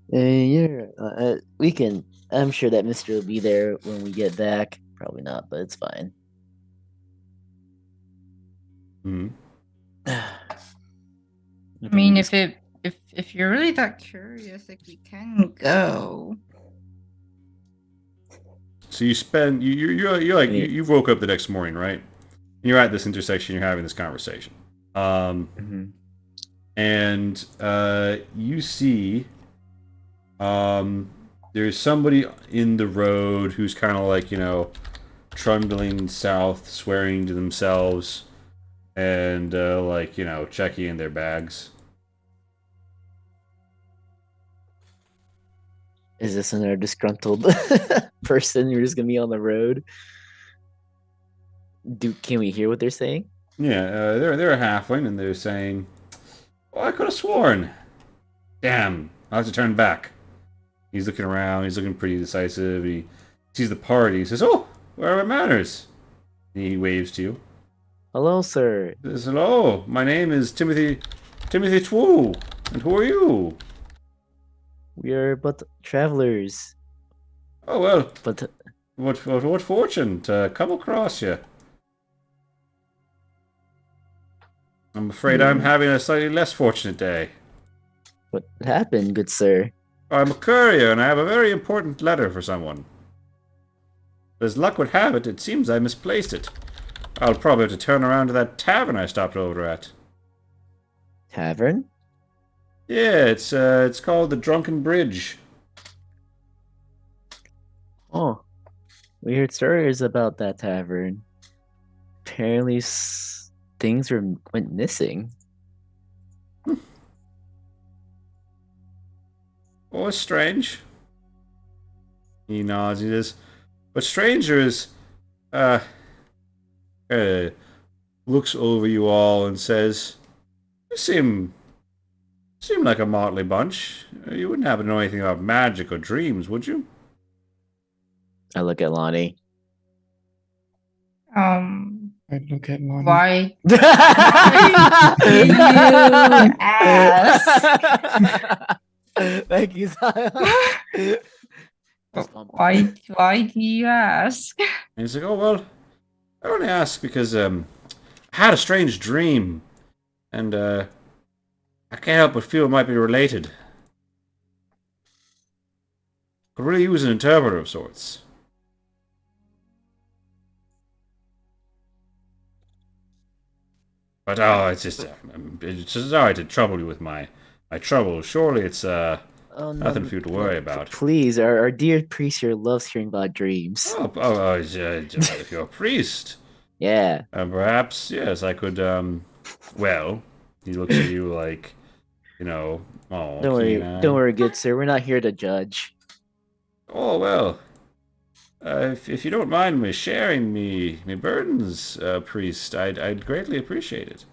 Yeah, we can. I'm sure that Mister will be there when we get back. Probably not, but it's fine. hmm I mean, if you're really that curious, like we can go. So you spend you're like you woke up the next morning, right? You're at this intersection. You're having this conversation, and you see there's somebody in the road who's kind of like, you know, trundling south, swearing to themselves, and like, you know, checking in their bags. Is this another disgruntled person who's just gonna be on the road? Can we hear what they're saying? Yeah, they're a halfling, and they're saying, "Well, I could have sworn. Damn, I'll have to turn back." He's looking around. He's looking pretty decisive. He sees the party. He says, "Oh, where are my manners?" And he waves to you. Hello, sir. He says, "Hello, my name is Timothy Twoo, and who are you?" We are but travelers. "Oh well, But what fortune to come across you." "I'm afraid I'm having a slightly less fortunate day. what happened, good sir? I'm a courier, and I have a very important letter for someone. As luck would have it, it seems I misplaced it. I'll probably have to turn around to that tavern I stopped over at." Tavern? "Yeah, it's called the Drunken Bridge." Oh, we heard stories about that tavern. Apparently, things went missing. "Oh, it's strange." He nods. He says, "But stranger is, uh, looks over you all and says, "You seem like a motley bunch. You wouldn't happen to know anything about magic or dreams, would you?" I look at Lonnie. I look at Lonnie. Why? Why do you ask? Thank you, Zion. Why do you ask? And he's like, "Oh well, I only ask because I had a strange dream, and I can't help but feel it might be related. Could really use an interpreter of sorts." But oh, it's just sorry to trouble you with my trouble. Surely it's Oh, nothing for you to worry about. Please, our dear priest here loves hearing about dreams. If you're a priest, Yeah. perhaps yes, I could. Well, he looks at you like, you know, oh, Don't worry, good sir. We're not here to judge. Oh, well. If you don't mind me sharing me burdens, priest, I'd greatly appreciate it.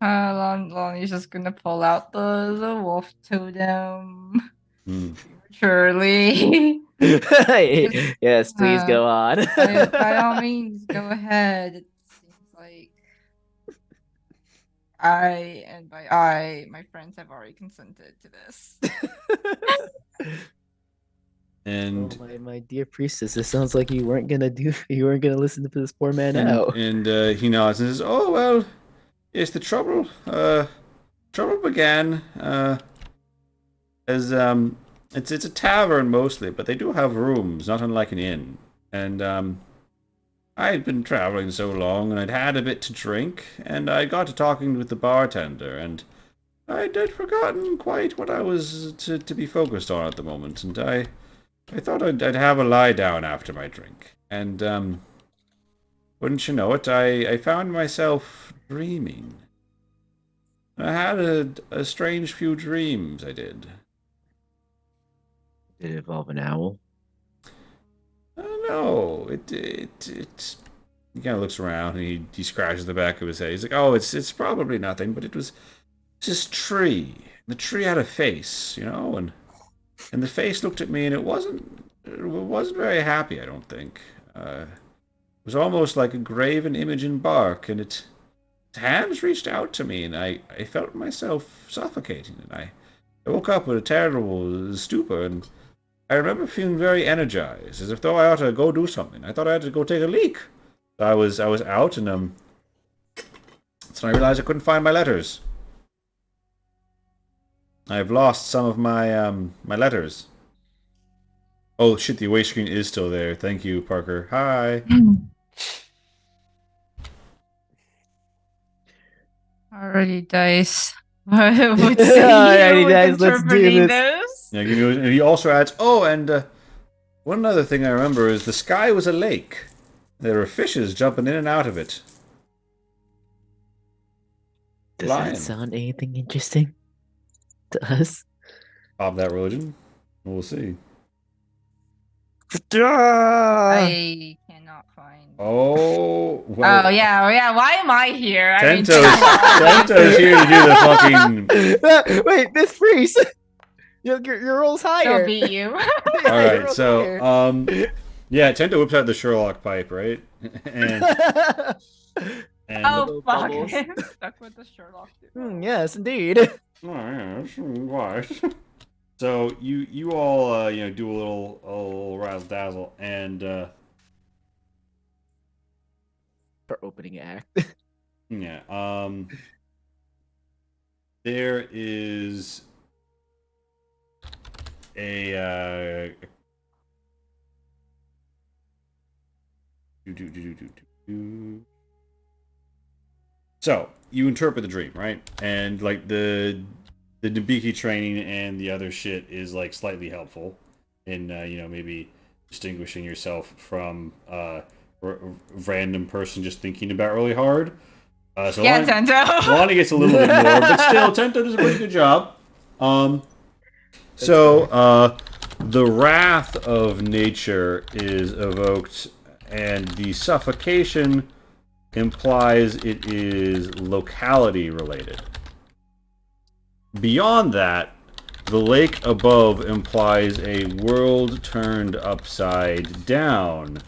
Lonnie's just gonna pull out the wolf totem Hmm. prematurely. Yes, please go on. By all means, go ahead. It seems like my friends have already consented to this. And my dear priestess, it sounds like you weren't gonna listen to this poor man and out. and he nods and says, "Oh well, yes, the trouble began as it's a tavern mostly, but they do have rooms, not unlike an inn. And I had been traveling so long, and I'd had a bit to drink, and I got to talking with the bartender, and I'd forgotten quite what I was to be focused on at the moment, and I thought I'd have a lie down after my drink, and wouldn't you know it, I found myself dreaming. I had a strange few dreams, I did. Did it involve an owl? No, it's. He kind of looks around and he scratches the back of his head. He's like, "Oh, it's probably nothing, but it was this tree. The tree had a face, and the face looked at me, and it wasn't very happy. I don't think. It was almost like a graven image in bark, and its hands reached out to me, and I felt myself suffocating, and I woke up with a terrible stupor, and I remember feeling very energized, as if though I ought to go do something. I thought I had to go take a leak. I was out, and so I realized I couldn't find my letters. I've lost some of my letters. Oh shit! The away screen is still there. Thank you, Parker. Hi. Alrighty, dice. What's Alrighty, you guys, let's do interpreting this. this? Yeah, and he also adds, oh, and one other thing I remember is the sky was a lake. There were fishes jumping in and out of it. Does Lion. that sound anything interesting to us? Pop that religion. We'll see. I cannot find. Oh, well. Oh yeah. Why am I here? Tento's here to do the fucking. Wait, this priest. Your roll's She'll higher. beat you. All right, so yeah, Tento whips out the Sherlock pipe, right? and Oh fuck! bubbles. I'm stuck with the Sherlock. Yes, indeed. Oh, yes, why? So you all do a little razzle dazzle, and For opening act. yeah, there is a So you interpret the dream, right? And like the Nabiki training and the other shit is like slightly helpful in maybe distinguishing yourself from random person just thinking about really hard. So Yeah, Tento. Lonnie gets a little bit more, but still, Tento does a pretty good job. The wrath of nature is evoked, and the suffocation implies it is locality related. Beyond that, the lake above implies a world turned upside down,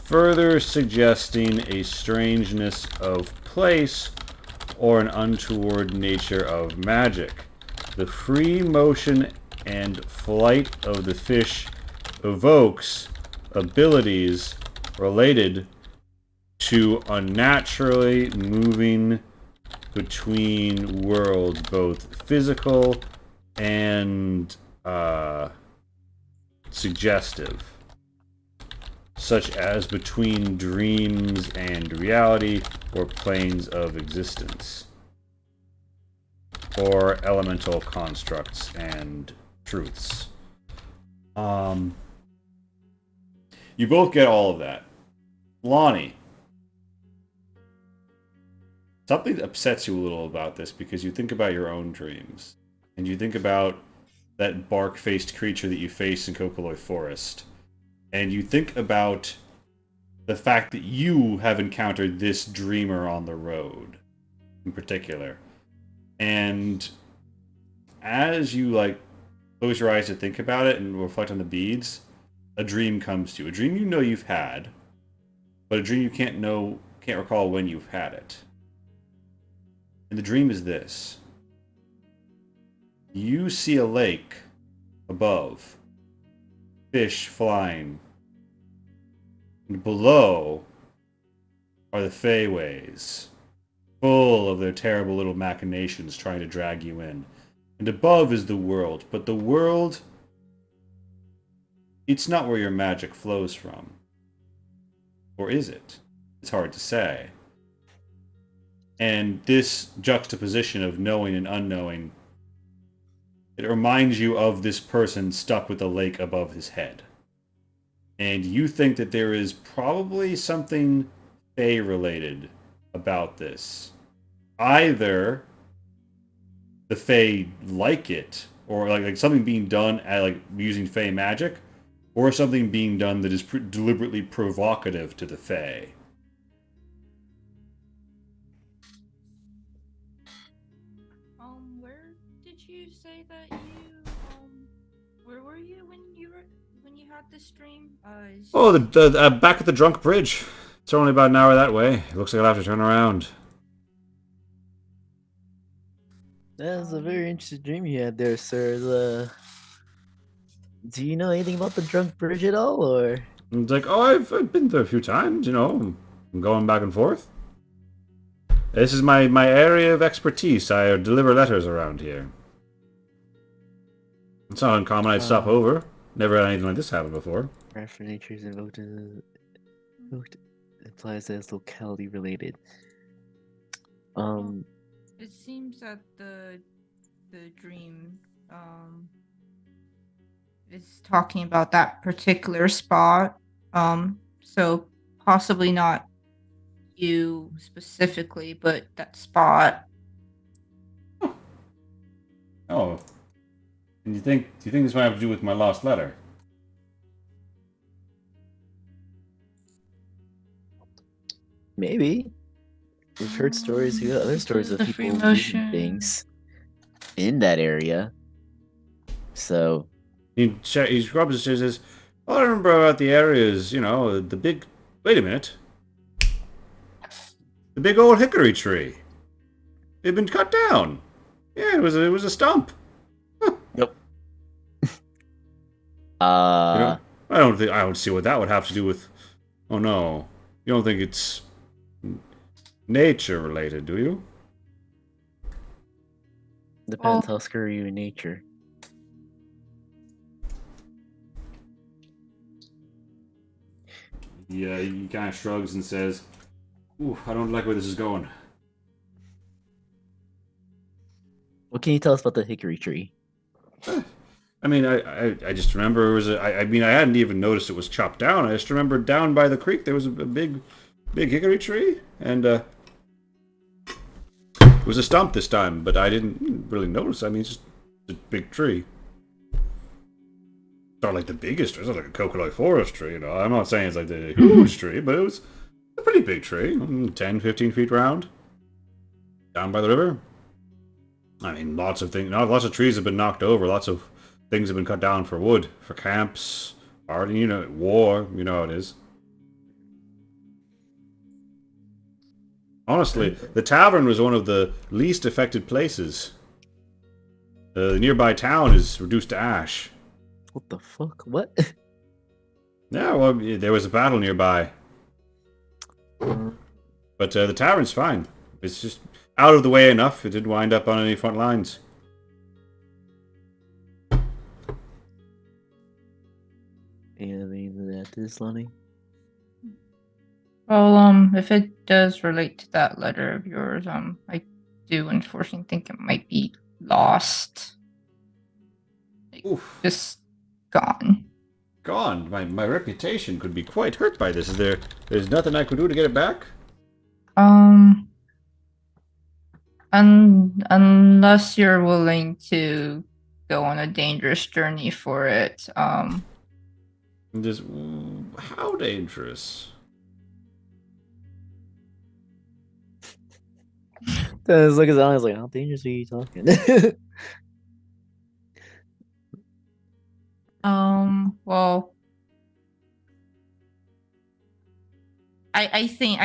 further suggesting a strangeness of place or an untoward nature of magic. The free motion and flight of the fish evokes abilities related to unnaturally moving between worlds, both physical and suggestive, such as between dreams and reality or planes of existence, or elemental constructs and truths. You both get all of that. Lonnie, something upsets you a little about this because you think about your own dreams. And you think about that bark-faced creature that you face in Kokoloi Forest, and you think about the fact that you have encountered this dreamer on the road in particular. And as you like close your eyes to think about it and reflect on the beads, a dream comes to you. A dream you know you've had, but a dream you can't recall when you've had it. And the dream is this. You see a lake above, fish flying, and below are the Feyways, full of their terrible little machinations trying to drag you in. And above is the world, but the world, it's not where your magic flows from. Or is it? It's hard to say. And this juxtaposition of knowing and unknowing, it reminds you of this person stuck with the lake above his head. And you think that there is probably something Fey related about this. Either the Fey like it, or like something being done at like using Fey magic, or something being done that is deliberately provocative to the Fey. Where did you say that you where were you when you had this dream? Oh, the back at the Drunk Bridge. It's only about an hour that way. It looks like I'll have to turn around. That's a very interesting dream you had there, sir. Do you know anything about the Drunk Bridge at all, or? It's like, oh, I've been there a few times, you know. I'm going back and forth. This is my area of expertise. I deliver letters around here. It's not uncommon. I'd stop over. Never had anything like this happen before. Cry for nature is invoked implies that it's locality related. It seems that the dream is talking about that particular spot. So possibly not you specifically, but that spot. Oh. And do you think this might have to do with my lost letter? Maybe. We've heard stories, other stories of The people free losing motion. things in that area. So He scrubs his and says, all I remember about the area is, you know, the big... Wait a minute. The big old hickory tree. It had been cut down. Yeah, it was a stump. Yep. You know, I don't see what that would have to do with... Oh no. You don't think it's nature related, do you? Depends how scary you in nature. Yeah, he kind of shrugs and says, ooh, I don't like where this is going. What can you tell us about the hickory tree? I mean, I just remember it was I hadn't even noticed it was chopped down. I just remember down by the creek there was a big hickory tree, and it was a stump this time, but I didn't really notice. I mean, it's just a big tree. It's not like the biggest. It's not like a Kokoloi forest tree, you know. I'm not saying it's like the huge tree, but it was a pretty big tree, 10, 15 feet round, down by the river. I mean, lots of trees have been knocked over. Lots of things have been cut down for wood, for camps, party, you know, war, you know how it is. Honestly, the tavern was one of the least affected places. The nearby town is reduced to ash. What the fuck? What? Yeah, well, there was a battle nearby. But the tavern's fine. It's just out of the way enough. It didn't wind up on any front lines. Anything to add to this, Lonnie? Well, if it does relate to that letter of yours, I do unfortunately think it might be lost. Oof. Just gone. Gone. My reputation could be quite hurt by this. There's nothing I could do to get it back? Unless you're willing to go on a dangerous journey for it. Just how dangerous? Dennis look at Alex like, how dangerous are you talking? Well, I think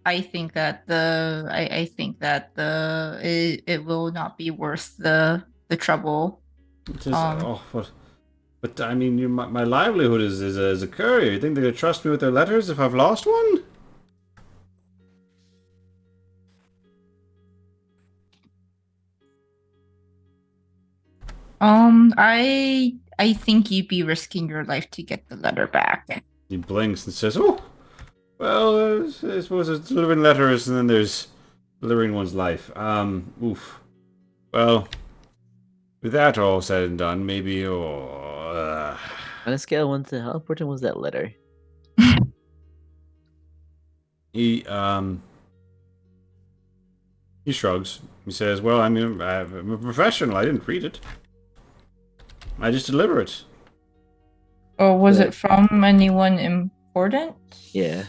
I think that I think that it will not be worth the trouble. Just oh, but I mean, my livelihood is as a courier. You think they could trust me with their letters if I've lost one? I think you'd be risking your life to get the letter back. He blinks and says, "Oh, well, I suppose there's delivering letters, and then there's delivering one's life. Oof. Well, with that all said and done, maybe. On a scale of 1 to how important was that letter? He he shrugs. He says, "Well, I'm a professional. I didn't read it. I just deliver it." Or was But- it from anyone important? Yeah.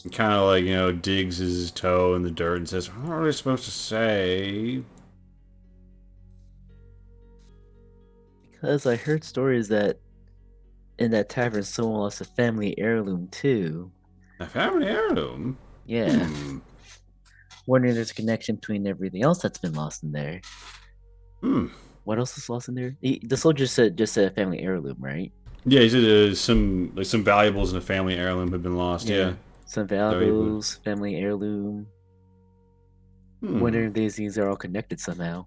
He kind of like digs his toe in the dirt and says, "What are they supposed to say?" Because I heard stories that in that tavern someone lost a family heirloom too. A family heirloom. Yeah. Hmm. Wondering if there's a connection between everything else that's been lost in there. Hmm. What else is lost in there? The soldier said just a family heirloom, right? Yeah, he said some valuables in a family heirloom had been lost. Yeah. Some he would- valuables, family heirloom. Hmm. Wondering if these things are all connected somehow.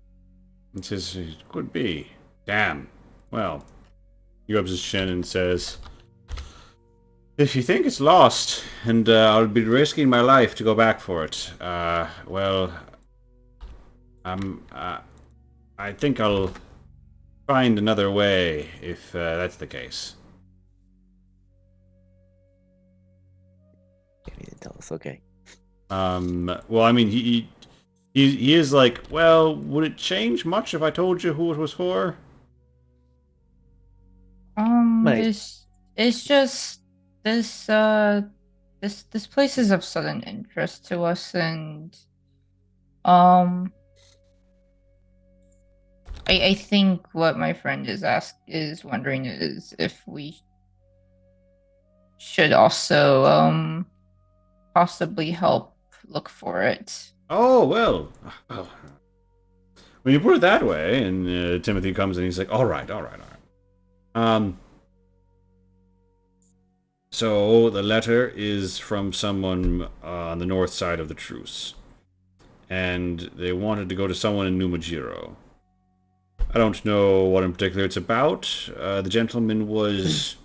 It says it could be. Damn. Well, he rubs his chin and says, "If you think it's lost, and I'll be risking my life to go back for it, well, I think I'll find another way if that's the case." He didn't tell us. Okay. Well, I mean, he is like, well, would it change much if I told you who it was for? Might. It's just this place is of sudden interest to us, and um, I think what my friend is wondering is if we should also possibly help look for it. Oh, well, when you put it that way, and Timothy comes and he's like, all right. So the letter is from someone on the north side of the Truce, and they wanted to go to someone in Numajiro. I don't know what in particular it's about. The gentleman was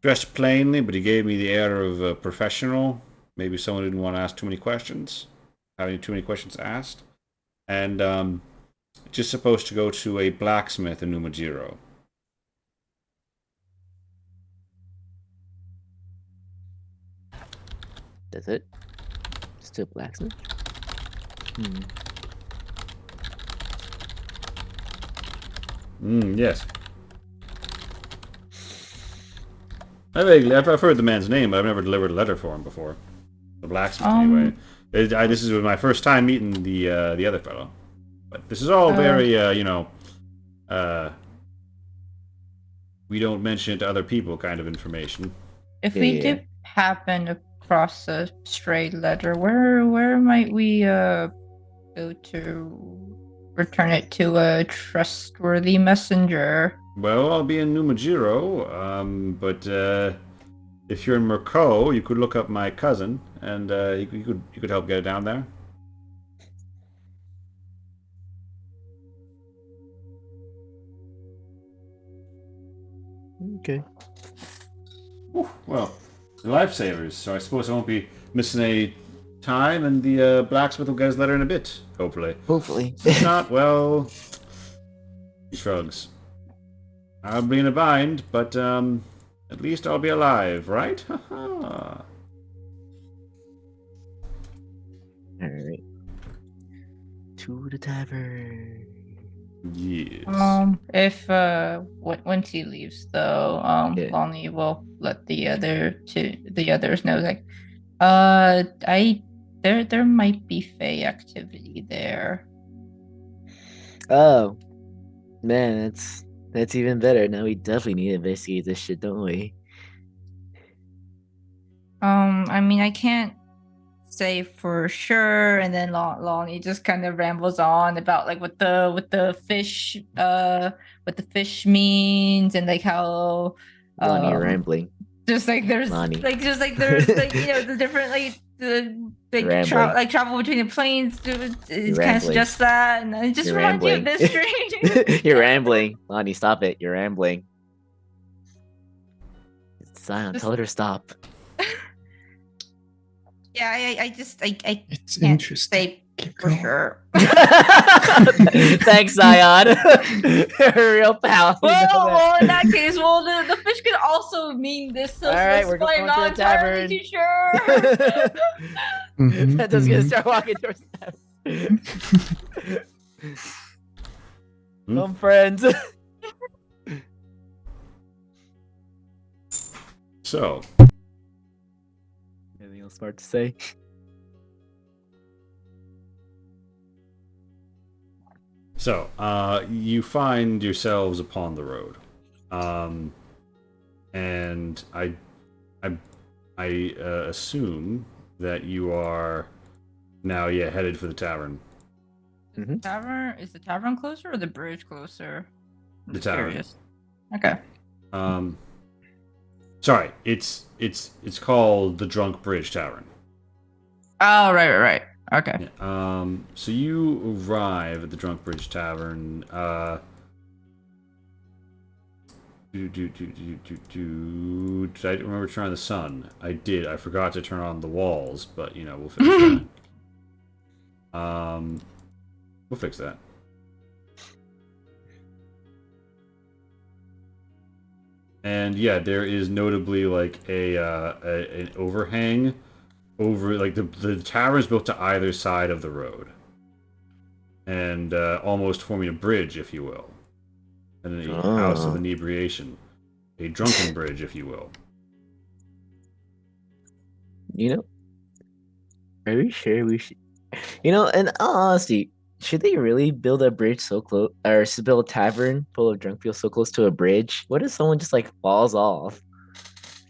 dressed plainly, but he gave me the air of a professional. Maybe someone didn't want to ask too many questions, having too many questions asked. And just supposed to go to a blacksmith in Numajiro. That's it. Still blacksmith. Yes. I've heard the man's name, but I've never delivered a letter for him before. The blacksmith, anyway. This is my first time meeting the other fellow. But this is all very, we don't mention it to other people kind of information. If Yeah, we yeah. do happen across a stray letter, where might we go to return it to a trustworthy messenger? Well, I'll be in Numajiro, but if you're in Murko, you could look up my cousin, and you could help get it down there. Okay. Ooh, well, the lifesavers, so I suppose I won't be missing any time, and the blacksmith will get his letter in a bit, hopefully. Hopefully. If not, well, he shrugs. I'll be in a bind, but at least I'll be alive, right? Haha. Alright. To the tavern. Yes. If once he leaves though, Yeah. Lonnie will let the others know like, there might be Fey activity there. Oh man, that's even better. Now we definitely need to investigate this shit, don't we? I mean, I can't say for sure, and then Lonnie just kind of rambles on about like what the fish what the fish means and like how Lonnie, you're rambling. just like there's Lonnie. like just like there's like the different like the like Rambling. travel between the planes it kind of rambling. suggests that, and it just You're reminds you of rambling. this dream. You're rambling. Lonnie, stop it. You're rambling. Zion, Just- tell her to stop. Yeah, I just I It's can't interesting. say Keep for going. sure. Thanks, Zion. You're a real pal. You know that. Well, in that case, well, the fish could also mean this. So All right, that's we're why I'm going to not the entirely tavern. too sure. Pento's gonna start walking towards the tavern. Come, friends. So, Anything else smart to say? you find yourselves upon the road, and I assume that you are now, headed for the tavern. Tavern is the tavern closer or the bridge closer? I'm The just tavern. curious. Okay. Sorry, it's called the Drunk Bridge Tavern. Oh, right. Okay. Yeah, so you arrive at the Drunk Bridge Tavern. Did I remember to turn on the sun? I did. I forgot to turn on the walls, but we'll fix that. We'll fix that. And yeah, there is notably like an overhang over, like the tavern is built to either side of the road, and almost forming a bridge, if you will, and a house of Oh. inebriation, a drunken bridge, if you will. You know, are we sure we should? In all honesty, should they really build a bridge so close, or build a tavern full of drunk people so close to a bridge? What if someone just like falls off?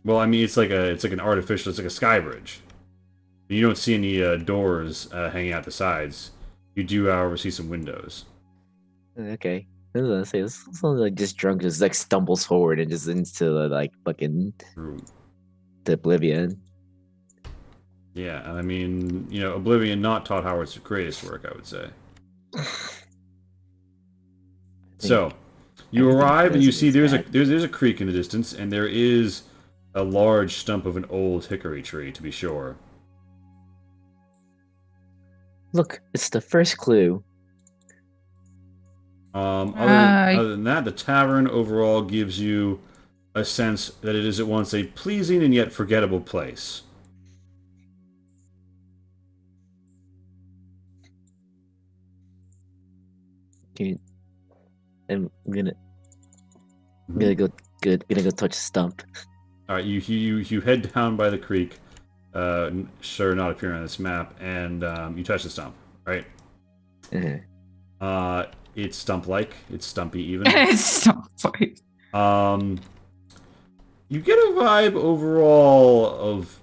Well, I mean, it's like an artificial, it's like a sky bridge. You don't see any doors hanging out the sides. You do, however, see some windows. Okay, I was gonna say this sounds like just drunk, just like stumbles forward and just into the, like fucking Room. the oblivion. Yeah, and I mean, Oblivion not Todd Howard's greatest work, I would say. So, you everything arrive and you does see is there's bad. there's a creek in the distance, and there is a large stump of an old hickory tree, to be sure. Look, it's the first clue. Other than that, the tavern overall gives you a sense that it is at once a pleasing and yet forgettable place. I'm gonna go touch the stump. All right, you head down by the creek, sure not appearing on this map, and you touch the stump, right? Mhm. It's stump-like. It's stumpy even. It's so funny. You get a vibe overall of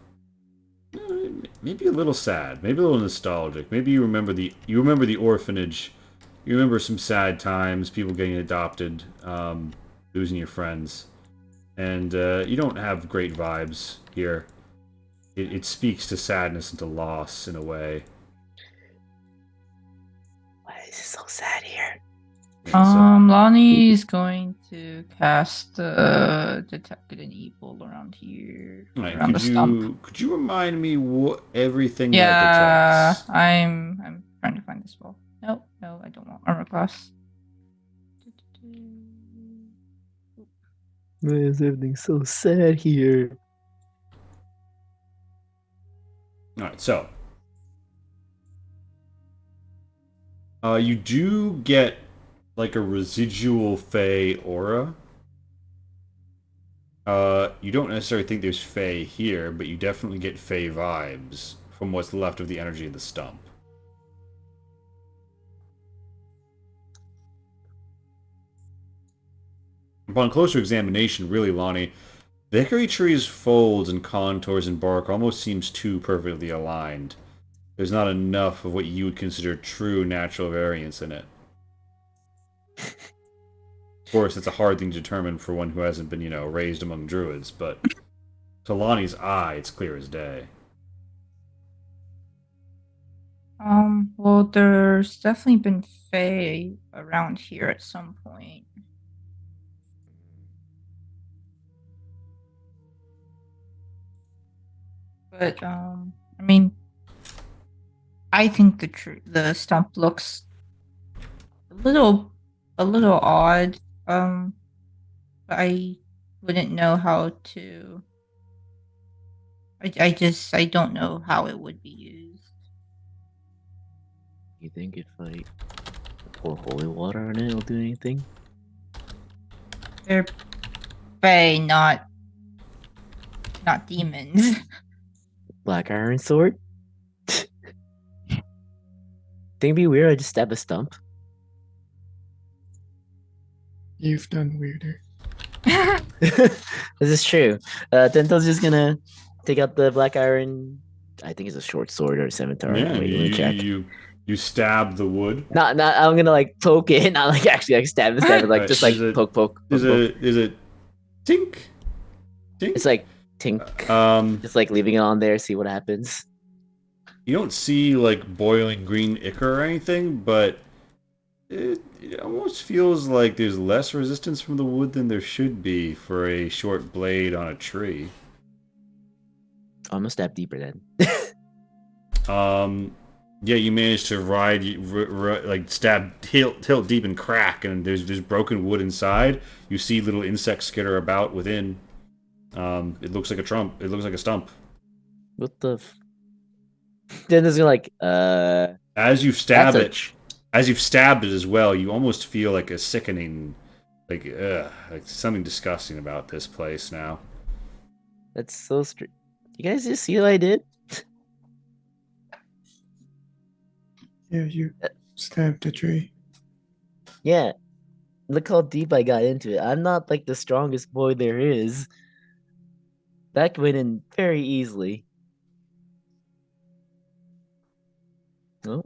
maybe a little sad, maybe a little nostalgic. Maybe you remember the orphanage. You remember some sad times, people getting adopted, losing your friends, and you don't have great vibes here. It speaks to sadness and to loss in a way. Why is it so sad here? Yeah, so, Lonnie is going to cast detect good and evil around here, all right, around the stump. could you remind me what everything that Yeah, detects? I'm trying to find the spell. No, I don't want armor class. Why is everything so sad here? All right, so you do get like a residual Fey aura. You don't necessarily think there's Fey here, but you definitely get Fey vibes from what's left of the energy of the stump. Upon closer examination, really, Lonnie, the hickory tree's folds and contours and bark almost seems too perfectly aligned. There's not enough of what you would consider true natural variance in it. Of course, it's a hard thing to determine for one who hasn't been, raised among druids, but to Lonnie's eye, it's clear as day. Well, there's definitely been Fae around here at some point. But I mean, I think the stump looks a little odd. But I wouldn't know how to. I don't know how it would be used. You think if I pour holy water on it, it'll do anything? They're Fae, not demons. Black iron sword? Think it'd be weird I just stab a stump? You've done weirder. This is true. Tento's just gonna take out the black iron. I think it's a short sword or a scimitar. Yeah, Wait, let me check. you stab the wood. Not. I'm gonna like poke it, not like actually like stab it, like Alright, just like is it- poke. Is it tink? Tink? It's like tink. Um, Just like leaving it on there, see what happens. you don't see like boiling green ichor or anything, but it almost feels like there's less resistance from the wood than there should be for a short blade on a tree. I'm gonna stab deeper then. Yeah, you managed to like stab tilt deep and crack, and there's broken wood inside. You see little insects skitter about within. It looks like a trump. It looks like a stump. What the? Then there's gonna like As you stab that's a it, as you've stabbed it as well, you almost feel like a sickening, like something disgusting about this place now. That's so strange. You guys just see what I did? Yeah, you stabbed the tree. Yeah. Look how deep I got into it. I'm not like the strongest boy there is. That went in very easily. Oh,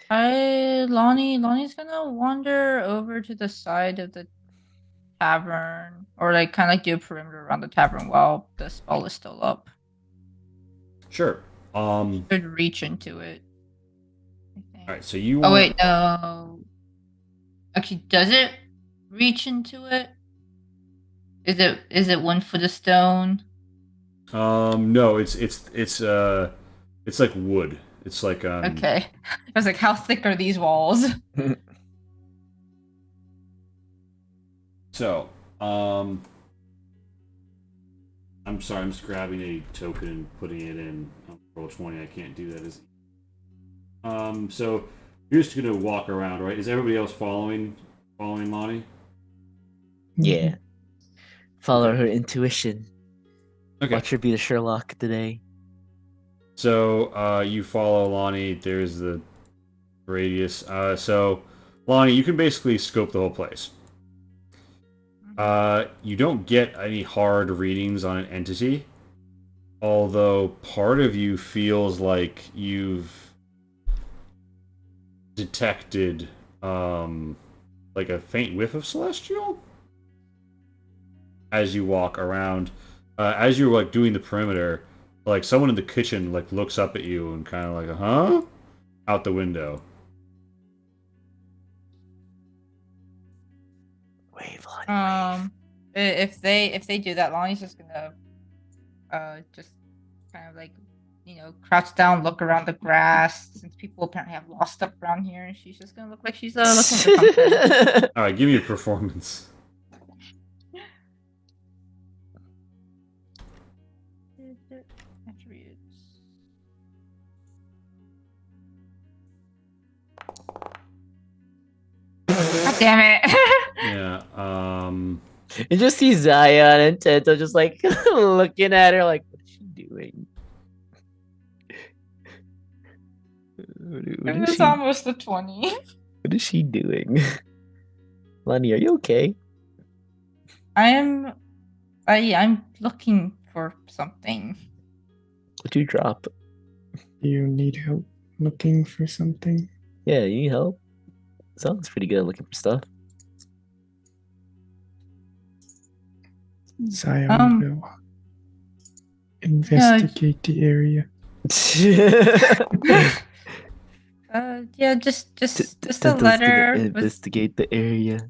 Lonnie's gonna wander over to the side of the tavern, or like kind of like do a perimeter around the tavern while the spell is still up. Sure. Should reach into it. I think. All right. So you Oh want? wait, no. Actually, does it reach into it? Is it 1 foot of stone? No. It's like wood. It's like Okay. I was like, how thick are these walls? So, I'm sorry, I'm just grabbing a token and putting it in roll 20. I can't do that. So you're just gonna walk around, right? Is everybody else following Lonnie? yeah. Follow Okay. her intuition. Okay. Watch her be the Sherlock today. So you follow Lonnie. There's the radius. So Lonnie, you can basically scope the whole place. You don't get any hard readings on an entity, although part of you feels like you've detected like a faint whiff of celestial as you walk around. As you're like doing the perimeter, like someone in the kitchen like looks up at you and kind of like, huh, out the window. Wave, Lonnie, wave. If they do that, Lonnie's just gonna just kind of like crouch down, look around the grass, since people apparently have lost stuff around here, and she's just gonna look like she's looking for something. All right, give me a performance. Attributes. Damn it. Yeah. You just see Zion and Tento just like looking at her like, what is she doing? It was almost a 20. What is she doing? Lonnie, are you okay? I'm looking for something. What'd you drop? Do you need help looking for something? Yeah, you need help? Sounds pretty good at looking for stuff. Zion will investigate the area. Yeah, just a letter. Investigate the area.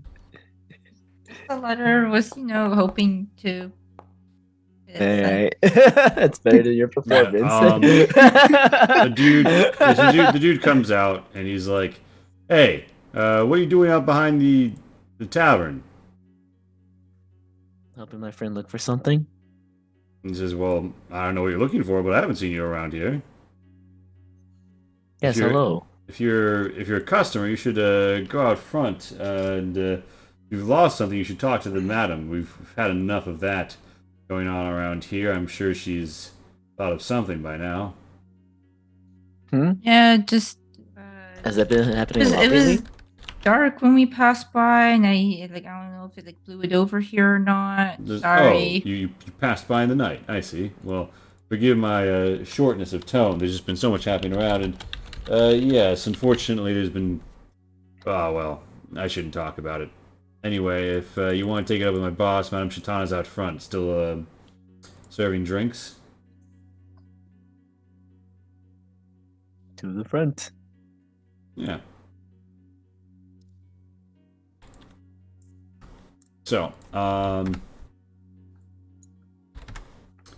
The letter was, hoping to. Alright. That's better than your performance. The dude comes out and he's like, "Hey, what are you doing out behind the tavern?" Helping my friend look for something. He says, "Well, I don't know what you're looking for, but I haven't seen you around here." Yes, hello. If you're a customer, you should go out front, and if you've lost something, you should talk to the madam. We've had enough of that going on around here. I'm sure she's thought of something by now. Yeah, just. Has that been happening a lot It lately? was dark when we passed by, and I don't know if it blew it over here or not. Sorry. Oh, you passed by in the night. I see. Well, forgive my shortness of tone. There's just been so much happening around, and yes, unfortunately, there's been. Oh well, I shouldn't talk about it. Anyway, if you want to take it up with my boss, Madame Chitana's out front, still serving drinks. To the front. Yeah. So,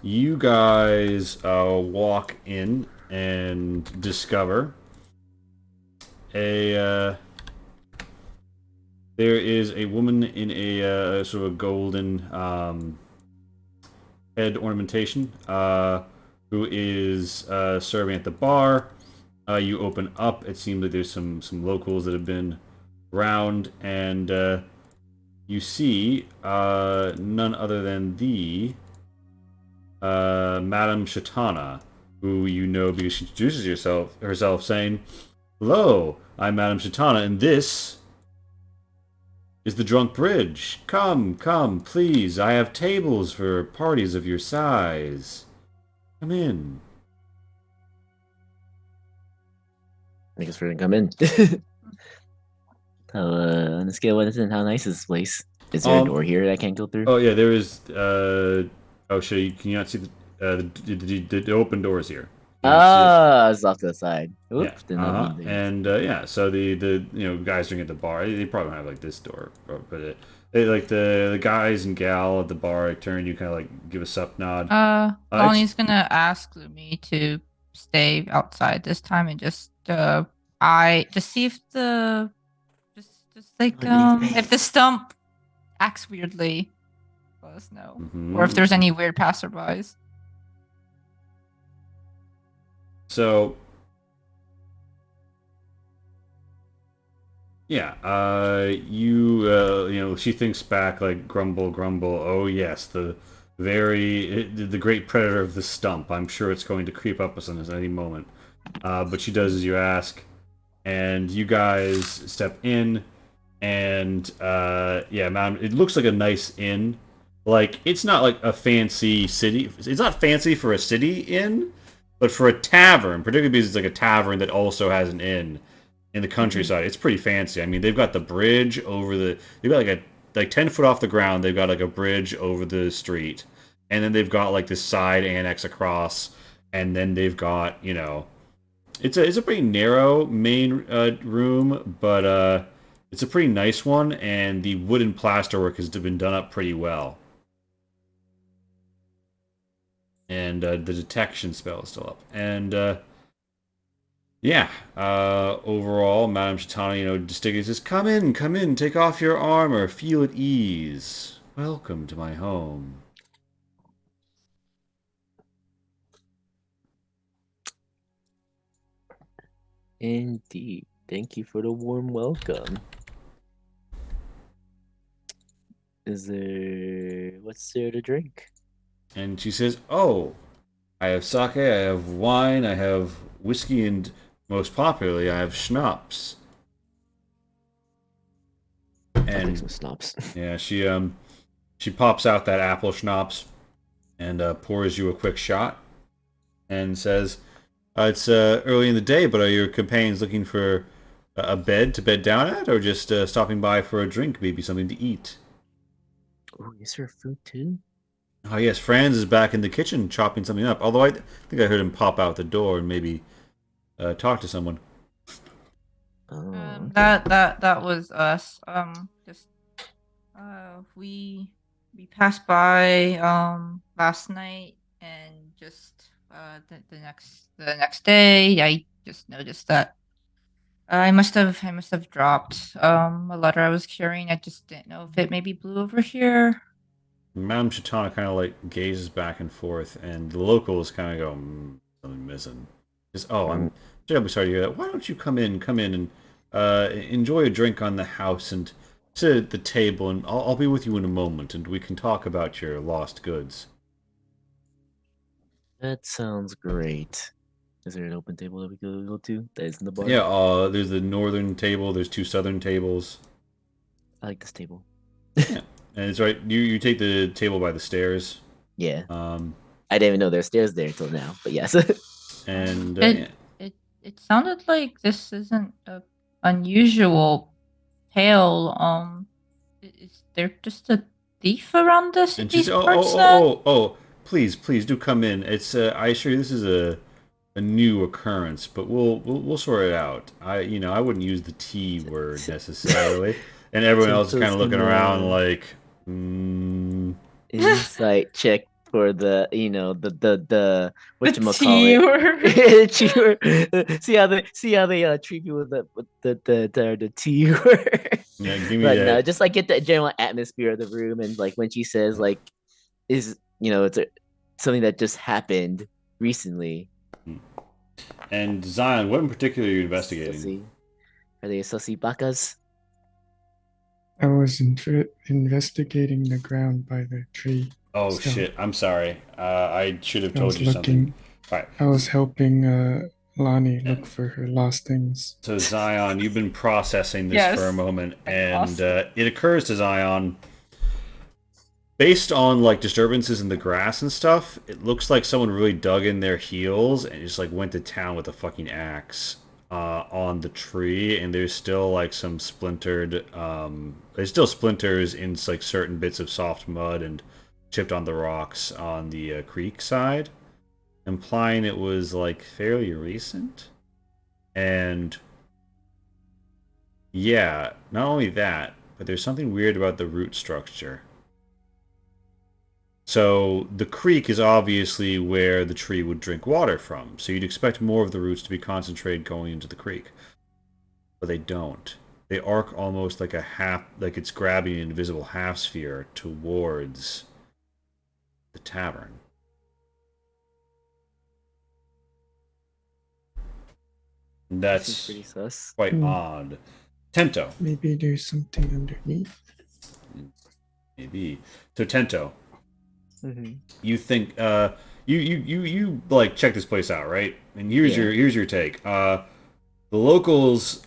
you guys walk in and discover there is a woman in a sort of a golden head ornamentation who is serving at the bar. You open up. It seems like there's some locals that have been around, and you see none other than the Madame Shatana, who you know because she introduces herself saying, "Hello, I'm Madame Shatana, and this is the Drunk Bridge. Come, come, please. I have tables for parties of your size. Come in." I guess we're gonna come in. On the scale of 1 to 10, how nice is this place? Is there a door here that I can't go through? Oh yeah, there is. Oh shit! Can you not see the open doors here? Ah, it's off to the side. Oops, Yeah. did not mean to. And yeah, so the guys drinking at the bar, they probably don't have like this door, but they like the guys and gal at the bar like, turn you kind of like give a sup nod. Lonnie's gonna ask Lumi to stay outside this time and just see if the if the stump acts weirdly. Let us know, or if there's any weird passerbys. So yeah, she thinks back like grumble, grumble. Oh yes, the great predator of the stump. I'm sure it's going to creep up us at any moment. But she does as you ask, and you guys step in, and yeah, man, it looks like a nice inn. Like it's not like a fancy city. It's not fancy for a city inn, but for a tavern, particularly because it's like a tavern that also has an inn in the countryside, it's pretty fancy. I mean, they've got the bridge over the. They've got like 10 foot off the ground. They've got like a bridge over the street, and then they've got like this side annex across, and then they've got it's a pretty narrow main room, but it's a pretty nice one, and the wooden plasterwork has been done up pretty well. And the detection spell is still up. And yeah, overall, Madame Chitana, distinctly says, come in, take off your armor, feel at ease. Welcome to my home. Indeed. Thank you for the warm welcome. Is there what's there to drink? And she says, "Oh, I have sake, I have wine, I have whiskey, and most popularly, I have schnapps." I'll take And some schnapps. yeah, she pops out that apple schnapps and pours you a quick shot and says, "It's early in the day, but are your companions looking for a bed to bed down at, or just stopping by for a drink, maybe something to eat?" Oh, is there food too? Oh yes, Franz is back in the kitchen chopping something up. Although I think I heard him pop out the door and maybe talk to someone. Oh, okay. That was us. Just we passed by last night, and just the next day I just noticed that I must have dropped a letter I was carrying. I just didn't know if it maybe blew over here. Madame Chitana kind of like gazes back and forth, and the locals kind of go, "Something missing." Just, "Oh, I'm terribly sorry to hear that. Why don't you come in and enjoy a drink on the house and sit at the table, and I'll be with you in a moment, and we can talk about your lost goods." That sounds great. Is there an open table that we could go to that is in the bar? Yeah, there's the northern table. There's two southern tables. I like this table. And it's right. You take the table by the stairs. Yeah. Um, I didn't even know there's stairs there until now, but yes. and It yeah. it sounded like this isn't a unusual tale. Is there just a thief around And she these said, "Oh, parts then? please do come in. It's I assure you this is a new occurrence, but we'll sort it out. I wouldn't use the T word necessarily." And everyone else is kind of looking around like, Insight check for the the The whatchamacallit. T word. See how they treat you with the T word. yeah, give me But no, that. just like get the general atmosphere of the room, and like when she says like is something that just happened recently. And Zion, what in particular are you investigating? Sussy. Are they sussy bakas? I was investigating the ground by the tree. Oh So shit! I'm sorry. I should have I told was you something. looking. All right. I was helping Lonnie look for her lost things. So Zion, you've been processing this for a Yes. moment, I'm and lost. it occurs to Zion, based on like disturbances in the grass and stuff, it looks like someone really dug in their heels and just like went to town with a fucking axe on the tree, and there's still like some splintered. There's still splinters in like certain bits of soft mud and chipped on the rocks on the creek side, implying it was like fairly recent. And yeah, not only that, but there's something weird about the root structure. So the creek is obviously where the tree would drink water from, so you'd expect more of the roots to be concentrated going into the creek. But they don't. They arc almost like a half, like it's grabbing an invisible half sphere towards the tavern. Seems That's pretty sus. quite odd. Tento, Maybe there's something underneath. maybe. So Tento, Mm-hmm. you think you like check this place out, right? And here's Yeah. your take. The locals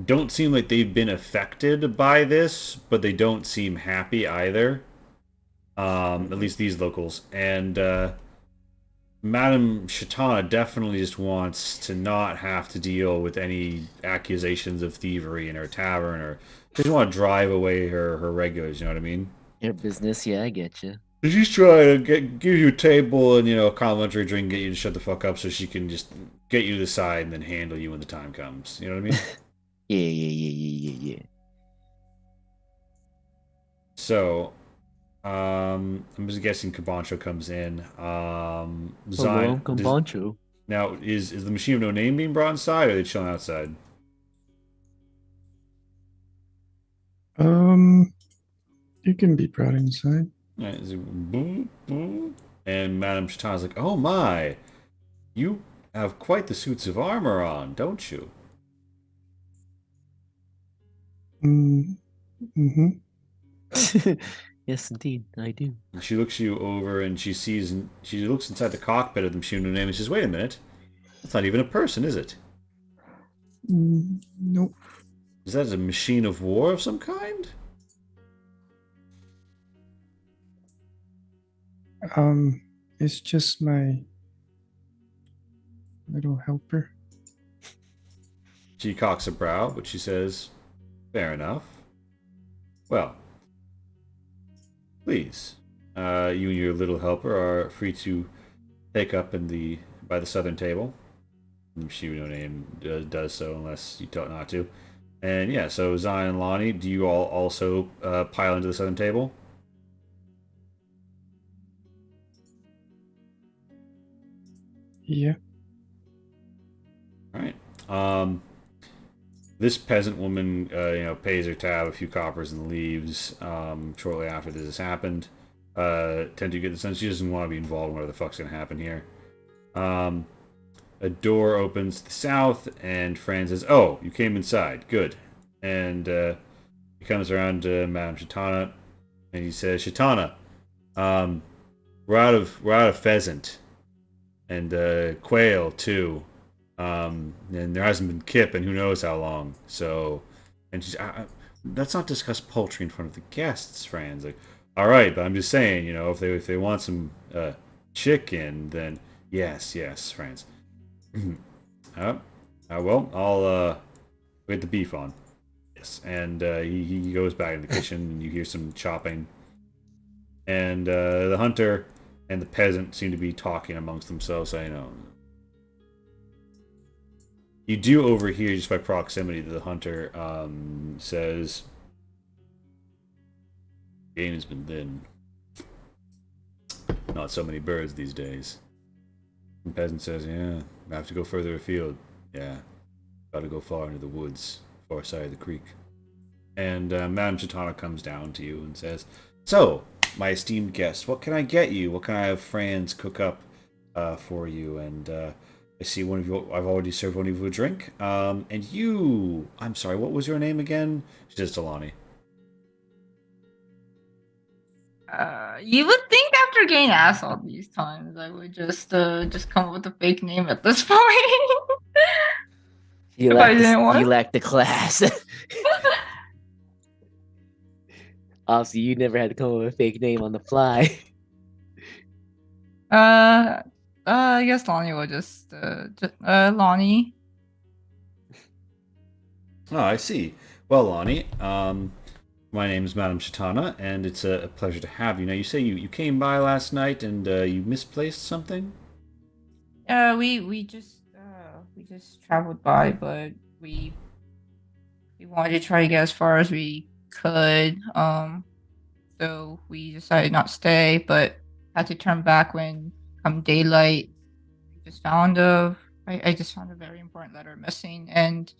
don't seem like they've been affected by this, but they don't seem happy either. At least these locals. And Madame Shatana definitely just wants to not have to deal with any accusations of thievery in her tavern, or she doesn't want to drive away her regulars. You know what I mean? Your business, yeah, I get you. She's trying to give you a table and a complimentary drink, get you to shut the fuck up, so she can just get you to the side and then handle you when the time comes. You know what I mean? Yeah. So, I'm just guessing Cabancho comes in. Hello, Zion, Combancho. now is the machine of no name being brought inside, or are they chilling outside? You can be brought inside. Right, is it boom, boom? And Madame Chatana's like, "Oh my, you have quite the suits of armor on, don't you?" Mm-hmm. Yes, indeed, I do. And she looks you over and she looks inside the cockpit of the machine name and says, "Wait a minute, that's not even a person, is it? Nope. Is that a machine of war of some kind?" It's just my little helper. She cocks a brow, but she says, "Fair enough. Well, please, you and your little helper are free to take up by the southern table." She no name does so unless you tell it not to. And yeah, so Zion and Lonnie, do you all also pile into the southern table? Yeah. All right. This peasant woman, pays her tab a few coppers and leaves shortly after this has happened. Tend to get the sense she doesn't want to be involved in whatever the fuck's gonna happen here. A door opens to the south, and Fran says, "Oh, you came inside. Good." And he comes around to Madame Chitana, and he says, "Chitana, we're out of pheasant, and quail too. And there hasn't been kip in who knows how long. So, and she's, let's not discuss poultry in front of the guests, Fran's like, all right, but I'm just saying, if they want some chicken, then yes, Fran's. Well, I'll get the beef on. Yes, and he goes back in the kitchen, and you hear some chopping, and the hunter and the peasant seem to be talking amongst themselves, saying, "Oh." You do overhear just by proximity that the hunter says, "Game has been thin. Not so many birds these days." And the peasant says, "Yeah, I have to go further afield. Yeah, got to go far into the woods, far side of the creek." And Madame Chitana comes down to you and says, "So, my esteemed guest, what can I get you? What can I have Franz cook up for you?" And I see one of you. I've already served one of you a drink. And you, I'm sorry, what was your name again? She says to Lonnie. You would think after getting asked all these times, I would just come up with a fake name at this point. You If I didn't want. You lack the class. Obviously, you never had to come up with a fake name on the fly. I guess Lonnie will just Lonnie. Oh, I see. Well, Lonnie, my name is Madame Chitana, and it's a pleasure to have you. Now, you say you came by last night and you misplaced something? We just traveled by, but we wanted to try to get as far as we could. So we decided not to stay, but had to turn back when come daylight. I just found a very important letter missing, and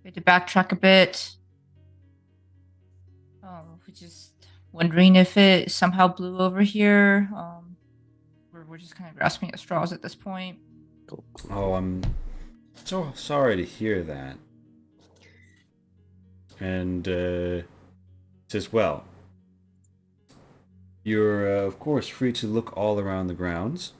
we had to backtrack a bit. We're just wondering if it somehow blew over here. We're just kind of grasping at straws at this point. Oh, I'm so sorry to hear that. And says, "Well, you're of course free to look all around the grounds."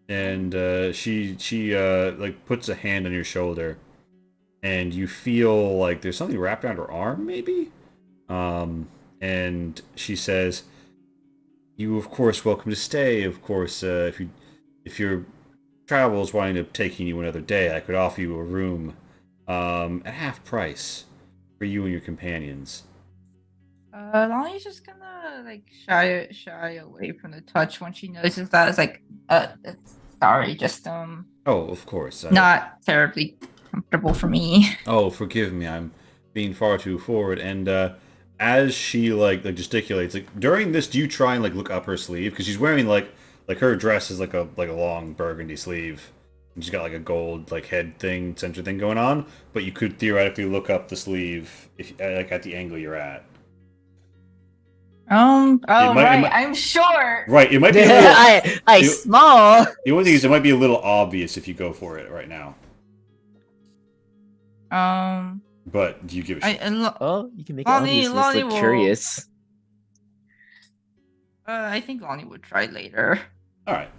And she like puts a hand on your shoulder, and you feel like there's something wrapped around her arm, maybe. And she says, "You of course welcome to stay. Of course, if your travels wind up taking you another day, I could offer you a room at half price for you and your companions." Lonnie's just gonna like shy away from the touch when she notices that. It's like, sorry, just Oh, of course. not terribly comfortable for me. Oh, forgive me. I'm being far too forward. And as she like gesticulates, like during this, do you try and like look up her sleeve because she's wearing like her dress is like a long burgundy sleeve, and she's got like a gold like head thing, center thing going on. But you could theoretically look up the sleeve if like at the angle you're at. Oh, might- I'm short. Right. It might be a little. I small. The only thing is, it might be a little obvious if you go for it right now. But do you give a shit? Oh, you can make Lonnie- it obvious. Lonnie Look will- curious. I think Lonnie would try later. All right.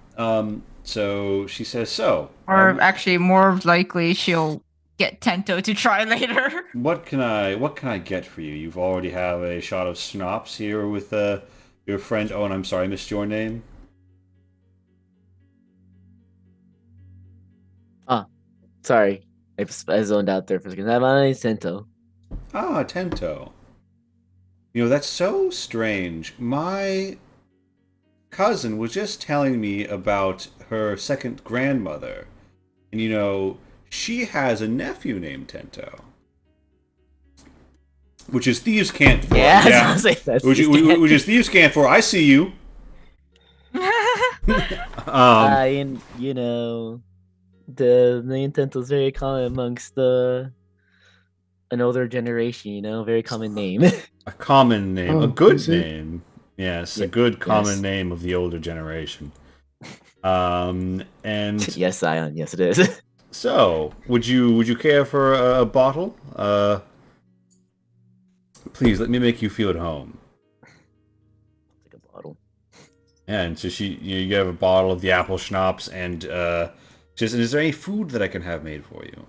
So she says, so. Or actually, more likely, she'll get Tento to try later. What can I get for you? You've already have a shot of schnapps here with your friend. Oh, and I'm sorry, I missed your name. Sorry, I zoned out there for a second. My name's Sento. Ah, Tento. You know, that's so strange. My cousin was just telling me about her second grandmother. And, you know, she has a nephew named Tento. Which is thieves' cant for. Yeah, I was gonna say, that's Which is thieves' cant for. I see you. And you know, the name Tento is very common amongst an older generation. You know, very common name. A common name. Oh, A good is it? name. Yes, Yeah, a good common yes. name of the older generation. And Yes, Zion. Yes, it is. so, would you care for a bottle? Please let me make you feel at home. Like a bottle. And so you have a bottle of the apple schnapps, and just is there any food that I can have made for you?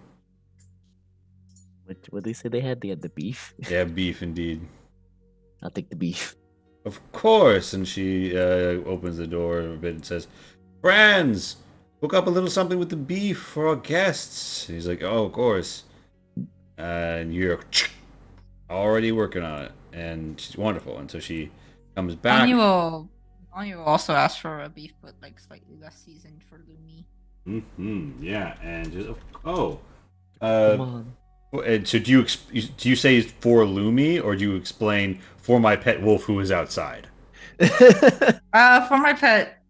What they say they had? They had the beef. Yeah, beef indeed. I'll take the beef. Of course. And she opens the door a bit and says, "Friends, cook up a little something with the beef for our guests." He's like, "Oh, of course." And you're already working on it, and she's wonderful. And so she comes back. Lonnie will also ask for a beef, but like slightly less seasoned for Lumi. Yeah, and just Come on. and so do you say for Lumi, or do you explain for my pet wolf who is outside? For my pet,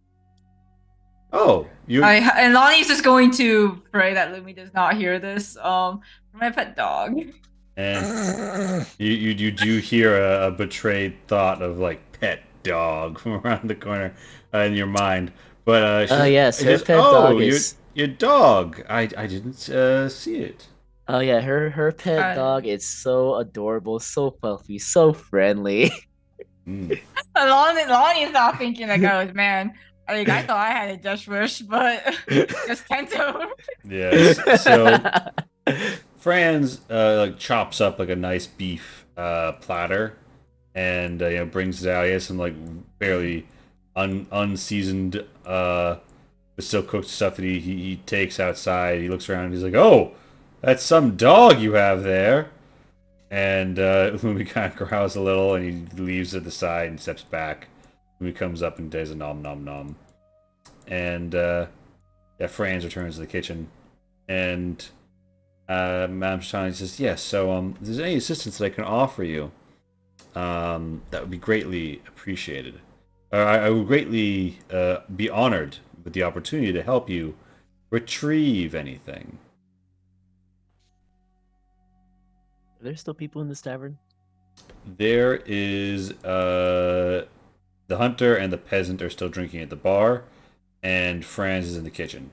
Oh, and Lonnie's just going to pray that Lumi does not hear this. For my pet dog. and you do hear a betrayed thought of like pet dog from around the corner in your mind, but yes, her just, pet dog is. your dog. I didn't see it. Oh yeah, her pet dog is so adorable, so fluffy, so friendly. Mm. Lonnie is not thinking like, oh man, like I thought I had a Dutch wish, but just Tento. Yes. So Franz like chops up like a nice beef platter, and brings it out. He has some like barely unseasoned but still cooked stuff that he takes outside. He looks around and he's like, "Oh, that's some dog you have there." And Lumi kind of growls a little, and he leaves at the side and steps back. Lumi comes up and does a nom nom nom. And Franz returns to the kitchen, and Madame Stein says, "Yes. So, if there's any assistance that I can offer you, that would be greatly appreciated. I would greatly be honored with the opportunity to help you retrieve anything." Are there still people in this tavern? There is the hunter and the peasant are still drinking at the bar, and Franz is in the kitchen.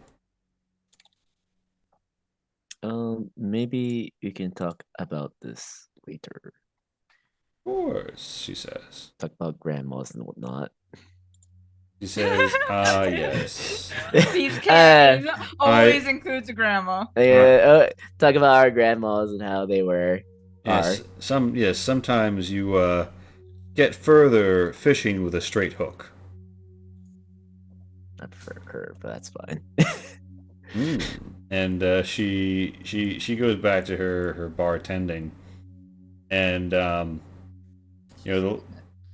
Maybe we can talk about this later. Of course, she says. Talk about grandmas and whatnot. She says, yes. These kids always includes a grandma. Yeah, talk about our grandmas and how they were. Yes, sometimes you get further fishing with a straight hook. I prefer her, but that's fine. And she goes back to her bartending, and the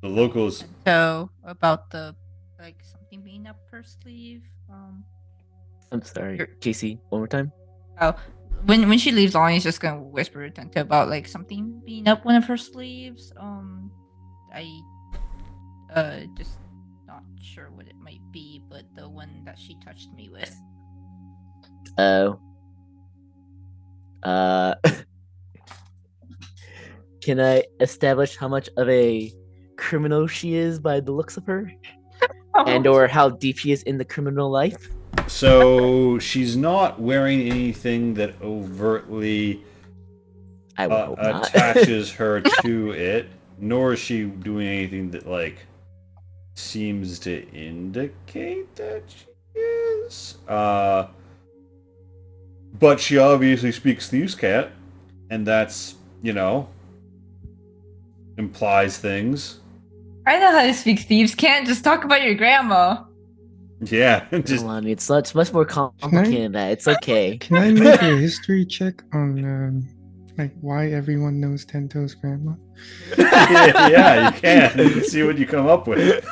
locals. So about the like something being up her sleeve. I'm sorry, Casey. One more time. Oh, when she leaves, Lonnie's just gonna whisper to Tento about like something being up one of her sleeves. I just not sure what it might be, but the one that she touched me with. Oh. Can I establish how much of a criminal she is by the looks of her? And or how deep she is in the criminal life? So she's not wearing anything that overtly I would hope not. attaches her to it, nor is she doing anything that like seems to indicate that she is. But she obviously speaks Thieves' Cat, and that's, implies things. I know how to speak thieves. Can't just talk about your grandma. Yeah, just Lonnie, it's much more complicated than that. It's okay. Can I make a history check on like why everyone knows Tento's grandma? yeah, you can. You can see what you come up with.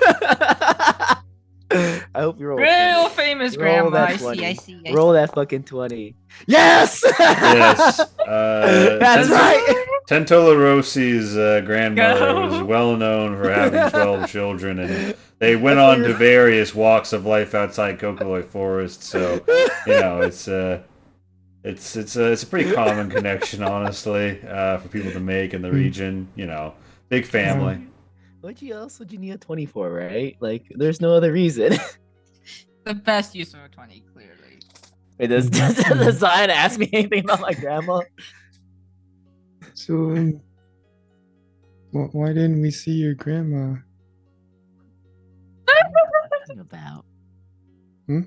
I hope you roll. Real famous Roll grandma. that I 20. see. I Roll see. that fucking 20. Yes! Yes. That's right! Tento LaRossi's grandmother Go. was well known for having 12 children, and they went on to various walks of life outside Kokoloy Forest. So, it's a pretty common connection, honestly, for people to make in the region. Big family. What else would you need a 20 for, right? Like, there's no other reason. The best use of a 20, clearly. Wait, does Zion ask me anything about my grandma? So, why didn't we see your grandma? What are you talking about? Hmm?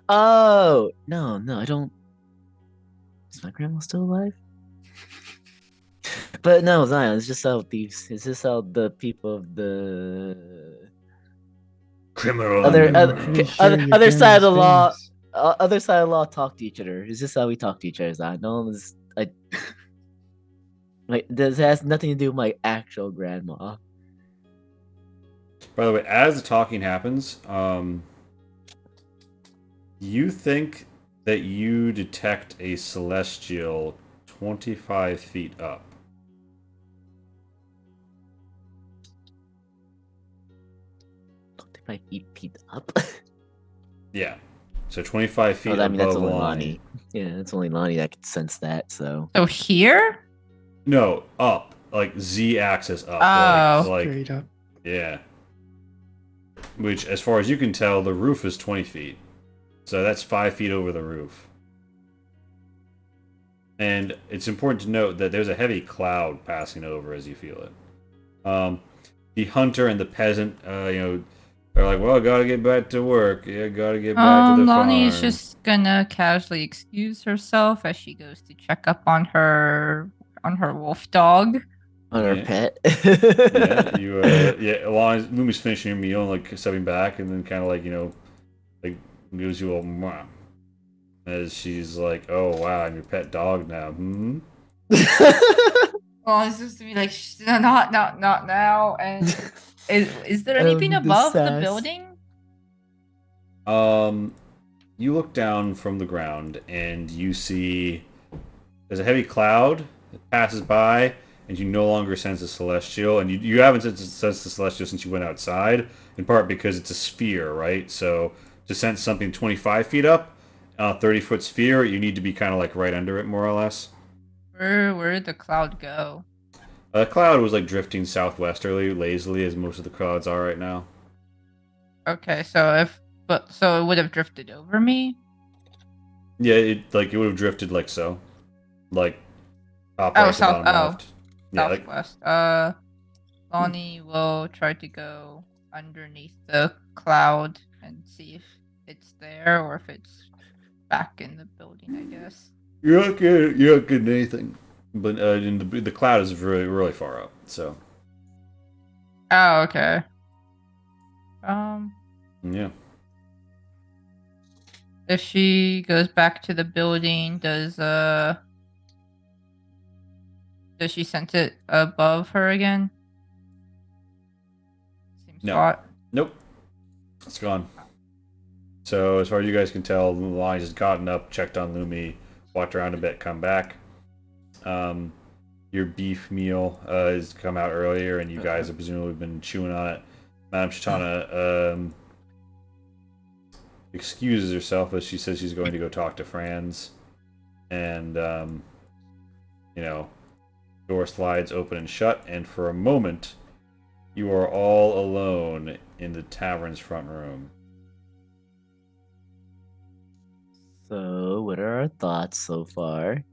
Oh, no, I don't. Is my grandma still alive? But no, Zion, it's just how thieves. It's just how the people of the Criminal other Pretty sure your other side of the grandma's law, famous. other side of the law talk to each other. Is this how we talk to each other, Zion? No, like this has nothing to do with my actual grandma. By the way, as the talking happens, you think that you detect a celestial 25 feet up. 25 feet up. Yeah. So 25 feet I mean, that's above only Lonnie. Lonnie. Yeah, that's only Lonnie that can sense that. So So here? No, up. Like Z-axis up. Oh. Like, Straight up. yeah. Which, as far as you can tell, the roof is 20 feet. So that's 5 feet over the roof. And it's important to note that there's a heavy cloud passing over as you feel it. The hunter and the peasant, are like, well, gotta get back to work. Yeah, gotta get back to the Lonnie farm. is just gonna casually excuse herself as she goes to check up on her wolf dog. on her Yeah. pet. Yeah, as long as Lumi's finishing your meal and like stepping back, and then kind of like gives you a mwah, as she's like, "Oh wow, I'm your pet dog now." Hmm. Well, it's just to be like, not now. And is there anything The above the sass. building? You look down from the ground and you see there's a heavy cloud that passes by, and you no longer sense the celestial, and you haven't sensed the celestial since you went outside, in part because it's a sphere, right? So to sense something 25 feet up, 30-foot sphere, you need to be kind of like right under it, more or less. Where did the cloud go? The cloud was like drifting southwesterly, lazily, as most of the clouds are right now. Okay, so it would have drifted over me. Yeah, it would have drifted like so, like top right to south. bottom left. Yeah, like Southwest. Lonnie will try to go underneath the cloud and see if it's there or if it's back in the building, I guess. you're not getting anything, but the cloud is really really far up. So Oh, okay. yeah. If she goes back to the building, does she sense it above her again? Same No. spot. Nope, it's gone. So as far as you guys can tell, Lonnie's just gotten up, checked on Lumi, walked around a bit, come back. Your beef meal has come out earlier, and you guys have presumably been chewing on it. Madame Chitana excuses herself as she says she's going to go talk to Franz, and door slides open and shut, and for a moment you are all alone in the tavern's front room. So, what are our thoughts so far?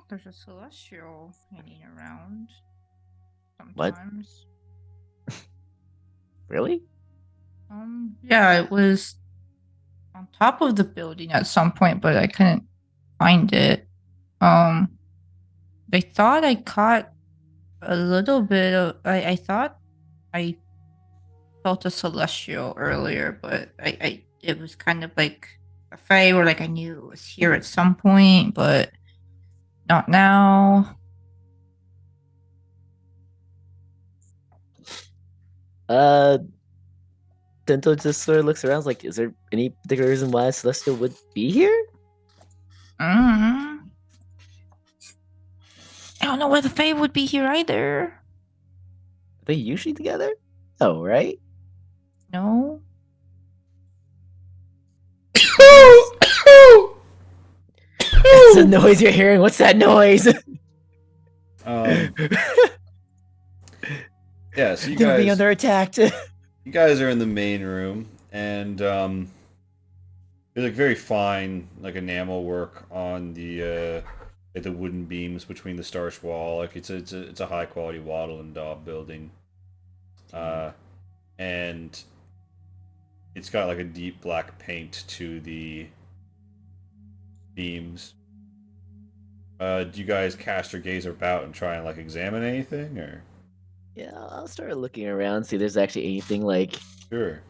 there's a celestial hanging around What? sometimes. Really? Yeah, it was on top of the building at some point, but I couldn't find it. I thought I caught a little bit of. I thought I felt a celestial earlier, but it was kind of like a fey, or like I knew it was here at some point, but not now. Tento just sort of looks around. Like, is there any particular reason why Celestial would be here? I don't know why the fey would be here either. Are they usually together? Oh, right. No. That's the noise you're hearing. What's that noise? Yeah, so you They're being guys, under attack. you guys are in the main room, and there's like very fine like enamel work on the wooden beams between the starch wall. Like it's a high quality wattle and daub building, and it's got like a deep black paint to the beams. Do you guys cast your gaze about and try and like examine anything, or? Yeah, I'll start looking around, see if there's actually anything like Sure.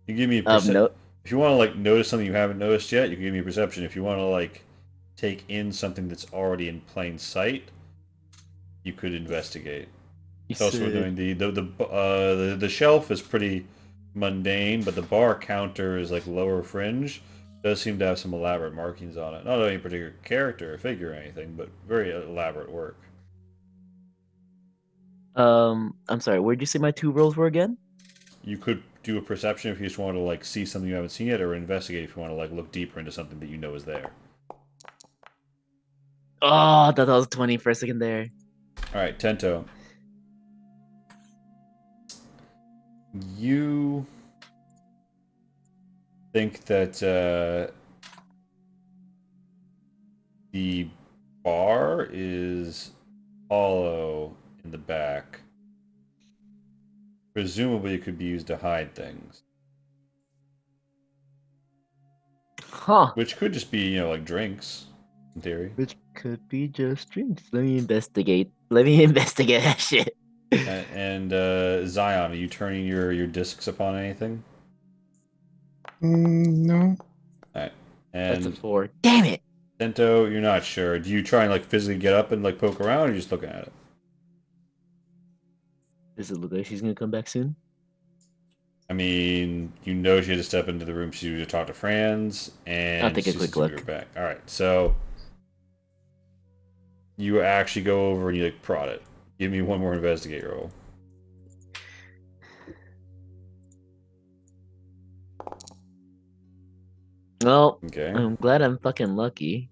You give me a no. If you want to like notice something you haven't noticed yet, you can give me a perception. If you want to like take in something that's already in plain sight, you could investigate. So we're doing the shelf is pretty mundane, but the bar counter is like lower fringe. Does seem to have some elaborate markings on it. Not any particular character or figure or anything, but very elaborate work. I'm sorry. Where'd you say my 2 rolls were again? You could do a perception if you just want to like see something you haven't seen yet, or investigate if you want to like look deeper into something that you know is there. Oh, I thought that was 20 for a second there. All right, Tento. You think that the bar is hollow in the back. Presumably, it could be used to hide things, Huh. which could just be like drinks, in theory. Which could be just drinks. Let me investigate. Let me investigate that shit. And Zion, are you turning your discs upon anything? No. All right. That's a And 4. Damn it! Tento, you're not sure. Do you try and like physically get up and like poke around, or are you just looking at it? Does it look like she's gonna come back soon? I mean, you know she had to step into the room to talk to Franz, and I'll take a she's quick to be look. right back. All right, so you actually go over and you like prod it. Give me one more investigate roll. Well, Okay. I'm glad I'm fucking lucky.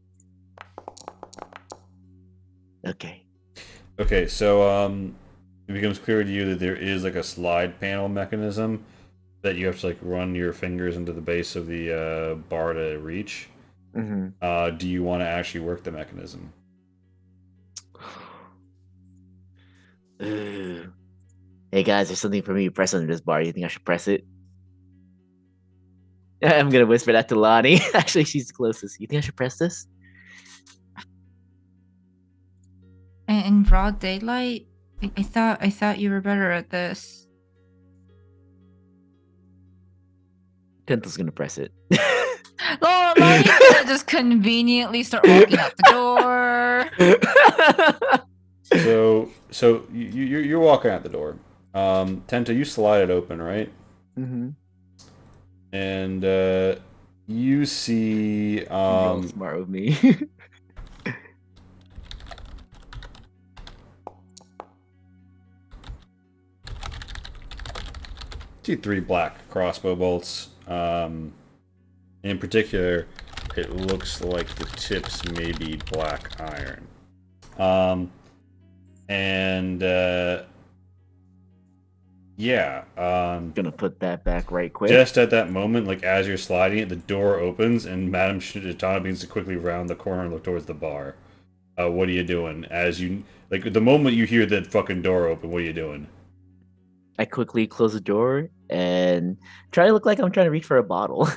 Okay. Okay, so it becomes clear to you that there is like a slide panel mechanism that you have to like run your fingers into the base of the bar to reach. Mm-hmm. Do you want to actually work the mechanism? Ooh. Hey guys, there's something for me to press under this bar. You think I should press it? I'm gonna whisper that to Lonnie. Actually, she's closest. You think I should press this? In broad daylight, I thought you were better at this. Tento's gonna press it. Oh, Lonnie's gonna just conveniently start walking out the door. So you're walking out the door. Tento, you slide it open, right? Mm-hmm. And you see You're all smart with me. see 3 black crossbow bolts. In particular, it looks like the tips may be black iron. Yeah. Gonna put that back right quick. Just at that moment, like as you're sliding it, the door opens and Madame Shitana begins to quickly round the corner and look towards the bar. what are you doing? As you like, the moment you hear that fucking door open, what are you doing? I quickly close the door and try to look like I'm trying to reach for a bottle.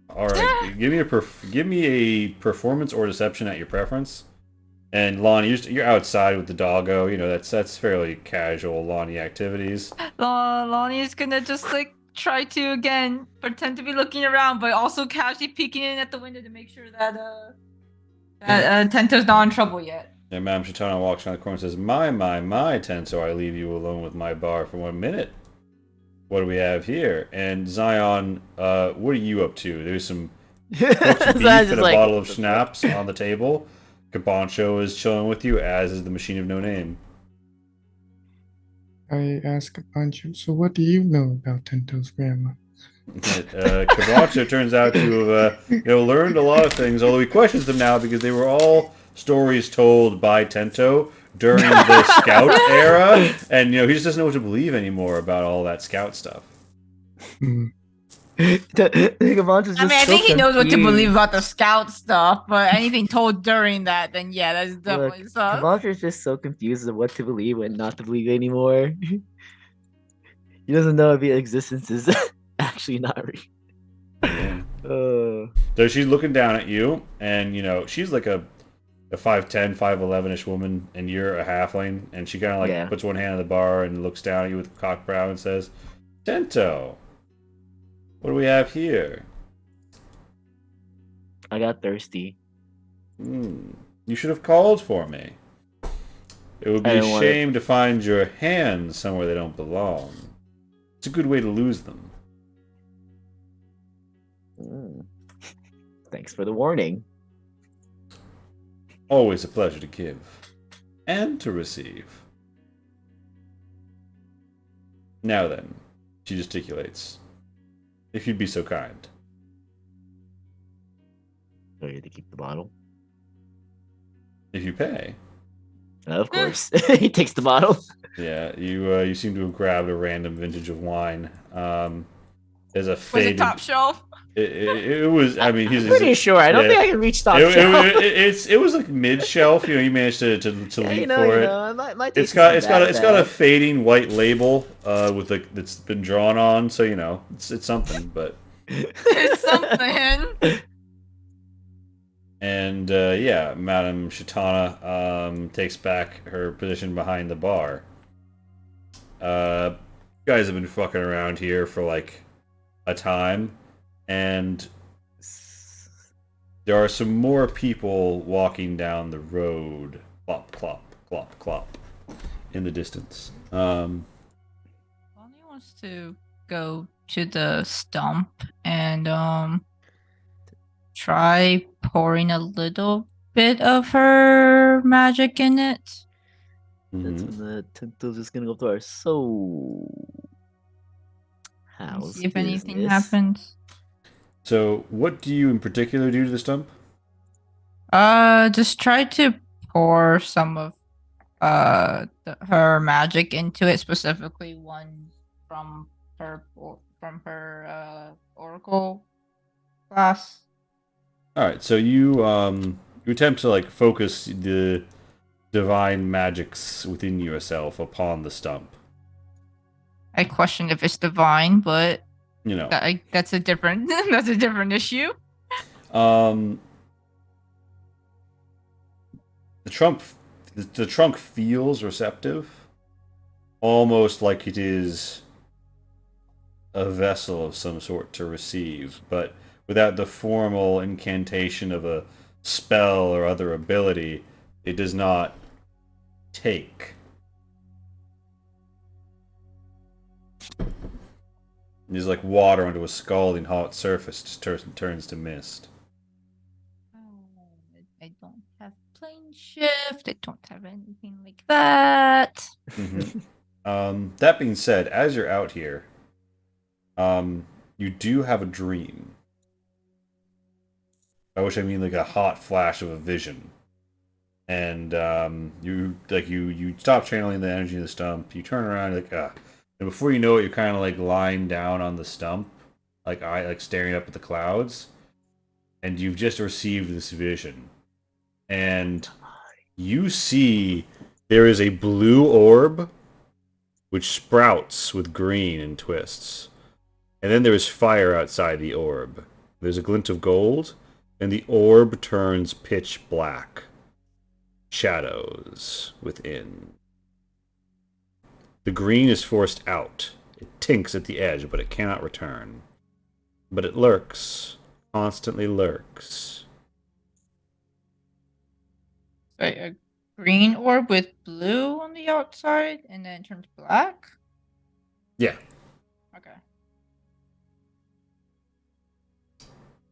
All right, give me a performance or deception at your preference. And Lonnie, you're outside with the doggo. You know that's fairly casual Lonnie activities. Lonnie's gonna just like try to again pretend to be looking around, but also casually peeking in at the window to make sure that Tento's not in trouble yet. And Madame Chitana walks around the corner and says, my, Tento, I leave you alone with my bar for 1 minute. What do we have here? And Zion, what are you up to? There's some cooked So beef I was and just a like, bottle what of the fuck? schnapps on the table. Cabancho is chilling with you, as is the machine of no name. I ask a bunch of, so what do you know about Tento's grandma? Cabancho turns out to have learned a lot of things, although he questions them now because they were all stories told by Tento during the Scout era, and he just doesn't know what to believe anymore about all that Scout stuff. Hmm. Gavancho's I mean, I just so think he knows what to believe confused. about the scout stuff, but anything told during that, then yeah, that's Look, definitely sus. Gavancho's just so confused of what to believe and not to believe anymore. He doesn't know if the existence is actually not real. Yeah. Uh, So she's looking down at you, and she's like a 5'10", 5'11" woman, and you're a halfling, and she kind of like Yeah. puts one hand on the bar and looks down at you with cocked brow and says, "Tento, what do we have here? I got thirsty. You should have called for me. It would be I a didn't want shame to find your hands somewhere they don't belong. It's a good way to lose them." Thanks for the warning. Always a pleasure to give and to receive. Now then, she gesticulates. If you'd be so kind. So you have to keep the bottle. If you pay. Of course. He takes the bottle. Yeah, you seem to have grabbed a random vintage of wine. There's a Was faded. it top shelf? It was. I mean, he's I'm pretty sure. I don't yeah. think I can reach top It, shelf. it was like mid shelf. You managed to Yeah, leap for it. My It's taste got isn't it's that got a bad. fading white label with like that's been drawn on. So it's something. But It's something. and yeah, Madame Shitana takes back her position behind the bar. You guys have been fucking around here for like a time, and there are some more people walking down the road. Clop, clop, clop, clop, in the distance. Lonnie wants to go to the stump and try pouring a little bit of her magic in it. That's Mhm. when the Tento's just gonna go through our soul. And How's see if anything business? happens. So, what do you in particular do to the stump? Just try to pour some of her magic into it, specifically one from her oracle class. All right, so you attempt to like focus the divine magics within yourself upon the stump. I question if it's divine, but You know, that's a different that's a different issue. um, the trunk feels receptive, almost like it is a vessel of some sort to receive, but without the formal incantation of a spell or other ability, it does not take. It is like water onto a scalding hot surface, just turns to mist. I don't have plane shift. I don't have anything like that. That being said, as you're out here, you do have a dream. By which I mean like a hot flash of a vision. And you stop channeling the energy of the stump. You turn around, like and before you know it, you're kind of like lying down on the stump, like staring up at the clouds, and you've just received this vision. And you see there is a blue orb which sprouts with green and twists. And then there is fire outside the orb. There's a glint of gold, and the orb turns pitch black. Shadows within. The green is forced out. It tinks at the edge, but it cannot return. But it lurks, constantly lurks. Right, a green orb with blue on the outside and then turns black? Yeah. Okay.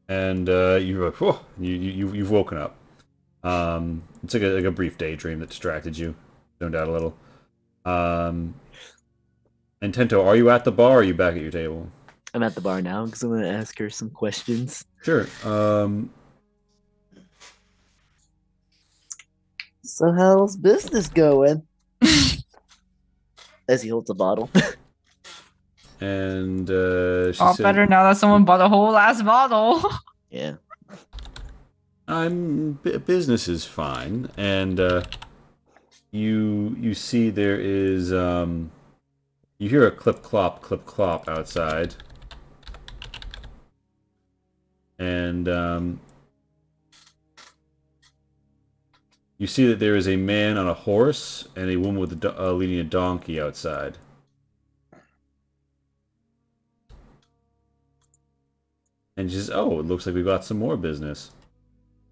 And you're like, whoa, you've woken up. It's like a brief daydream that distracted you, zoned out a little. And Tento, are you at the bar or are you back at your table? I'm at the bar now because I'm going to ask her some questions. Sure. So how's business going? As he holds a bottle. And she All said, better now that someone bought a whole ass bottle. Yeah. business is fine, and you see there is you hear a clip clop outside, and you see that there is a man on a horse and a woman with leading a donkey outside. And she says, "Oh, it looks like we've got some more business."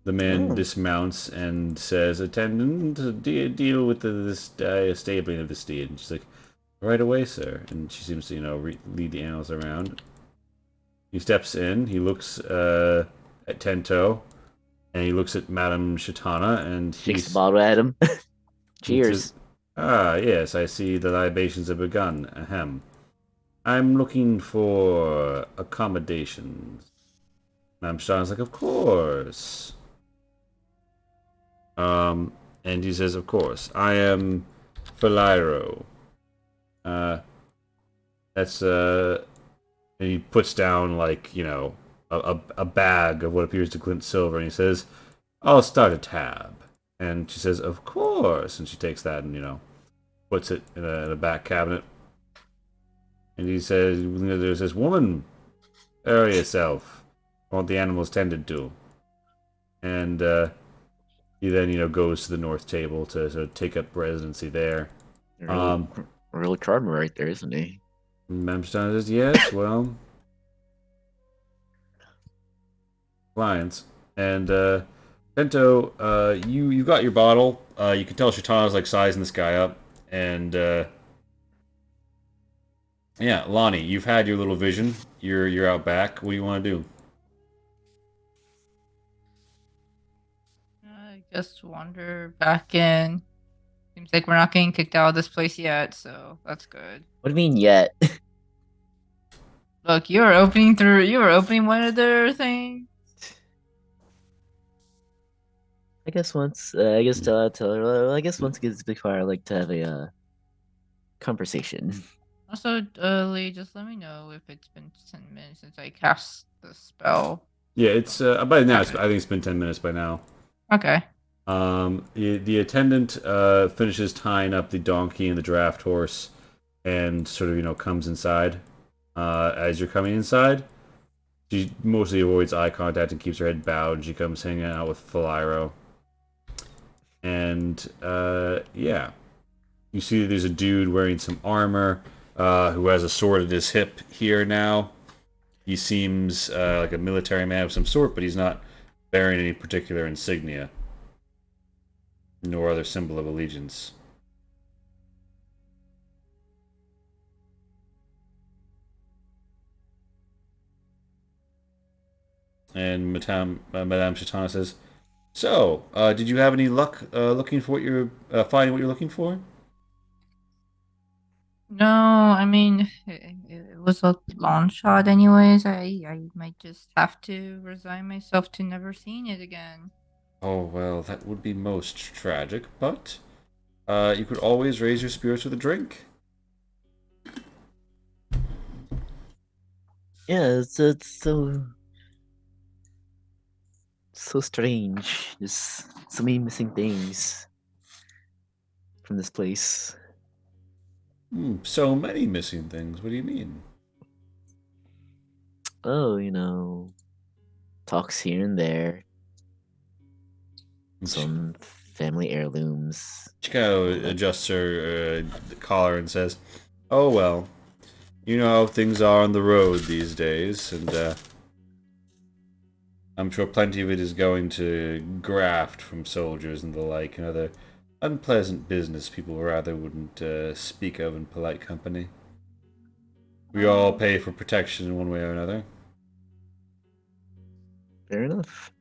The man dismounts and says, "Attendant, deal with the stabling of the steed." And she's like, "Right away, sir." And she seems to, lead the animals around. He steps in. He looks at Tento, and he looks at Madame Shatana, and Shakes the bottle at him. Cheers. Ah, yes, I see the libations have begun. Ahem. I'm looking for accommodations. Madame Shatana's like, "Of course." And he says, "Of course, I am Faliro." That's and he puts down a bag of what appears to glint silver, and he says, "I'll start a tab." And she says, "Of course," and she takes that and puts it in a back cabinet. And he says, "There's this woman, hurry yourself. I want the animals tended to." And he then goes to the north table to sort of take up residency there. Real charmer right there, isn't he? Memstein says, "Yes, well, clients." And Bento, you got your bottle. You can tell Shatana's like sizing this guy up, and yeah, Lonnie, you've had your little vision. You're out back. What do you want to do? I just wander back in. Seems like we're not getting kicked out of this place yet, so that's good. What do you mean yet? Look, you were opening one of their things. I guess once. I guess tell her. Well, I guess once it gets big fire, I like to have a conversation. Also, Lee, just let me know if it's been 10 minutes since I cast the spell. Yeah, it's by now. I think it's been 10 minutes by now. Okay. The attendant finishes tying up the donkey and the draft horse, and sort of comes inside. As you're coming inside, she mostly avoids eye contact and keeps her head bowed. She comes hanging out with Faliro, and yeah, you see there's a dude wearing some armor who has a sword at his hip here now. He seems like a military man of some sort, but he's not bearing any particular insignia nor other symbol of allegiance. And Madame Shatana says, "So, did you have any luck looking for what you're finding what you're looking for?" No, I mean, it was a long shot anyways. I might just have to resign myself to never seeing it again. Oh, well, that would be most tragic, but you could always raise your spirits with a drink. Yeah, it's so strange. There's so many missing things. from this place. So many missing things. What do you mean? Oh, talks here and there. She Some family heirlooms. kind of adjusts her collar and says, "Oh well, you know how things are on the road these days, and I'm sure plenty of it is going to graft from soldiers and the like, and other unpleasant business people rather wouldn't speak of in polite company. We all pay for protection in one way or another." Fair enough.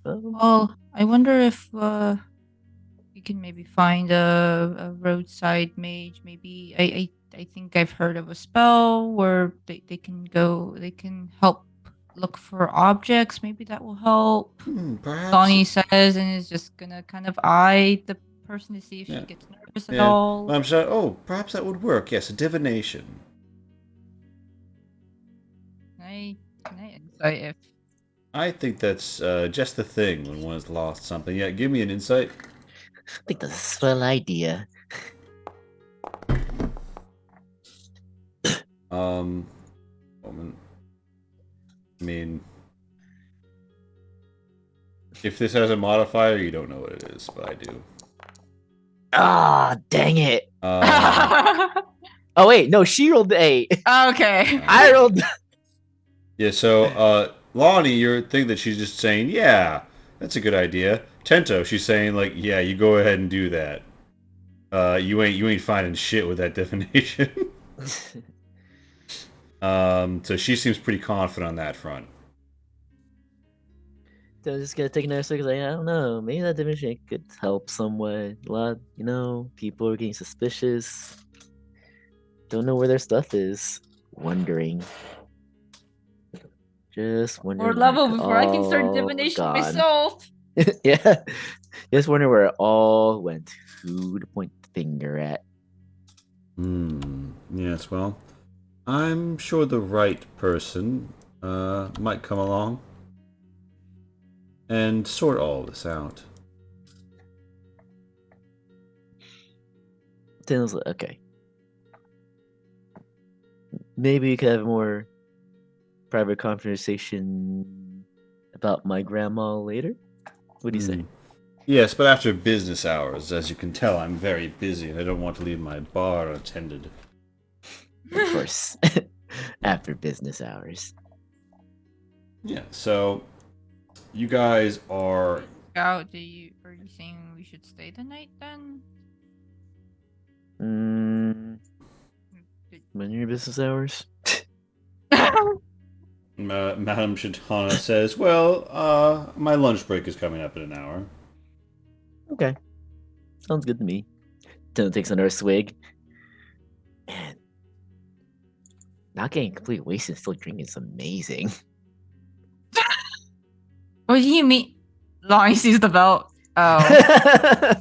Well, I wonder if we can maybe find a roadside mage. Maybe I think I've heard of a spell where they can help look for objects. Maybe that will help. Perhaps. Donnie says, and is just gonna kind of eye the person to see if she Yeah. gets nervous at Yeah. all. I'm sorry. Oh, perhaps that would work. Yes, a divination. Can I insight if I think that's just the thing when one's lost something. Yeah, give me an insight. I think that's a swell idea. Moment. I mean, if this has a modifier, you don't know what it is, but I do. Ah, dang it. Um, Oh wait, no, she rolled the 8. okay. I rolled. yeah, so Lonnie, your thing that she's just saying, yeah, that's a good idea. Tento, she's saying like, yeah, you go ahead and do that. You ain't finding shit with that divination. So she seems pretty confident on that front. I'm just gonna take another second. Like, I don't know. Maybe that division could help somewhat. A lot, people are getting suspicious. Don't know where their stuff is. Wondering. Just wondering. Or level where it before I can start all divination gone. myself. Yeah. Just wondering where it all went. Who to point the finger at. Yes, well, I'm sure the right person might come along and sort all this out. Tino's like, okay. Maybe we could have a more private conversation about my grandma later. What do you say? Yes, but after business hours. As you can tell, I'm very busy and I don't want to leave my bar unattended. Of course. After business hours. Yeah, so you guys are... Scout, are you saying we should stay the night then? When are your business hours? Madame Shatana says, well, my lunch break is coming up in an hour. Okay. Sounds good to me. Tino takes another swig. Man. Not getting completely wasted and still drinking is amazing. What do you mean? Lonnie sees the belt. Oh.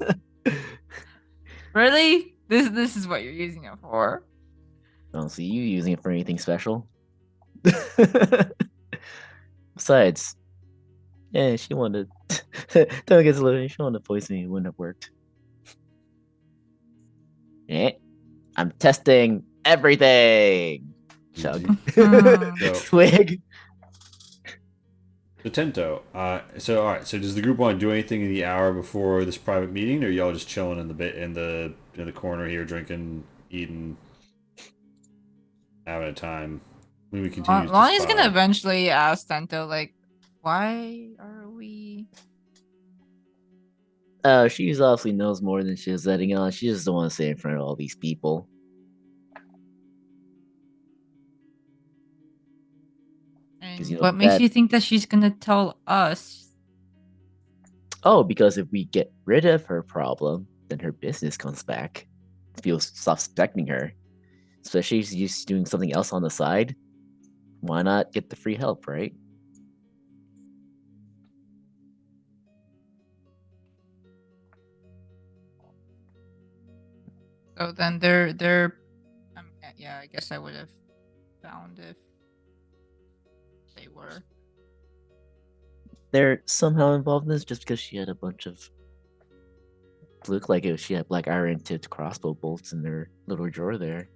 Really? This is what you're using it for. I don't see you using it for anything special. Besides, yeah, she wanted Tino gets a little she wanted to poison me, it wouldn't have worked. Yeah. I'm testing everything. Chug. So- Swig. So Tento, so all right. So does the group want to do anything in the hour before this private meeting, or y'all just chilling in the corner here, drinking, eating, having a time? When we continue. Lonnie's gonna eventually ask Tento, like, why are we? She obviously knows more than she's letting on. She just don't want to say it in front of all these people. And what makes you think that she's gonna tell us? Oh, because if we get rid of her problem, then her business comes back. People stop suspecting her. Especially if she's doing something else on the side. Why not get the free help, right? So then yeah, I guess I would have found if they were. They're somehow involved in this just because she had a bunch of looked like she had black iron tipped crossbow bolts in her little drawer there.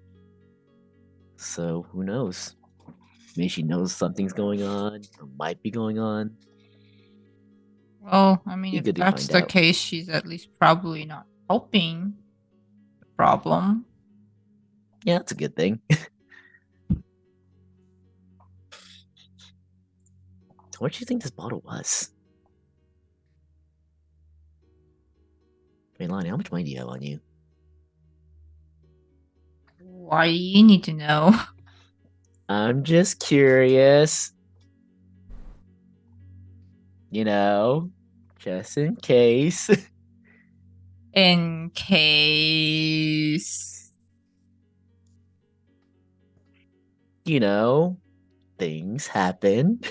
So who knows? Maybe she knows something's going on or might be going on. Well, I mean, Be if good to that's find the out. case, she's at least probably not helping the problem. Yeah, that's a good thing. What do you think this bottle was? Hey, Lonnie, how much money do you have on you? Why do you need to know? I'm just curious. You know, just in case. In case. You know, things happen.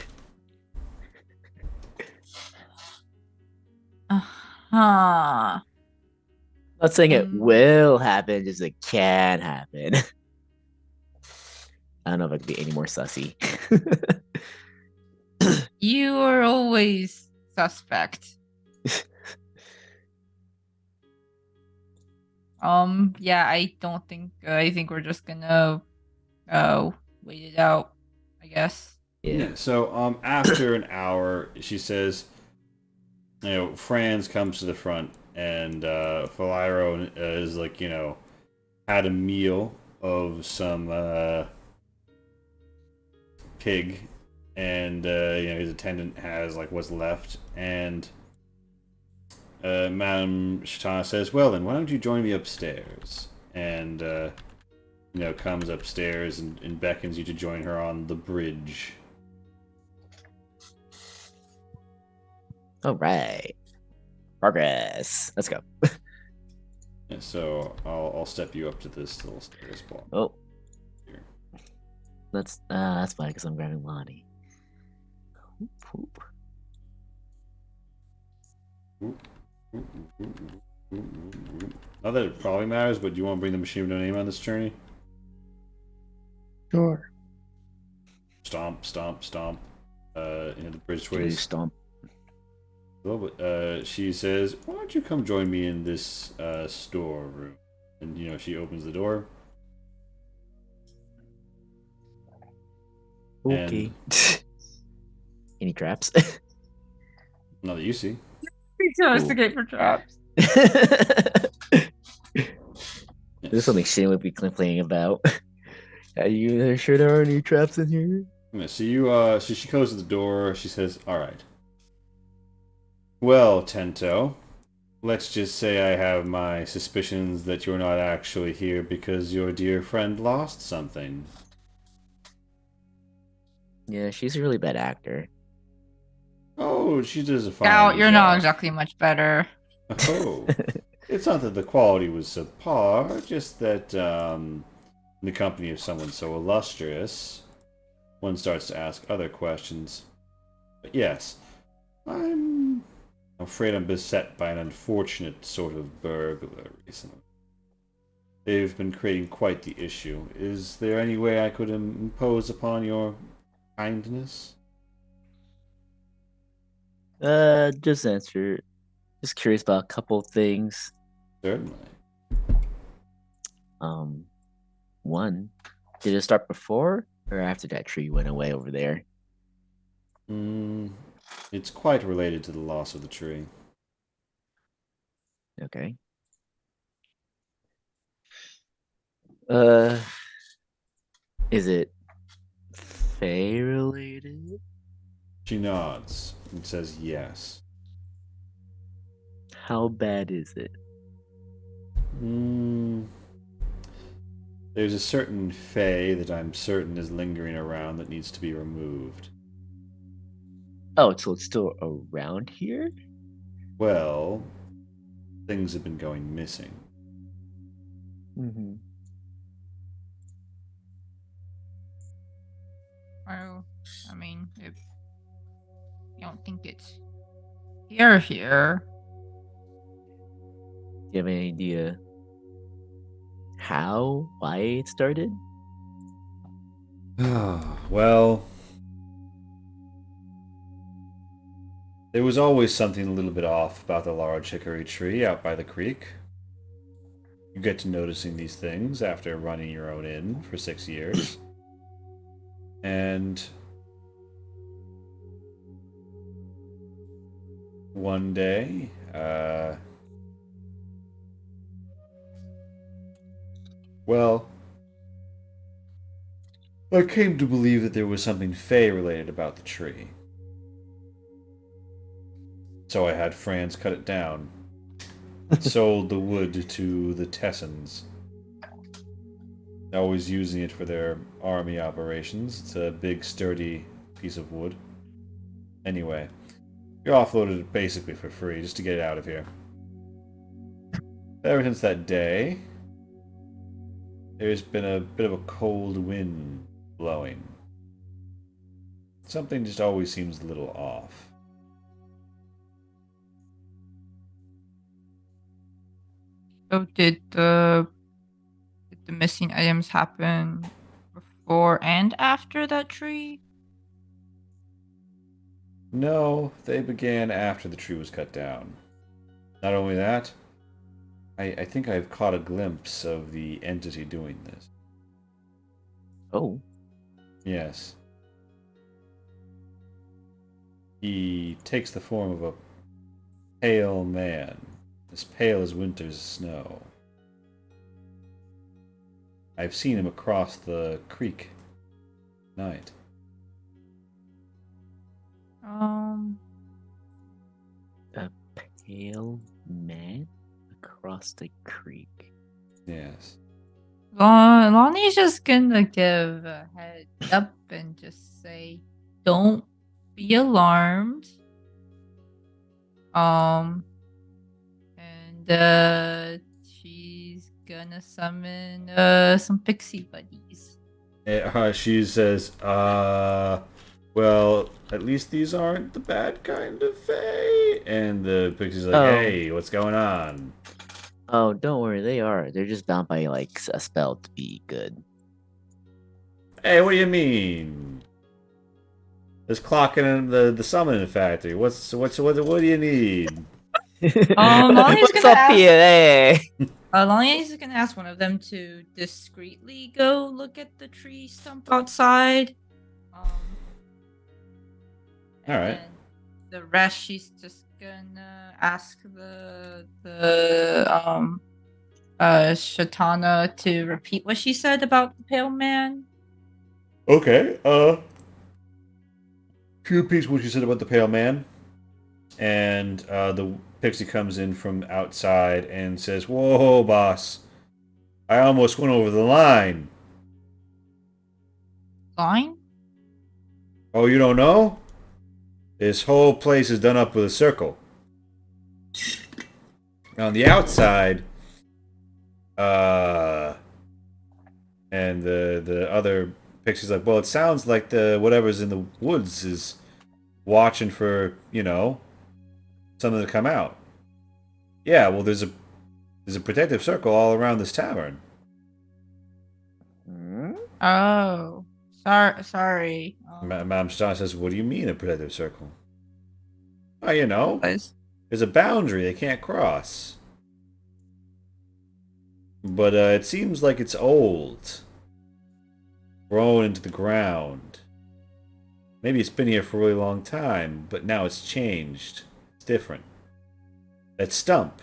Uh-huh. Not saying it Um, will happen, just it can happen. I don't know if I could be any more sussy. You are always suspect. Yeah, I don't think I think we're just gonna wait it out, I guess. Yeah. So after an hour, she says, Franz comes to the front, and Philiro is like, had a meal of some pig, and his attendant has like what's left, and Madame Shatana says, "Well then, why don't you join me upstairs?" And comes upstairs and beckons you to join her on the bridge. All right. Progress. Let's go. And so I'll step you up to this little stairs block. Oh, Here. that's fine because I'm grabbing Lonnie. Whoop, whoop. Not that it probably matters, but do you want to bring the machine with no name on this journey? Sure. Stomp, stomp, stomp. The bridge Do ways. stomp. She says, "Why don't you come join me in this storeroom?" And she opens the door. Okay. Any traps? Not that you see. Investigate for traps. This is something Shane would be complaining about. Are you sure there are any traps in here? Yeah, so she goes to the door. She says, "All right. Well, Tento, let's just say I have my suspicions that you're not actually here because your dear friend lost something." Yeah, she's a really bad actor. Oh, she does a fine Scout, you're not job. exactly much better. Oh, it's not that the quality was subpar, just that in the company of someone so illustrious, one starts to ask other questions. But yes, I'm afraid I'm beset by an unfortunate sort of burglar recently. They've been creating quite the issue. Is there any way I could impose upon your kindness? Just answer. Just curious about a couple things. Certainly. One, did it start before or after that tree went away over there? It's quite related to the loss of the tree. Okay. Is it Fey related? She nods and says yes. How bad is it? There's a certain Fae that I'm certain is lingering around that needs to be removed. Oh, so it's still around here? Well, things have been going missing. Mm-hmm. Well, I mean, if you don't think it's here. Do you have any idea how, why it started? Well, There was always something a little bit off about the large hickory tree out by the creek. You get to noticing these things after running your own inn for 6 years. And one day, well, I came to believe that there was something Fey related about the tree. So I had Franz cut it down. Sold the wood to the Tessans. Always using it for their army operations. It's a big, sturdy piece of wood. Anyway, you're offloaded it basically for free just to get it out of here. Ever since that day, there's been a bit of a cold wind blowing. Something just always seems a little off. So did the missing items happen before and after that tree? No, they began after the tree was cut down. Not only that, I think I've caught a glimpse of the entity doing this. Oh. Yes. He takes the form of a pale man, as pale as winter's snow. I've seen him across the creek at night. A pale man across the creek. Yes. Lonnie's just gonna give a heads up and just say, "Don't be alarmed." And she's gonna summon some pixie buddies. She says, well, at least these aren't the bad kind of fae. And the pixie's like, Oh. hey, what's going on? Oh, don't worry, they are. They're just bound by like a spell to be good. Hey, what do you mean? There's clocking in the summoning factory. What do you need? Lonnie's What's gonna up ask- here? Hey. Lonnie's gonna ask one of them to discreetly go look at the tree stump outside. All right. And the rest, she's just gonna ask the Shatana to repeat what she said about the pale man. Okay, she repeats what she said about the pale man, and the pixie comes in from outside and says, whoa, boss, I almost went over the line. Line? Oh, you don't know? This whole place is done up with a circle. On the outside, and the other pixie's like, well, it sounds like the whatever's in the woods is watching for, something to come out. Yeah, well, there's a protective circle all around this tavern. Oh, sorry. Madame Star says, what do you mean a protective circle? Oh, Guys. there's a boundary they can't cross. But it seems like it's old. Grown into the ground. Maybe it's been here for a really long time, but now it's changed. It's different. That stump.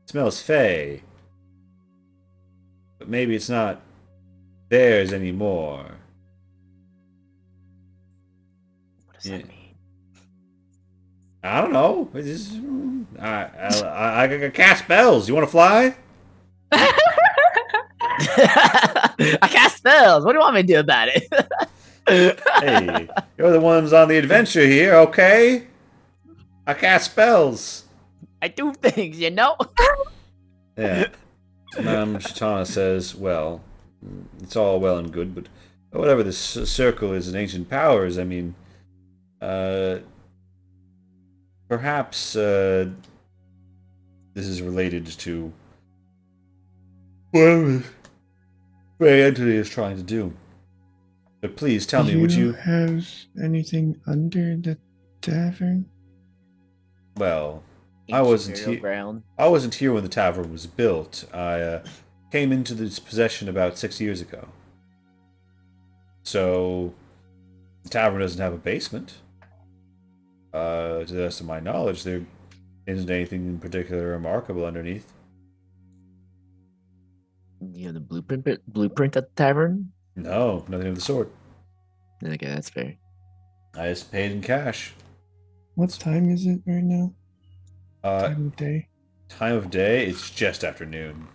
It smells fey. But maybe it's not theirs anymore. What does that mean? I don't know. It's just, I can cast spells. You want to fly? I cast spells. What do you want me to do about it? Hey, you're the ones on the adventure here, okay? I cast spells. I do things, you know? Yeah. Shatana says, well, it's all well and good, but whatever this circle is in ancient powers, I mean, perhaps this is related to whatever the entity is trying to do. But please tell me, would you... have anything under the tavern? Well, I Ancient wasn't burial here. ground. I wasn't here when the tavern was built. I came into this possession about 6 years ago. So the tavern doesn't have a basement. To the best of my knowledge, there isn't anything in particular remarkable underneath. You know the blueprint at the tavern. No, nothing of the sort. Okay, that's fair. I just paid in cash. What time is it right now? Uh, Time of day. time of day, it's just afternoon.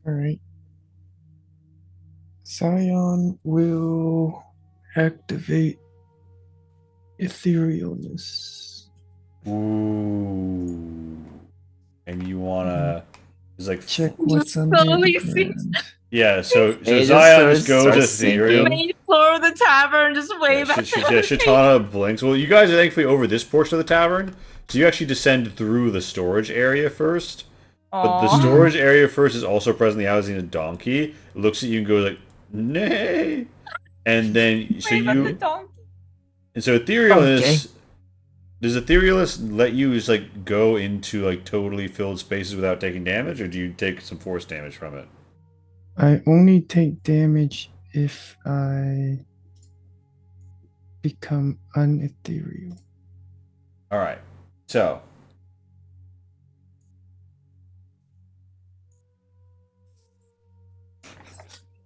All right. Zion will activate etherealness. Ooh. And you wanna... It's like... Check Just what's under the slowly see- ground. Yeah, so It just Zion just goes starts ethereal. sinking. Main floor of the tavern, just Yeah, wave at Shitana blinks. Well, you guys are thankfully over this portion of the tavern, so you actually descend through the storage area first. But the Aw. storage area first is also presently housing a donkey. It looks at you and goes like, "Nay," and then so Wave at the you donkey. and so etherealness. Okay. Does etherealness let you just like go into like totally filled spaces without taking damage, or do you take some force damage from it? I only take damage if I become unethereal. All right, so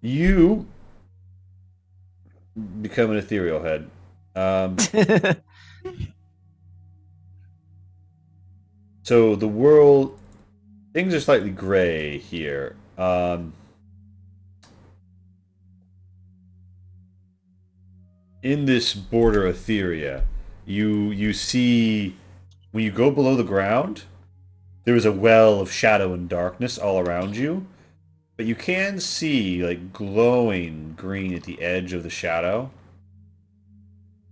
you become an ethereal head. So the world, things are slightly gray here. In this border Etheria, you see when you go below the ground, there is a well of shadow and darkness all around you, but you can see like glowing green at the edge of the shadow.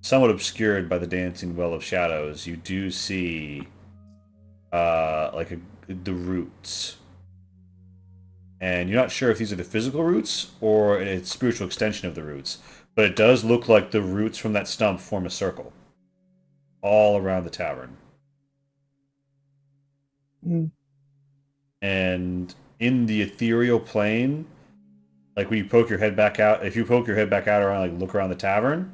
Somewhat obscured by the dancing well of shadows, you do see the roots. And you're not sure if these are the physical roots or a spiritual extension of the roots, but it does look like the roots from that stump form a circle all around the tavern. Mm. And in the ethereal plane, like when you poke your head back out, if you poke your head back out around, like look around the tavern,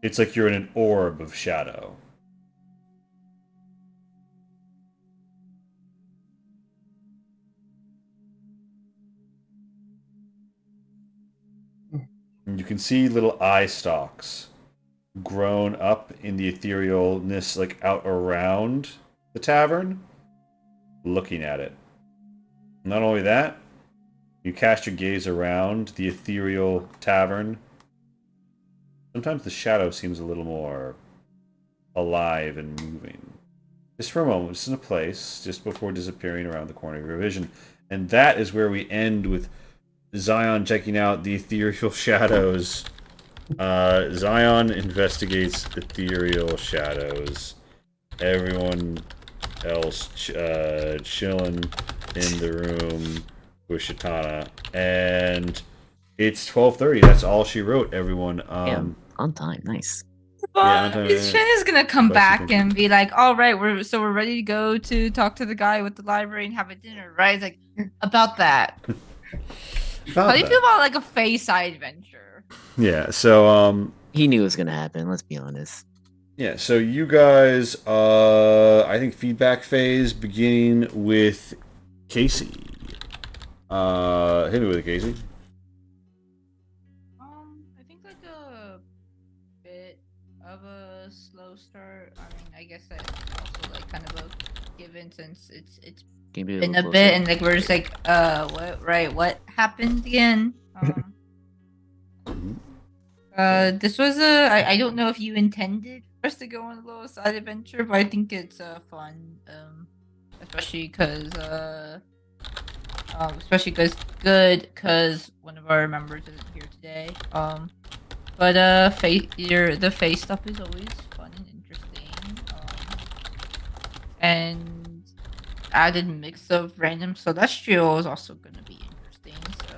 it's like you're in an orb of shadow. And you can see little eye stalks grown up in the etherealness, like out around the tavern, looking at it. Not only that, you cast your gaze around the ethereal tavern. Sometimes the shadow seems a little more alive and moving. Just for a moment, just in a place, just before disappearing around the corner of your vision. And that is where we end with Zion checking out the ethereal shadows. Zion investigates ethereal shadows. Everyone else chilling in the room with Shitana. And it's 12:30. That's all she wrote, everyone. Yeah, on time. Nice. But I'm Shin is gonna come Bless you, back thank you. and be like, "All right, we're ready to go to talk to the guy with the library and have a dinner, right?" It's like about that. How do you feel about like a face side adventure? Yeah, so He knew it was gonna happen. Let's be honest. yeah, so you guys I think feedback phase beginning with Casey. Hit me with it, Casey. I think like a bit of a slow start. I mean, I guess that's also like kind of a given since it's Can you be been a little bit closer? and like we're just like what happened again? This was I don't know if you intended for us to go on a little side adventure, but I think it's fun. Especially because one of our members isn't here today. But the face stuff is always fun and interesting. And added mix of random celestial is also gonna be interesting. So,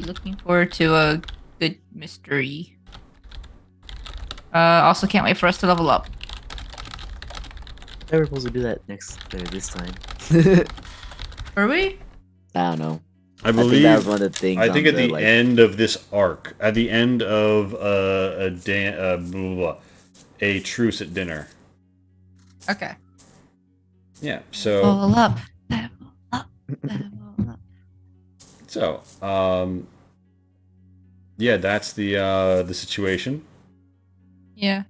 looking forward to a good mystery. Also can't wait for us to level up. I were supposed to do that this time. Are we? I don't know. I I think believe. that was one of the things. I think on at the like, end of this arc, at the end of a truce at dinner. Okay. Yeah. So. Level up. Level up. Level up. So. Yeah, that's the situation. Yeah.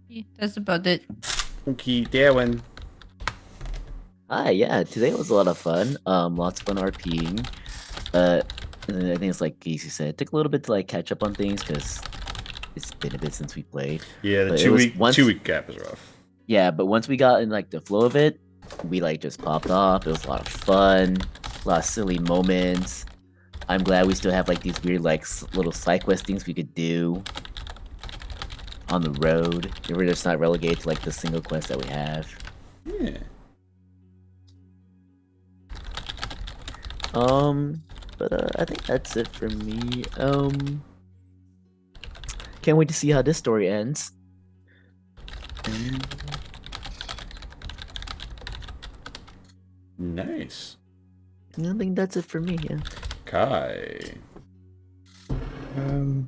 Yeah, that's about it. Okay, Darwin. yeah, today was a lot of fun. Lots of fun RPing. And then I think it's like Casey said, it took a little bit to like catch up on things because it's been a bit since we played. Yeah, the But it 2 was week once- 2 week gap is rough. Yeah, but once we got in like the flow of it, we like just popped off. It was a lot of fun, a lot of silly moments. I'm glad we still have like these weird like little side quest things we could do on the road. We're just not relegated to like the single quest that we have. Yeah. But I think that's it for me. Can't wait to see how this story ends. Nice. I think that's it for me. Yeah. Kai.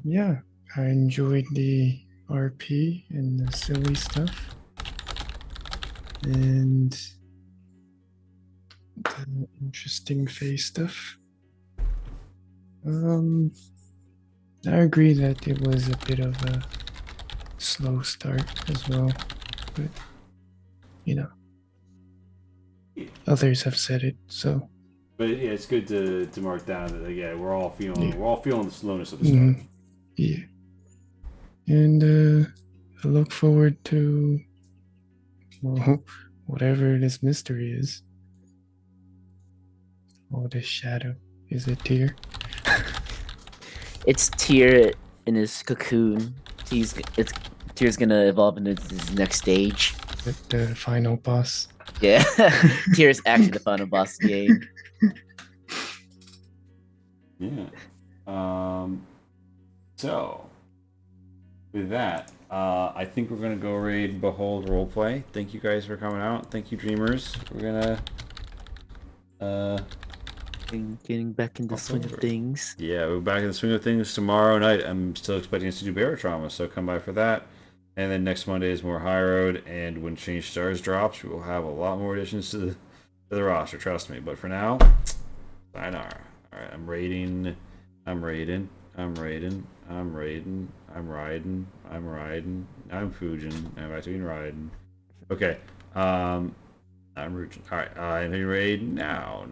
Yeah, I enjoyed the RP and the silly stuff, and the interesting face stuff. I agree that it was a bit of a slow start as well, but you know, others have said it, so But yeah, it's good to mark down that we're all feeling the slowness of the mhm, start. yeah. And I look forward to whatever this mystery is. Oh, this shadow. Is it Tyr? It's Tyr in his cocoon. Tyr's gonna evolve into his next stage. The final boss. Yeah, Tyr's actually the final boss of the game. Yeah. So with that, I think we're gonna go raid Behold roleplay. Thank you guys for coming out. Thank you, Dreamers. We're gonna Getting back in the swing of things. Yeah, we're back in the swing of things tomorrow night. I'm still expecting us to do Barotrauma, so come by for that. And then next Monday is more High Road, and when Change Stars drops, we will have a lot more additions to the roster, trust me. But for now, sayonara. Alright, I'm raiding, I'm riding, I'm Fujin, I'm about to be riding. Okay, I'm Rujin. Alright, I'm raid now.